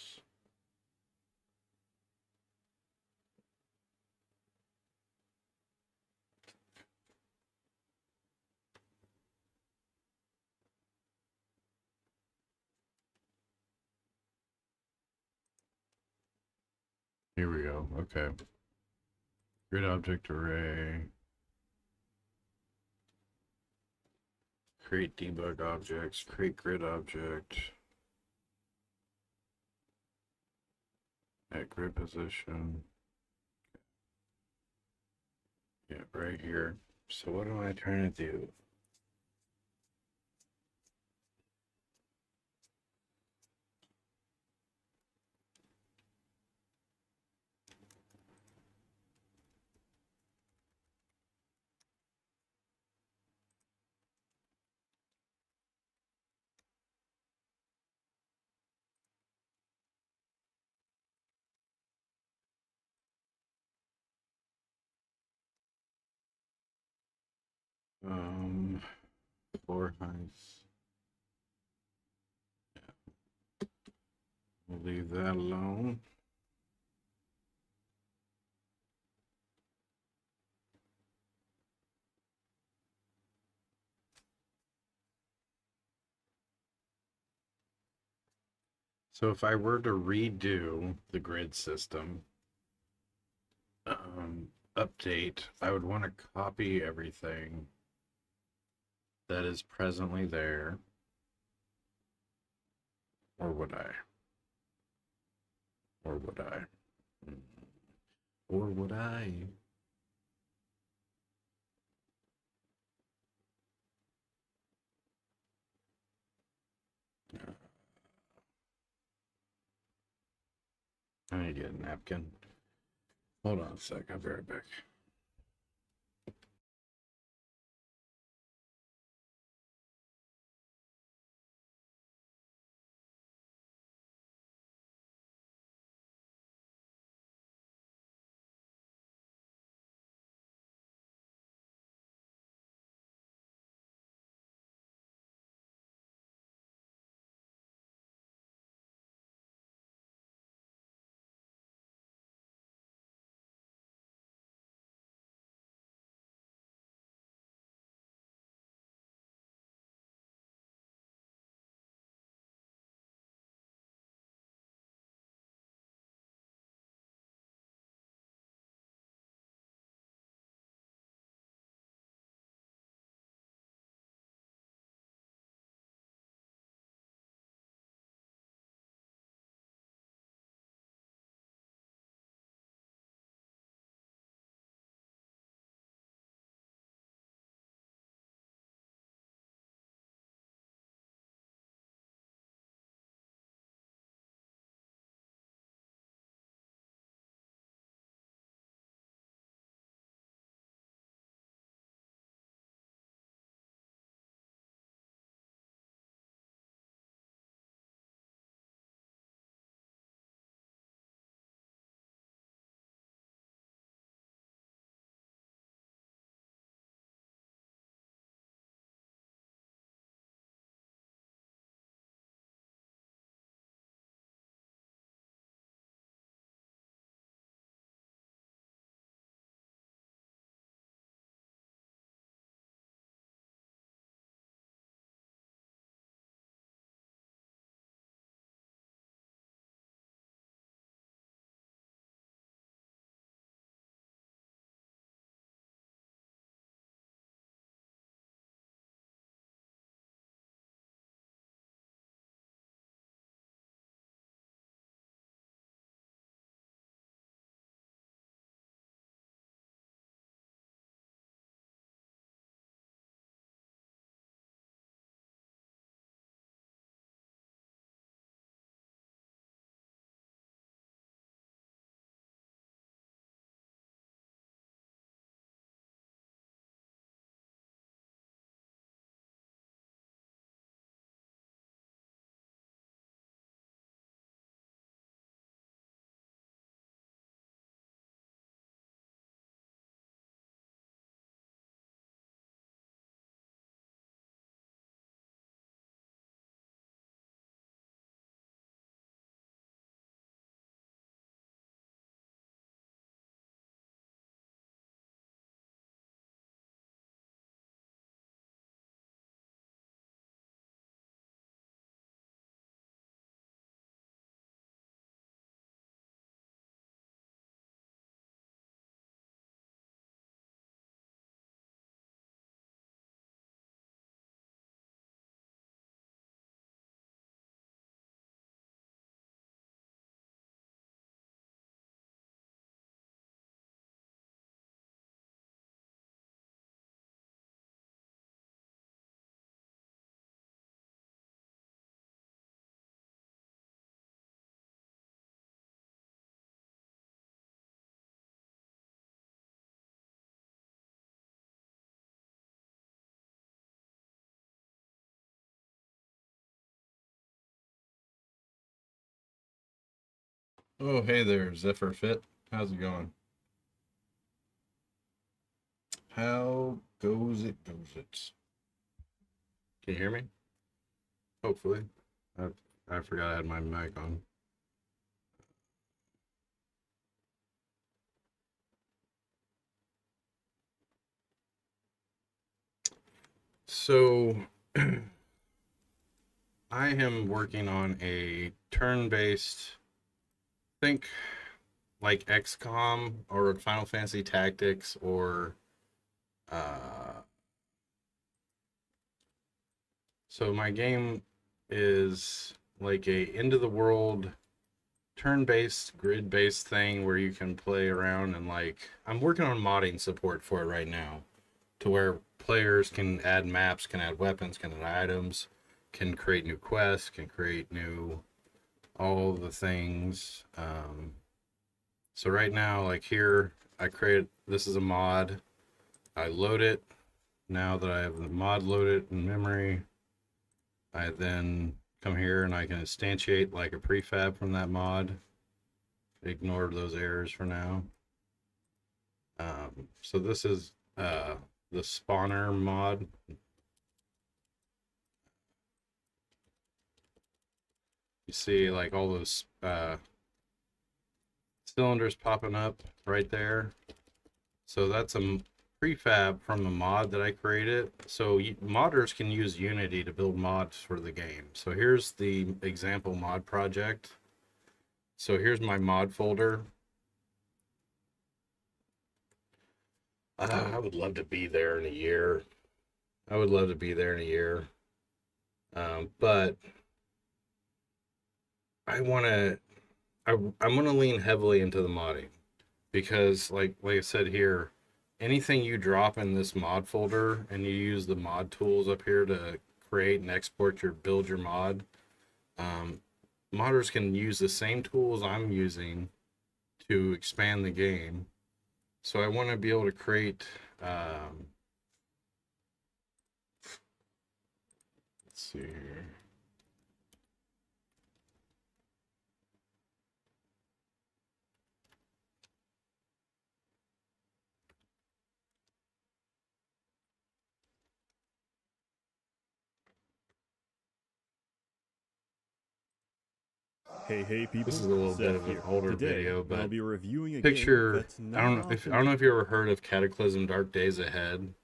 here we go. Okay. Grid object array. Create debug objects. Create grid object. At grid position. Yeah, right here. So what am I trying to do? Floor heights. Yeah. We'll leave that alone. So if I were to redo the grid system, update, I would want to copy everything that is presently there. Or would I? Or would I? Or would I? I need to get a napkin. Hold on a sec, I'll be right back. Oh, hey there, Zephyr Fit. How's it going? How goes it? Can you hear me? Hopefully. I, I forgot I had my mic on. So, I am working on a turn-based, think like XCOM or Final Fantasy Tactics or uh so my game is like a end of the world turn-based grid-based thing where you can play around and like I'm working on modding support for it right now to where players can add maps, can add weapons, can add items, can create new quests, can create new all the things. So right now, like here, I create this is a mod. I load it. Now that I have the mod loaded in memory, I then come here and I can instantiate like a prefab from that mod. Ignore those errors for now. So this is the spawner mod. You see like all those cylinders popping up right there. So that's a prefab from the mod that I created. So modders can use Unity to build mods for the game. So here's the example mod project. So here's my mod folder. I would love to be there in a year. I would love to be there in a year. But I want to, I'm going to lean heavily into the modding because like I said here, anything you drop in this mod folder and you use the mod tools up here to create and export build your mod, modders can use the same tools I'm using to expand the game. So I want to be able to create, let's see here. Hey people, This is a little Seth bit of an here. older Today, video, I'll but be reviewing a picture, game that's not I don't know if you ever heard of Cataclysm Dark Days Ahead,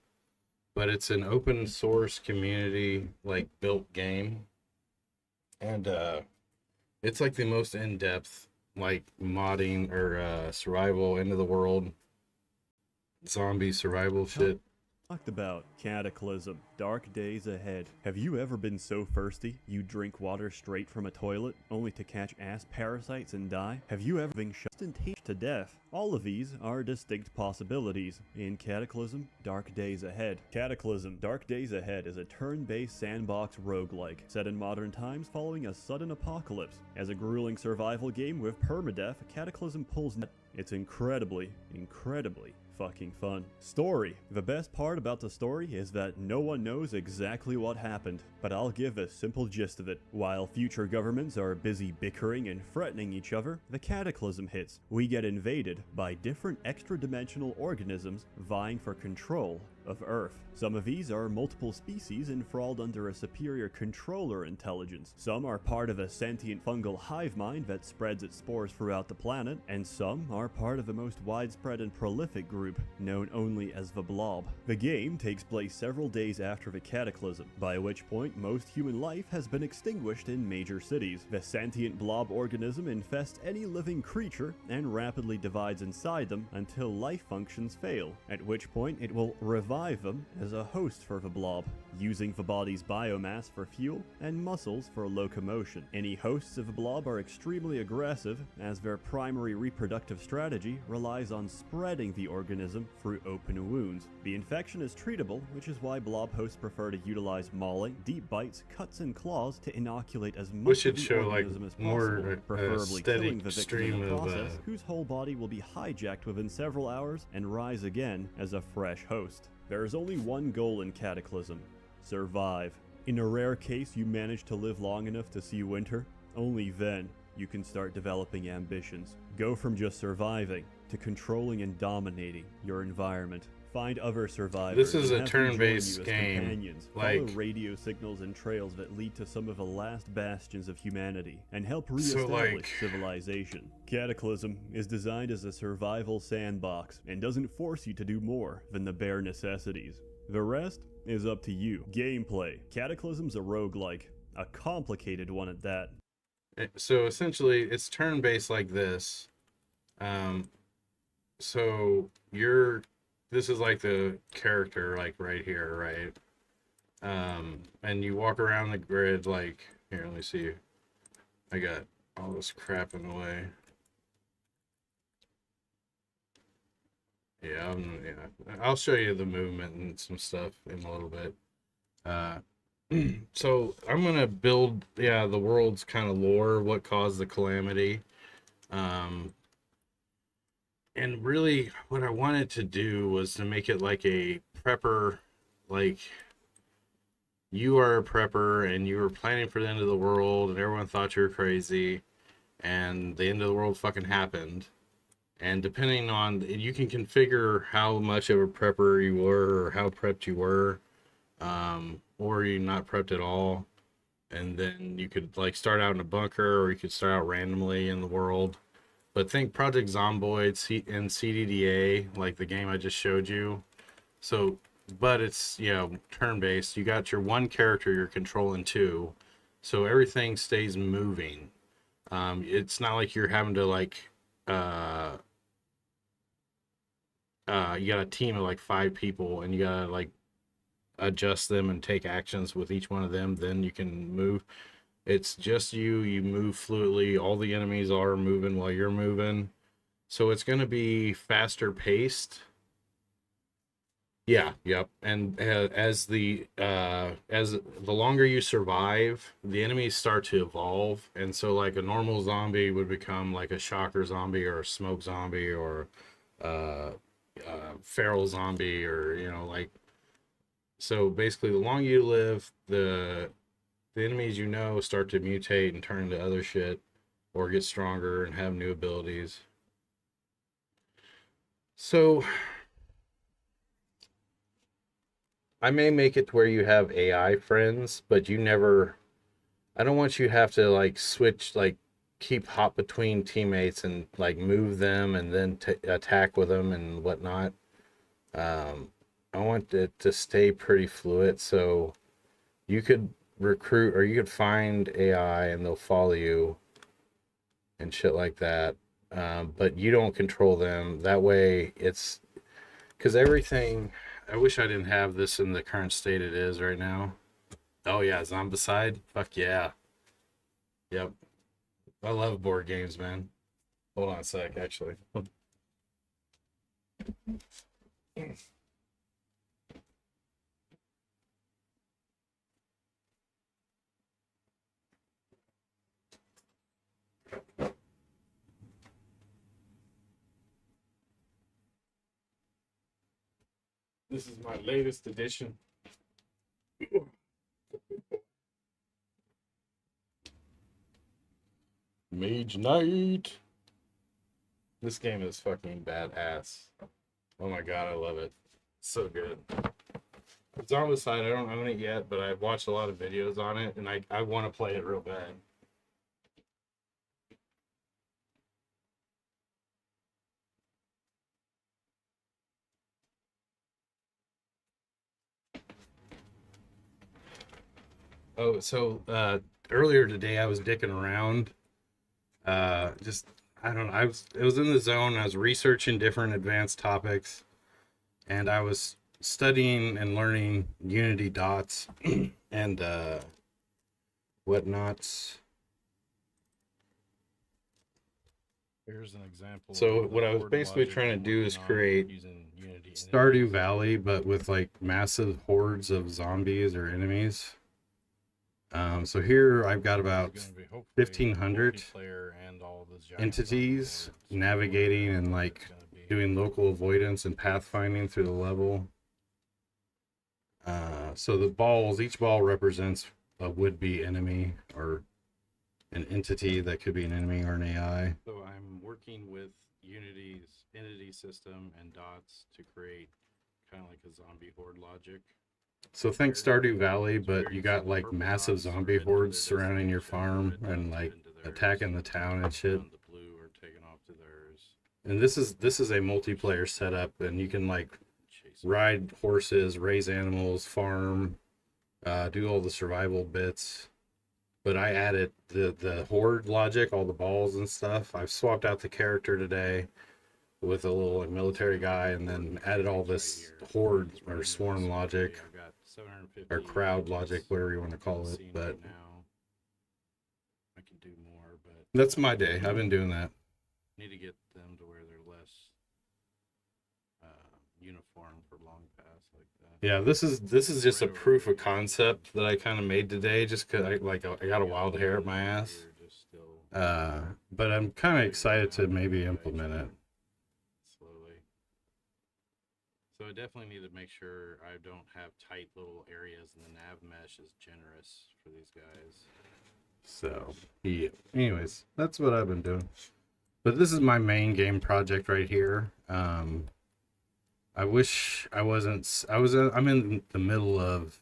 but it's an open source community like built game. And it's like the most in-depth like modding or survival end of the world zombie survival shit. talked about Cataclysm, Dark Days Ahead. Have you ever been so thirsty you drink water straight from a toilet only to catch ass parasites and die? Have you ever been shot and tasted to death? All of these are distinct possibilities in Cataclysm, Dark Days Ahead. Cataclysm, Dark Days Ahead is a turn-based sandbox roguelike set in modern times following a sudden apocalypse. As a grueling survival game with permadeath, Cataclysm pulls it's incredibly fucking fun. Story. The best part about the story is that no one knows exactly what happened, but I'll give a simple gist of it. While future governments are busy bickering and threatening each other, the cataclysm hits. We get invaded by different extra-dimensional organisms vying for control of Earth. Some of these are multiple species enthralled under a superior controller intelligence. Some are part of a sentient fungal hive mind that spreads its spores throughout the planet, and some are part of the most widespread and prolific group, known only as the Blob. The game takes place several days after the cataclysm, by which point most human life has been extinguished in major cities. The sentient blob organism infests any living creature and rapidly divides inside them until life functions fail, at which point it will revive them as a host for the blob, using the body's biomass for fuel and muscles for locomotion. Any hosts of the blob are extremely aggressive, as their primary reproductive strategy relies on spreading the organism through open wounds. The infection is treatable, which is why blob hosts prefer to utilize mauling, deep bites, cuts, and claws to inoculate as much of the organism as possible, preferably killing the victim in the process, whose whole body will be hijacked within several hours and rise again as a fresh host. There is only one goal in Cataclysm: survive. In a rare case you manage to live long enough to see winter, only then you can start developing ambitions. Go from just surviving to controlling and dominating your environment. Find other survivors. This is and a have them join turn-based you as game, companions. like- Follow radio signals and trails that lead to some of the last bastions of humanity and help So, re-establish like- civilization. Cataclysm is designed as a survival sandbox and doesn't force you to do more than the bare necessities. The rest is up to you. Gameplay. Cataclysm's a roguelike, a complicated one at that. So essentially it's turn-based like this. So this is like the character, like right here, right? And you walk around the grid like, here, let me see. I got all this crap in the way. Yeah, I'll show you the movement and some stuff in a little bit. So I'm gonna build, the world's kind of lore, what caused the calamity. And really what I wanted to do was to make it like a prepper, like you are a prepper and you were planning for the end of the world and everyone thought you were crazy and the end of the world fucking happened. And depending on, you can configure how much of a prepper you were or how prepped you were, or you're not prepped at all. And then you could like start out in a bunker or you could start out randomly in the world. But think Project Zomboid and CDDA, like the game I just showed you. So, but it's, turn-based. You got your one character you're controlling two. So everything stays moving. It's not like you're having to like, you got a team of like 5 people and you gotta like adjust them and take actions with each one of them. Then you can move. It's just you move fluidly. All the enemies are moving while you're moving. So it's going to be faster paced. Yeah, yep. And as the longer you survive, the enemies start to evolve. And so like a normal zombie would become like a shocker zombie or a smoke zombie or feral zombie or, like, so basically the longer you live, the enemies start to mutate and turn into other shit or get stronger and have new abilities. So I may make it to where you have AI friends, but I don't want you to have to like switch, like keep hop between teammates and like move them and then attack with them and whatnot. I want it to stay pretty fluid, so you could recruit or you could find AI and they'll follow you and shit like that, but you don't control them. That way it's because everything, I wish I didn't have this in the current state it is right now. Oh yeah, Zombicide, fuck yeah. Yep, I love board games, man. Hold on a sec, actually. This is my latest edition. Mage Knight. This game is fucking badass. Oh my god, I love it. So good. It's on the side. I don't own it yet, but I've watched a lot of videos on it, and I want to play it real bad. Oh, so earlier today I was dicking around. Just I don't know. It was in the zone. I was researching different advanced topics, and I was studying and learning Unity dots and whatnots. Here's an example. So of what the I was horde basically logic trying to I'm do is working on create using Unity Stardew entities. Valley, but with like massive hordes of zombies or enemies. So here I've got about It's gonna be hopefully 1,500 multiplayer and all those giant entities zombie hordes. navigating and like It's gonna be- doing local avoidance and pathfinding through the level. So the balls, each ball represents a would-be enemy or an entity that could be an enemy or an AI. So I'm working with Unity's entity system and dots to create kind of like a zombie horde logic. So think Stardew Valley, but you got like Purple massive dots are zombie into hordes their surrounding your destination, farm red dots and are like into theirs, attacking the town and shit. and the blue are taken off to theirs. And this is a multiplayer setup, and you can like Chase ride horses, raise animals, farm, do all the survival bits. But I added the horde logic, all the balls and stuff. I've swapped out the character today with a little like, military guy, and then added all this horde or swarm logic I've got 750 or crowd logic, whatever you want to call it. seen But right now. I can do more, but that's my day. I've been doing that. need to get them to where they're less uniform for long pass like that. Yeah, this is just a proof of concept that I kind of made today, just cause I got a wild hair up my ass. We're just still But I'm kind of excited to maybe implement it. slowly. So I definitely need to make sure I don't have tight little areas, and the nav mesh is generous for these guys. So yeah. Anyways, that's what I've been doing. But this is my main game project right here. I wish I wasn't. I'm in the middle of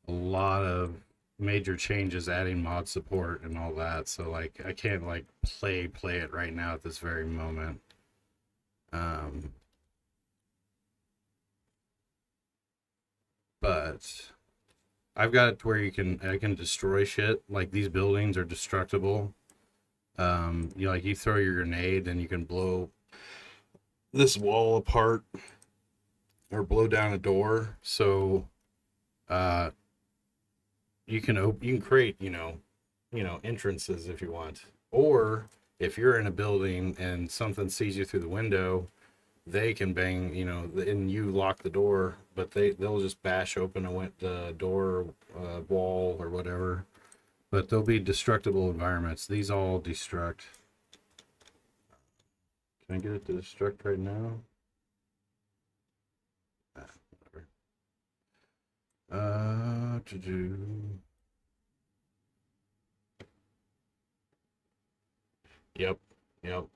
a lot of major changes, adding mod support and all that. So like, I can't like play it right now at this very moment. But I've got it to where I can destroy shit. Like these buildings are destructible. You throw your grenade and you can blow this wall apart or blow down a door. So you can create entrances if you want, or if you're in a building and something sees you through the window, they can bang, and you lock the door, but they'll just bash open the door, wall or whatever. But they'll be destructible environments. These all destruct. Can I get it to destruct right now? Whatever. To do. Yep.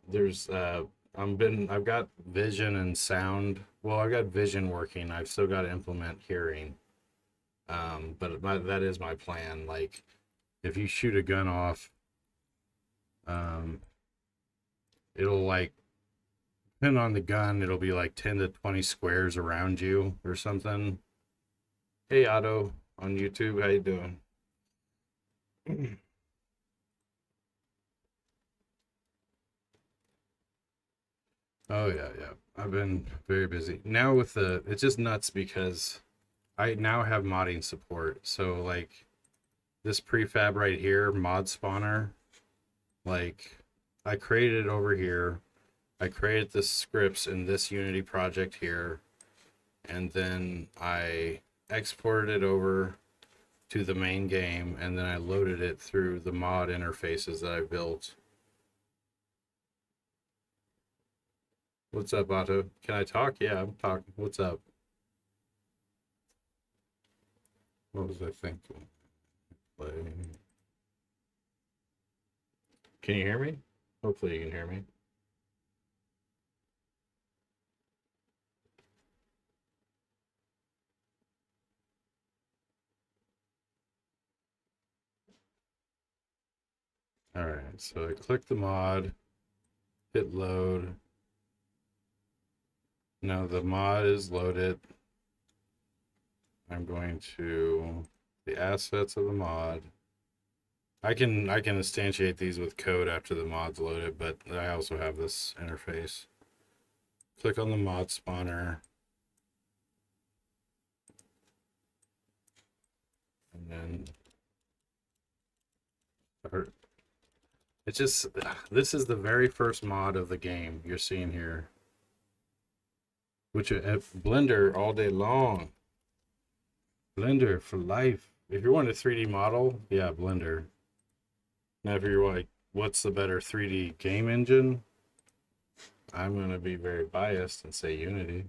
There's I've got vision and sound. Well, I've got vision working. I've still got to implement hearing. But that is my plan. Like, if you shoot a gun off, it'll like, depending on the gun, it'll be like 10 to 20 squares around you or something. Hey, Otto on YouTube, how you doing? Oh yeah. I've been very busy now with it's just nuts because I now have modding support. So like this prefab right here, mod spawner, like I created it over here. I created the scripts in this Unity project here, and then I exported it over to the main game, and then I loaded it through the mod interfaces that I built. What's up, Otto? Can I talk? Yeah, I'm talking. What's up? What was I thinking? Play. Can you hear me? Hopefully you can hear me. All right, so I click the mod, hit load. Now the mod is loaded. I'm going to the assets of the mod. I can instantiate these with code after the mod's loaded, but I also have this interface. Click on the mod spawner. And then start. It's just, this is the very first mod of the game you're seeing here. Which Blender all day long. Blender for life. If you're wanting a 3D model, yeah, Blender. Now if you're like, what's the better 3D game engine? I'm gonna be very biased and say Unity.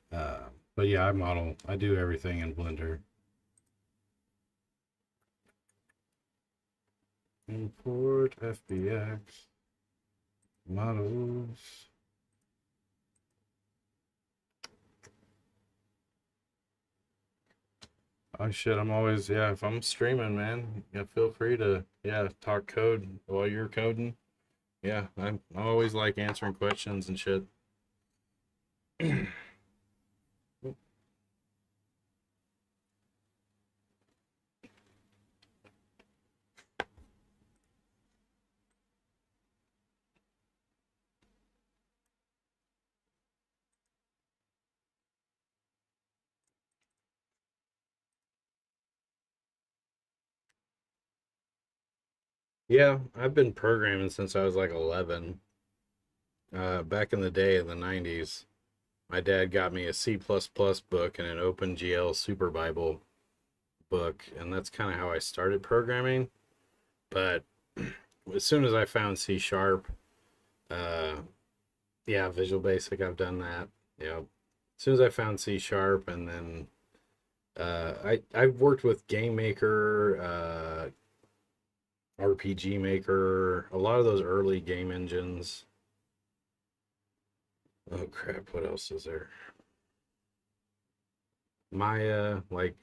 But yeah, I do everything in Blender. Import FBX models. Oh shit, I'm always, yeah, if I'm streaming, man, yeah, feel free to, yeah, talk code while you're coding. Yeah, I always like answering questions and shit. Yeah, I've been programming since I was like 11. Back in the day in the 90s, my dad got me a C++ book and an OpenGL Super Bible book, and that's kind of how I started programming. But as soon as I found C Sharp, uh, yeah, Visual Basic, I've done that. Yeah, as soon as I found C Sharp, and then I've worked with Game Maker, RPG Maker, a lot of those early game engines. Oh crap, what else is there? Maya, like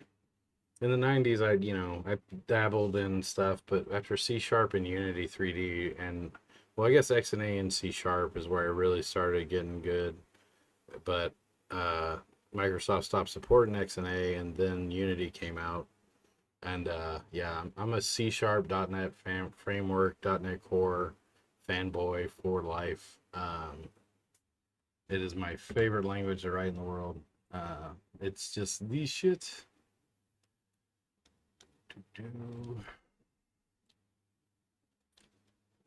in the 90s, I dabbled in stuff, but after C Sharp and Unity 3D, and well, I guess XNA and C Sharp is where I really started getting good. But Microsoft stopped supporting XNA, and then Unity came out. And yeah, I'm a C Sharp .NET framework, .NET Core fanboy for life. It is my favorite language to write in the world. It's just these shits.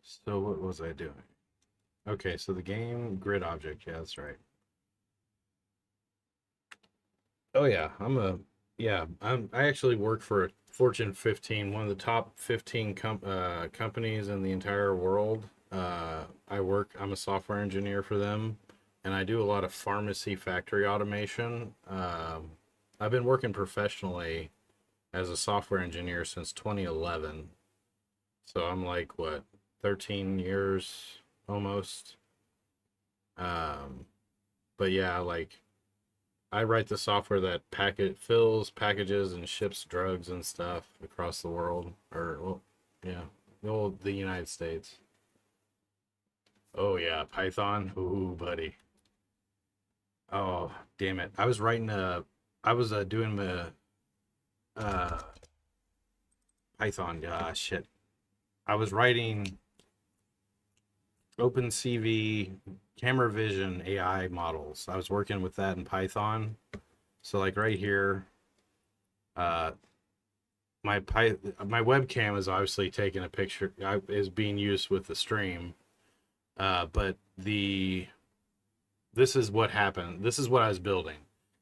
So what was I doing? Okay, so the game grid object. Yeah, that's right. Oh yeah, I actually work for a Fortune 15, one of the top 15 companies in the entire world. I'm a software engineer for them, and I do a lot of pharmacy factory automation. I've been working professionally as a software engineer since 2011. So I'm like, what, 13 years almost. Um, but yeah, like I write the software that fills packages and ships drugs and stuff across the world, or well, yeah, the United States. Oh yeah, Python. Ooh, buddy. Oh, damn it. I was doing the uh Python. Ah, shit. I was writing OpenCV camera vision AI models. I was working with that in Python. So like right here, uh, my webcam is obviously taking a picture, is being used with the stream. But this is what happened. This is what I was building.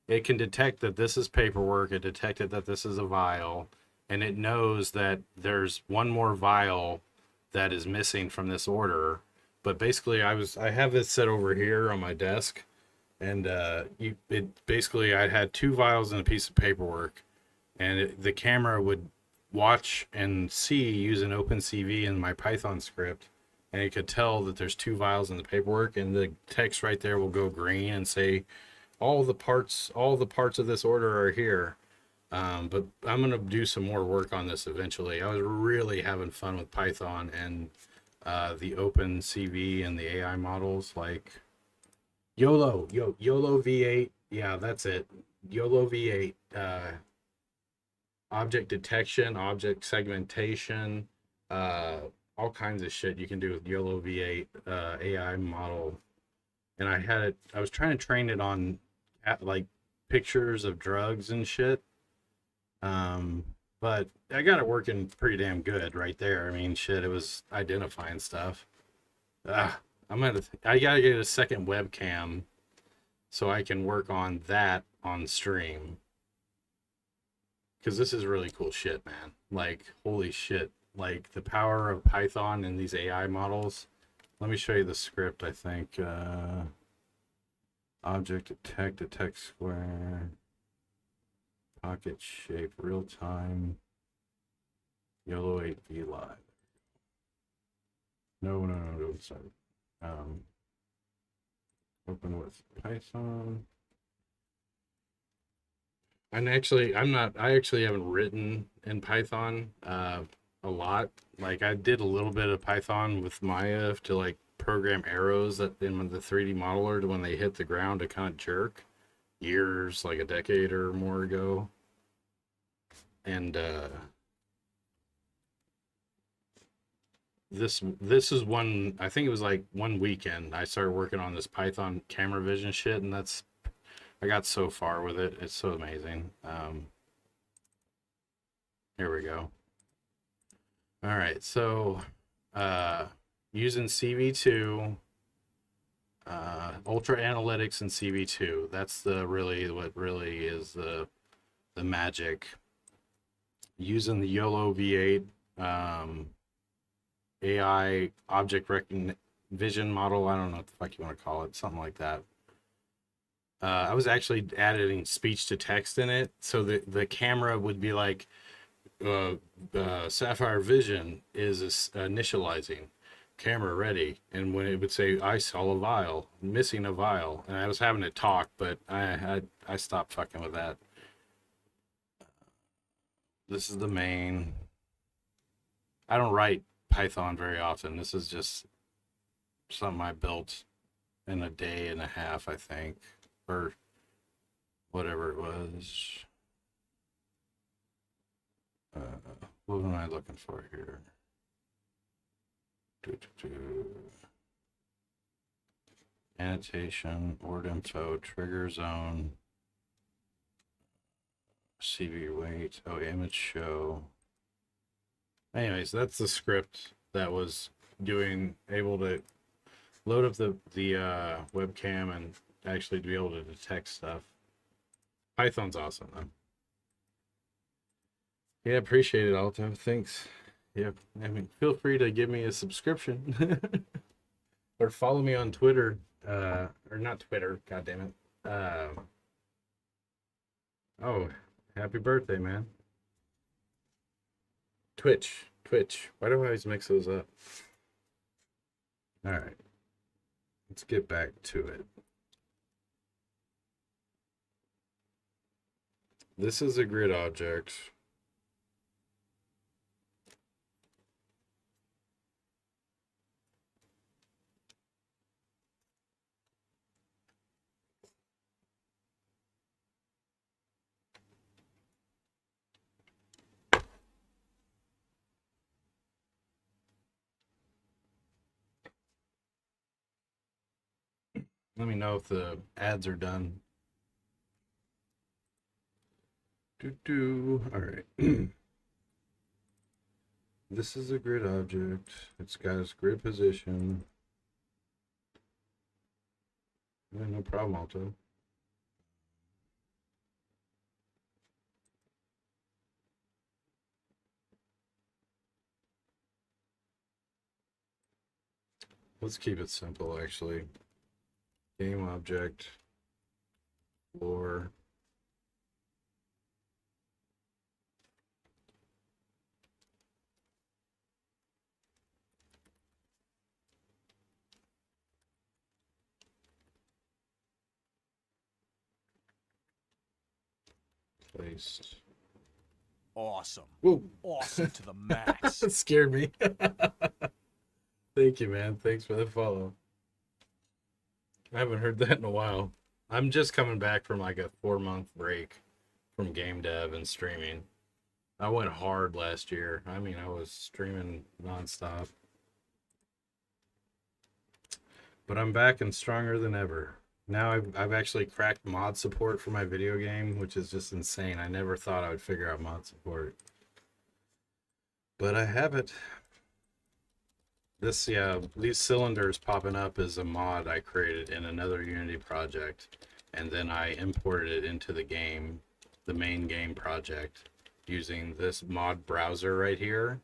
It can detect that this is paperwork. It detected that this is a vial, and it knows that there's one more vial that is missing from this order. But basically, I have this set over here on my desk, and I had two vials and a piece of paperwork, and the camera would watch and see using OpenCV in my Python script, and it could tell that there's two vials in the paperwork, and the text right there will go green and say all the parts of this order are here. But I'm gonna do some more work on this eventually. I was really having fun with Python and the OpenCV and the AI models, like YOLO V8. Yeah, that's it. YOLO V8. Object detection, object segmentation, uh, all kinds of shit you can do with YOLO V8 AI model. And I was trying to train it on like pictures of drugs and shit. But I got it working pretty damn good right there. I mean, shit, it was identifying stuff. I gotta get a second webcam so I can work on that on stream. Because this is really cool shit, man. Like, holy shit. Like, the power of Python and these AI models. Let me show you the script, I think. Object detect square. Pocket shape, real time. YOLO 8V live. No, sorry. Open with Python. And actually, I actually haven't written in Python a lot. Like I did a little bit of Python with Maya to like program arrows that in the 3D modeler to when they hit the ground to kind of jerk years, like a decade or more ago. And this is one, I think it was like one weekend I started working on this Python camera vision shit, and I got so far with it. It's so amazing. Here we go. All right, so using CV2, Ultra Analytics and CV2. That's what really is the magic. Using the YOLO V8 AI object vision model. I don't know what the fuck you want to call it, something like that. I was actually adding speech to text in it, so the camera would be like, Sapphire Vision is initializing, camera ready, and when it would say I saw a vial, missing a vial, and I was having it talk, but I stopped fucking with that. This is the main. I don't write Python very often. This is just something I built in a day and a half, I think, or whatever it was. What am I looking for here? Annotation, word info, trigger zone, CV weight, image show. Anyways, that's the script that was able to load up the webcam and actually to be able to detect stuff. Python's awesome though. Yeah, appreciate it, Alto. Thanks. Yeah, I mean, feel free to give me a subscription or follow me on Twitter. Or not Twitter. God damn it. Oh, happy birthday, man. Twitch. Why do I always mix those up? All right. Let's get back to it. This is a grid object. Let me know if the ads are done. All right. This is a grid object. It's got its grid position. Yeah, no problem, Alto. Let's keep it simple, actually. Game object, floor. Placed. Awesome. Whoa. Awesome to the max. That scared me. Thank you, man. Thanks for the follow. I haven't heard that in a while. I'm just coming back from like a 4-month break from game dev and streaming. I went hard last year. I mean, I was streaming nonstop. But I'm back and stronger than ever. Now I've actually cracked mod support for my video game, which is just insane. I never thought I would figure out mod support. But I have it. These cylinders popping up is a mod I created in another Unity project, and then I imported it into the game, the main game project, using this mod browser right here.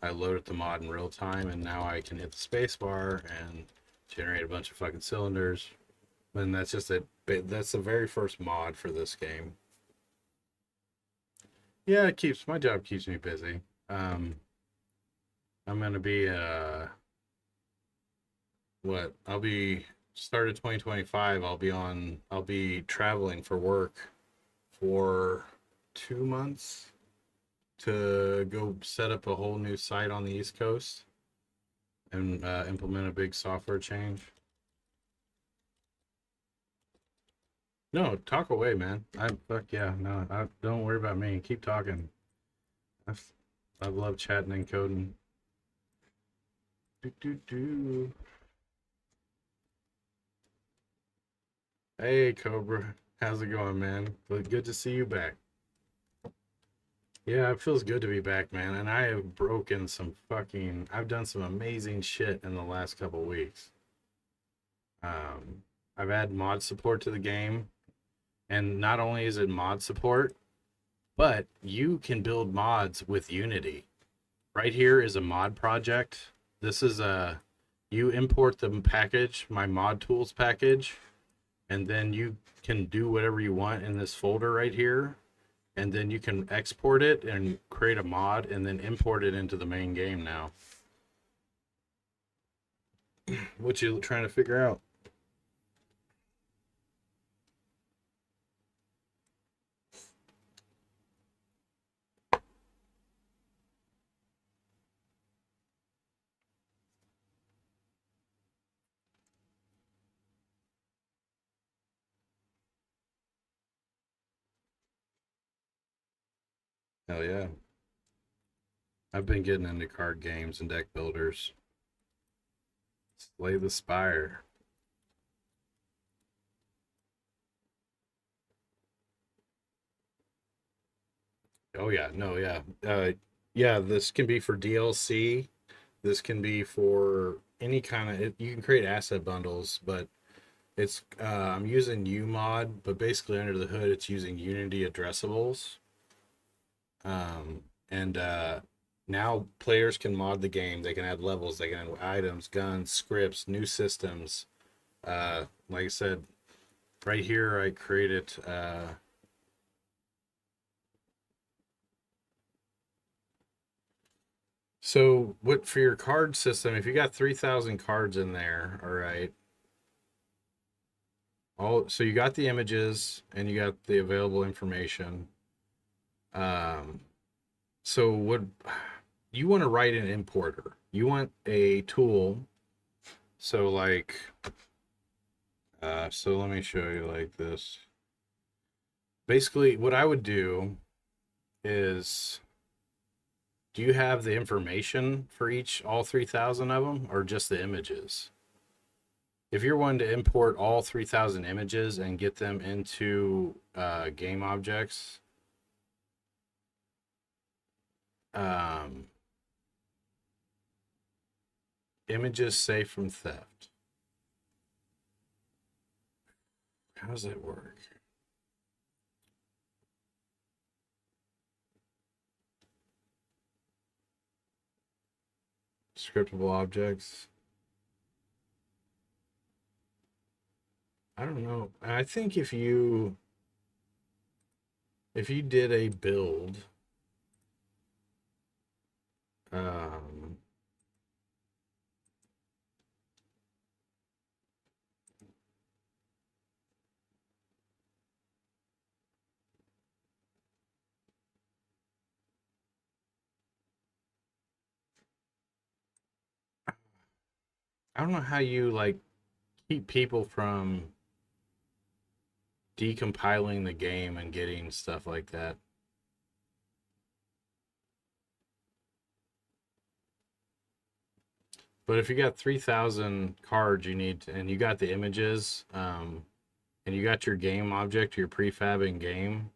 I loaded the mod in real time, and now I can hit the space bar and generate a bunch of fucking cylinders. And that's just that's the very first mod for this game. Yeah, my job keeps me busy. I'm gonna be what I'll be started 2025. I'll be traveling for work for 2 months to go set up a whole new site on the East Coast and implement a big software change. No, talk away, man. Fuck yeah, no, don't worry about me. Keep talking. I've, I love chatting and coding. Do, do, do. Hey, Cobra. How's it going, man? Good to see you back. Yeah, it feels good to be back, man. And I have broken I've done some amazing shit in the last couple weeks. I've added mod support to the game. And not only is it mod support, but you can build mods with Unity. Right here is a mod project. This is you import the package, my mod tools package, and then you can do whatever you want in this folder right here. And then you can export it and create a mod and then import it into the main game now. What you trying to figure out? Hell yeah. I've been getting into card games and deck builders. Slay the Spire. Oh yeah, no, yeah. Yeah, this can be for DLC. This can be for any kind of you can create asset bundles, but it's I'm using UMod, but basically under the hood it's using Unity addressables. And now players can mod the game. They can add levels, they can add items, guns, scripts, new systems. Like I said, right here I created so what for your card system, if you got 3,000 cards in there, all right. So you got the images and you got the available information. So what you want to write an importer. You want a tool. So like so let me show you like this. Basically what I would do is, do you have the information for all 3,000 of them, or just the images? If you're wanting to import all 3,000 images and get them into game objects, images safe from theft. How does that work? Scriptable objects. I don't know. I think if you did a build, I don't know how you like keep people from decompiling the game and getting stuff like that. But if you got 3,000 cards you need, and you got the images, and you got your game object, your prefab in game,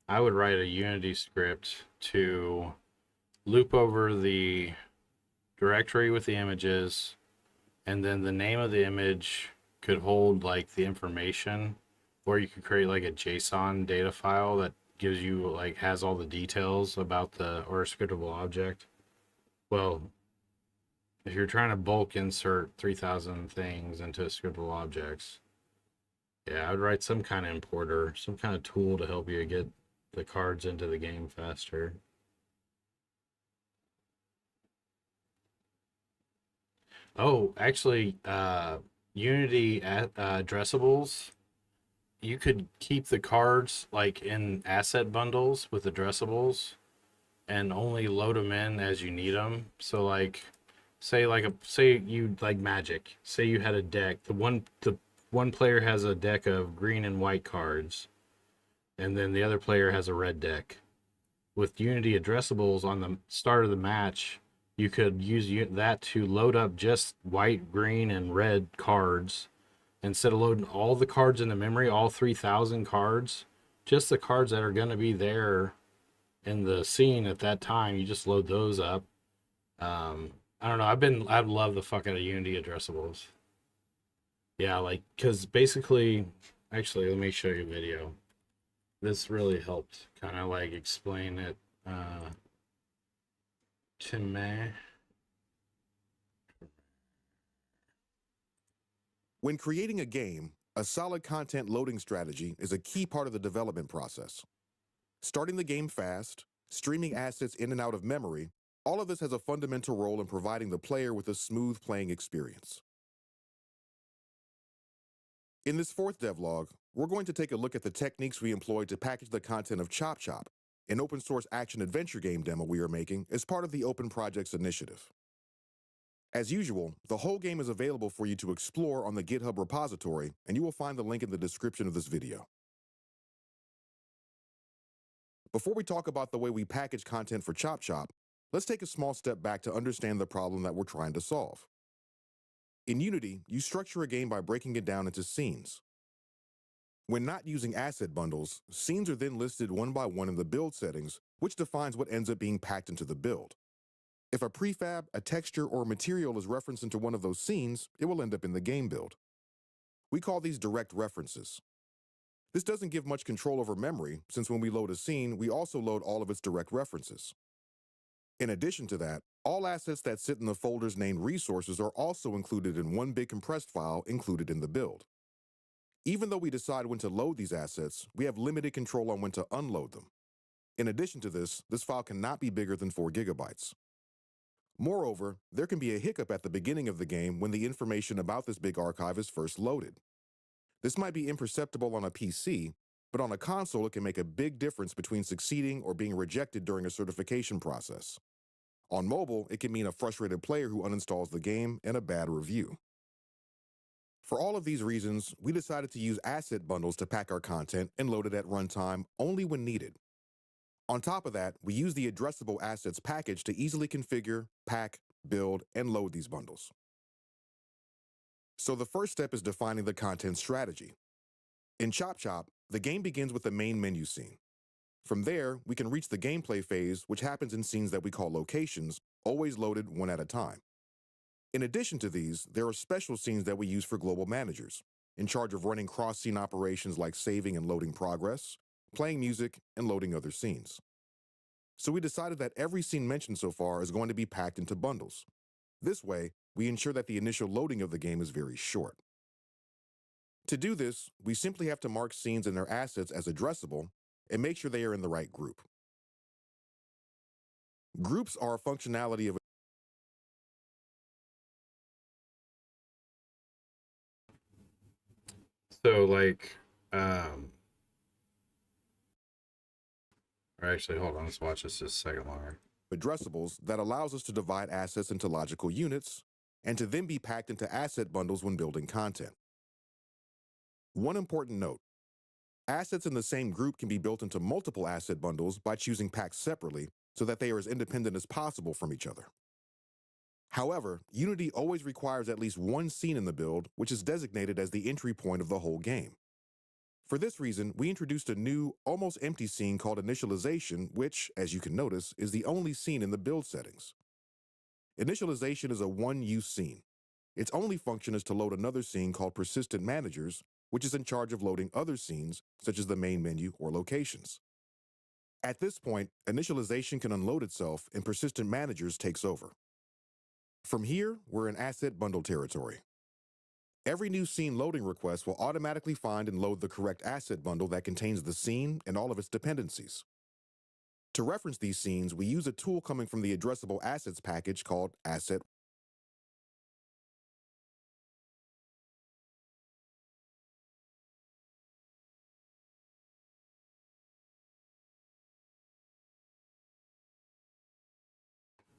I would write a Unity script to loop over the directory with the images, and then the name of the image could hold like the information, or you could create like a JSON data file that gives you like has all the details about or a scriptable object. Well, if you're trying to bulk insert 3,000 things into scriptable objects, yeah, I would write some kind of importer, some kind of tool to help you get the cards into the game faster. Oh, actually, Unity addressables, you could keep the cards like in asset bundles with addressables and only load them in as you need them. So like say you like Magic. Say you had a deck. The one player has a deck of green and white cards and then the other player has a red deck. With Unity addressables on the start of the match, you could use that to load up just white, green, and red cards instead of loading all the cards in the memory, all 3,000 cards, just the cards that are going to be there in the scene at that time. You just load those up. I don't know. I love the fuck out of Unity addressables. Yeah, like because basically, actually, let me show you a video. This really helped kind of like explain it to me. When creating a game, a solid content loading strategy is a key part of the development process. Starting the game fast, streaming assets in and out of memory, all of this has a fundamental role in providing the player with a smooth playing experience. In this fourth devlog, we're going to take a look at the techniques we employed to package the content of Chop Chop, an open source action adventure game demo we are making as part of the Open Projects initiative. As usual, the whole game is available for you to explore on the GitHub repository, and you will find the link in the description of this video. Before we talk about the way we package content for Chop Chop, let's take a small step back to understand the problem that we're trying to solve. In Unity, you structure a game by breaking it down into scenes. When not using asset bundles, scenes are then listed one by one in the build settings, which defines what ends up being packed into the build. If a prefab, a texture, or a material is referenced into one of those scenes, it will end up in the game build. We call these direct references. This doesn't give much control over memory, since when we load a scene, we also load all of its direct references. In addition to that, all assets that sit in the folders named resources are also included in one big compressed file included in the build. Even though we decide when to load these assets, we have limited control on when to unload them. In addition to this file cannot be bigger than 4 gigabytes. Moreover, there can be a hiccup at the beginning of the game when the information about this big archive is first loaded. This might be imperceptible on a PC, but on a console it can make a big difference between succeeding or being rejected during a certification process. On mobile, it can mean a frustrated player who uninstalls the game and a bad review. For all of these reasons, we decided to use asset bundles to pack our content and load it at runtime only when needed. On top of that, we use the addressable assets package to easily configure, pack, build, and load these bundles. So the first step is defining the content strategy. In Chop Chop, the game begins with the main menu scene. From there, we can reach the gameplay phase, which happens in scenes that we call locations, always loaded one at a time. In addition to these, there are special scenes that we use for global managers, in charge of running cross-scene operations like saving and loading progress, playing music, and loading other scenes. So we decided that every scene mentioned so far is going to be packed into bundles. This way, we ensure that the initial loading of the game is very short. To do this, we simply have to mark scenes and their assets as addressable and make sure they are in the right group. Groups are a functionality of So like, or actually, hold on, let's watch this just a second longer. addressables that allows us to divide assets into logical units and to then be packed into asset bundles when building content. One important note, assets in the same group can be built into multiple asset bundles by choosing packs separately so that they are as independent as possible from each other. However, Unity always requires at least one scene in the build, which is designated as the entry point of the whole game. For this reason, we introduced a new, almost empty scene called Initialization, which, as you can notice, is the only scene in the build settings. Initialization is a one-use scene. Its only function is to load another scene called Persistent Managers, which is in charge of loading other scenes, such as the main menu or locations. At this point, initialization can unload itself and Persistent Managers takes over. From here, we're in asset bundle territory. Every new scene loading request will automatically find and load the correct asset bundle that contains the scene and all of its dependencies. To reference these scenes, we use a tool coming from the addressable assets package called Asset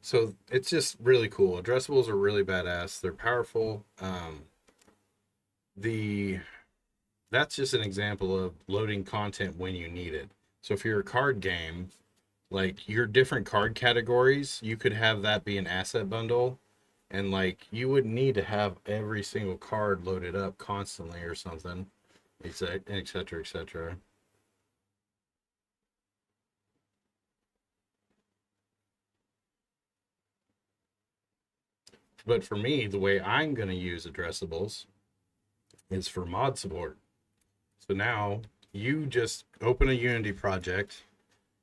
So it's just really cool. Addressables are really badass. They're powerful. The That's just an example of loading content when you need it. So if you're a card game, like your different card categories, you could have that be an asset bundle, and like you wouldn't need to have every single card loaded up constantly or something, etc., etc., etc. But for me, the way I'm going to use addressables is for mod support. So now you just open a Unity project,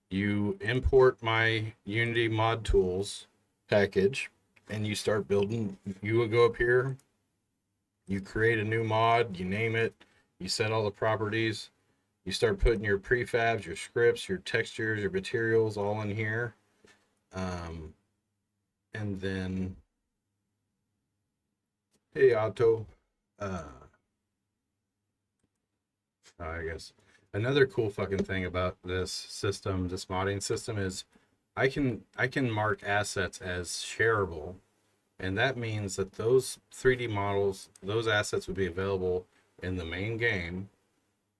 you import my Unity mod tools package, and you start building. You will go up here, you create a new mod, you name it, you set all the properties, you start putting your prefabs, your scripts, your textures, your materials all in here. And then, hey, Otto. I guess another cool fucking thing about this system, this modding system, is I can mark assets as shareable, and that means that those 3D models, those assets would be available in the main game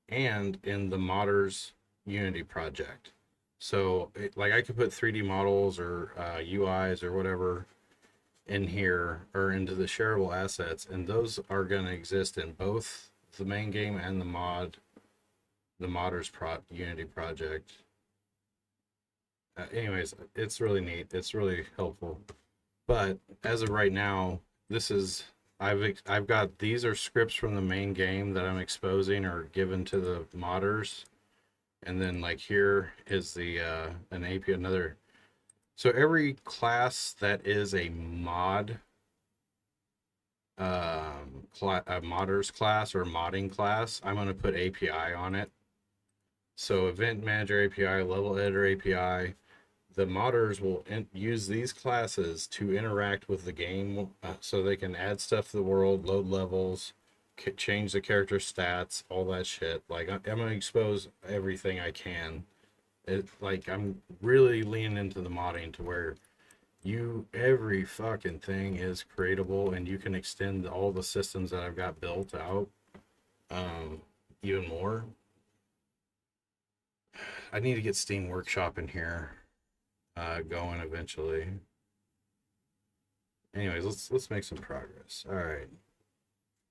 and in the modders Unity project. So like I could put 3D models or UIs or whatever in here or into the shareable assets, and those are going to exist in both the main game and the modders Unity project. Anyways, it's really neat. It's really helpful. But as of right now, this is I've got, these are scripts from the main game that I'm exposing or given to the modders, and then like here is the an API, another. So every class that is a mod, a modders class or modding class, I'm going to put API on it. So event manager API, level editor API, the modders will use these classes to interact with the game, so they can add stuff to the world, load levels, change the character stats, all that shit. Like I'm going to expose everything I can. Like I'm really leaning into the modding to where every fucking thing is creatable, and you can extend all the systems that I've got built out even more. I need to get Steam Workshop in here going eventually. Anyways, let's make some progress. All right,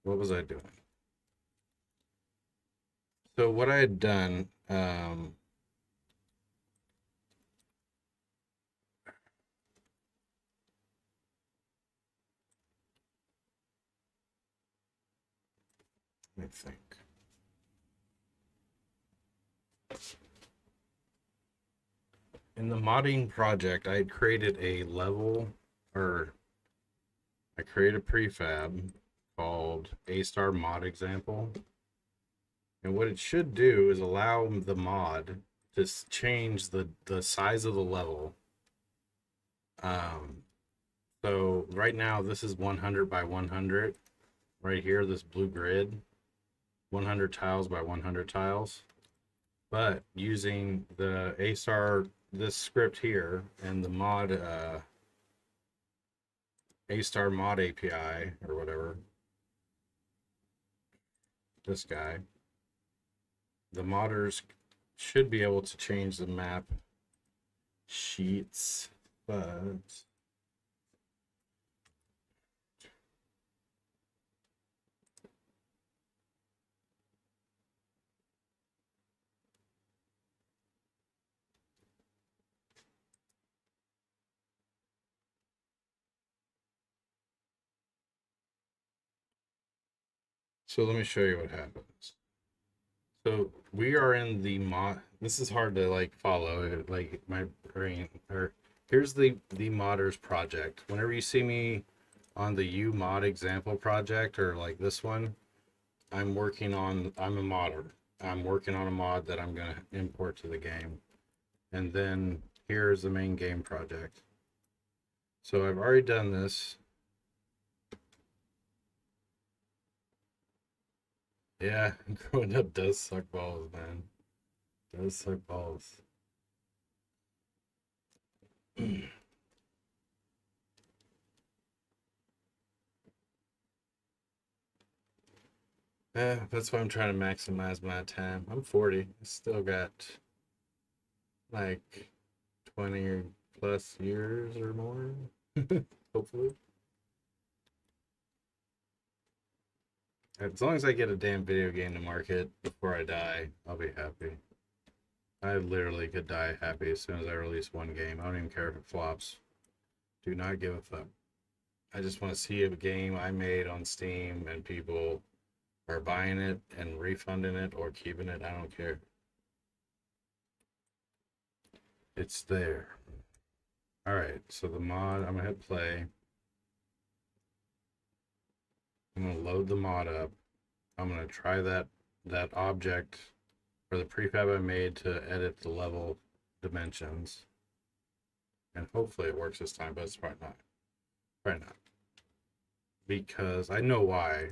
what was I doing? So what I had done, let me think. In the modding project, I had created a level, or I created a prefab called A-Star Mod Example. And what it should do is allow the mod to change the size of the level. So right now this is 100 by 100. Right here, this blue grid, 100 tiles by 100 tiles. But using the A-Star, this script here, and the mod A-Star Mod API or whatever, this guy, the modders should be able to change the map sheets, but so let me show you what happens. So we are in the mod. This is hard to like follow, like my brain. Or here's the modders project. Whenever you see me on the UMod example project or like this one, I'm a modder. I'm working on a mod that I'm gonna import to the game. And then here's the main game project. So I've already done this. Yeah, growing up does suck balls, man. Does suck balls. Yeah, that's why I'm trying to maximize my time. I'm 40. I still got like 20 or plus years or more. Hopefully. As long as I get a damn video game to market before I die, I'll be happy. I literally could die happy as soon as I release one game. I don't even care if it flops. Do not give a fuck. I just want to see a game I made on Steam and people are buying it and refunding it or keeping it. I don't care. It's there. All right, so the mod, I'm gonna hit play. I'm gonna load the mod up. I'm gonna try that object or the prefab I made to edit the level dimensions. And hopefully it works this time, but it's probably not. Probably not. Because I know why.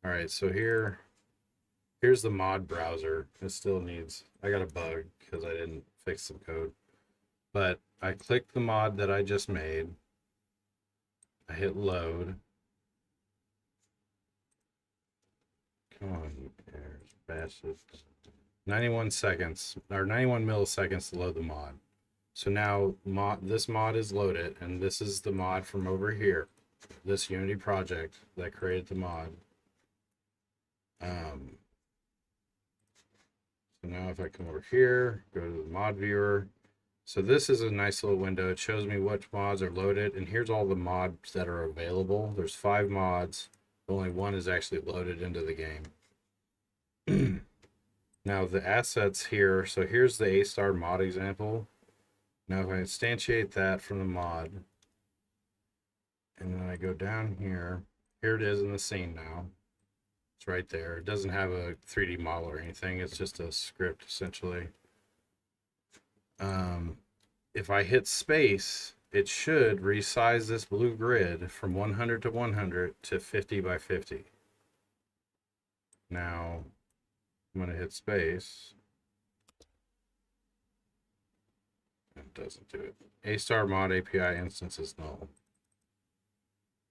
All right, so here's the mod browser. It still needs, I got a bug because I didn't fix some code. But I clicked the mod that I just made. I hit load. Come on, you bastards. 91 seconds, or 91 milliseconds to load the mod. So now this mod is loaded, and this is the mod from over here. This Unity project that created the mod. So now if I come over here, go to the mod viewer. So this is a nice little window. It shows me which mods are loaded, and here's all the mods that are available. There's 5 mods. Only one is actually loaded into the game. Now the assets here, so here's the A-star mod example. Now if I instantiate that from the mod, and then I go down here, here it is in the scene now. It's right there. It doesn't have a 3D model or anything. It's just a script essentially. If I hit space, it should resize this blue grid from 100 to 100 to 50 by 50. Now I'm going to hit space. It doesn't do it. A-star mod API instance is null.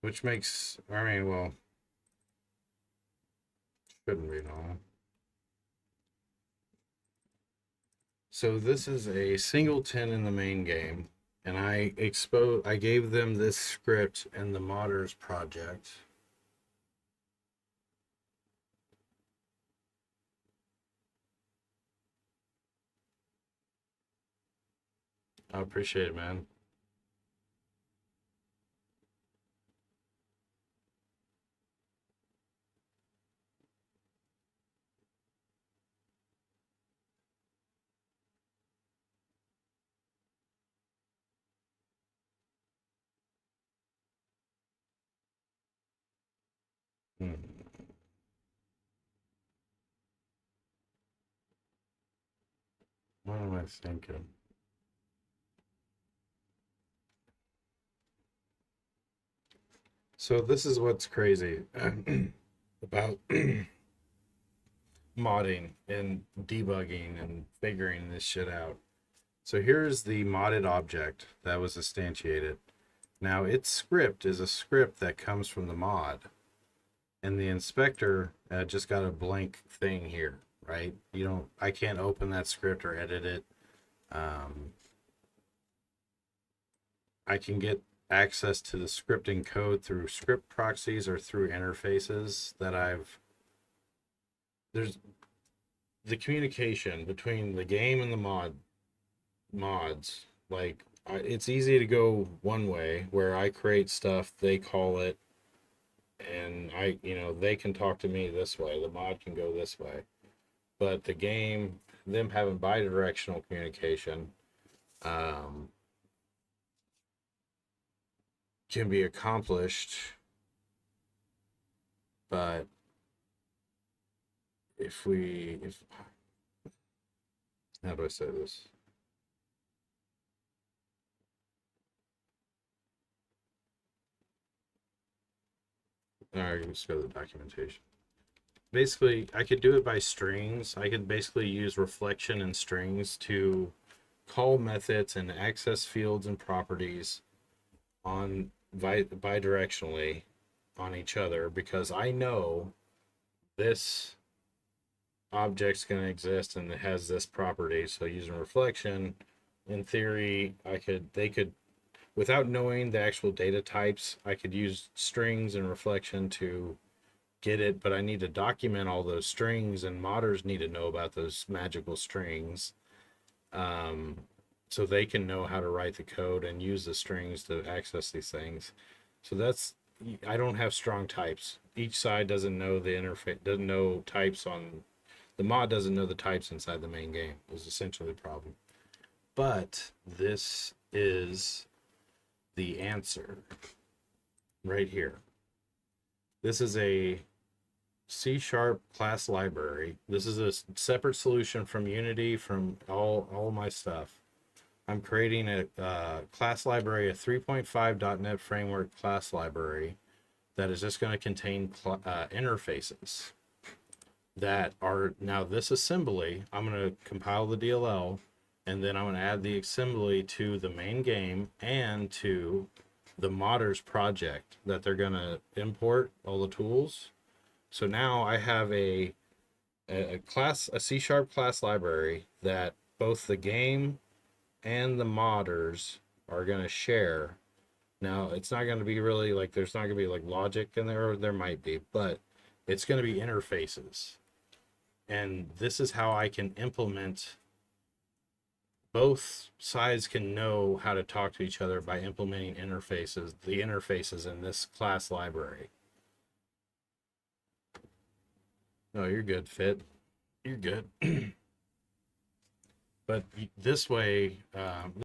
Which makes, I mean, well, shouldn't be null. So this is a singleton in the main game, and I gave them this script in the modders project. I appreciate it, man. What am I thinking? So this is what's crazy about modding and debugging and figuring this shit out. So here's the modded object that was instantiated. Now its script is a script that comes from the mod. And the inspector just got a blank thing here, right? I can't open that script or edit it. I can get access to the scripting code through script proxies or through interfaces that there's the communication between the game and the mods. Like, it's easy to go one way where I create stuff, they call it, and they can talk to me this way. The mod can go this way. But the game, them having bi-directional communication, can be accomplished, but how do I say this? All right, let's go to the documentation. Basically, I could do it by strings. I could basically use reflection and strings to call methods and access fields and properties on bidirectionally on each other, because I know this object's going to exist and it has this property. So using reflection, in theory, they could, without knowing the actual data types, I could use strings and reflection to get it, but I need to document all those strings, and modders need to know about those magical strings, so they can know how to write the code and use the strings to access these things. So I don't have strong types. Each side doesn't know the interface, doesn't know types on the mod, doesn't know the types inside the main game, is essentially the problem. But this is the answer right here. This is a C# class library. This is a separate solution from Unity, from all my stuff. I'm creating a class library, a 3.5 .NET Framework class library that is just going to contain interfaces that are now this assembly. I'm going to compile the DLL, and then I'm going to add the assembly to the main game and to the modders project that they're going to import all the tools. So now I have a C# class library that both the game and the modders are going to share. Now, it's not going to be really like, there's not going to be like logic in there, or there might be, but it's going to be interfaces. And this is how I can implement, both sides can know how to talk to each other by implementing interfaces, the interfaces in this class library. No, you're good, Fit. You're good. But this way,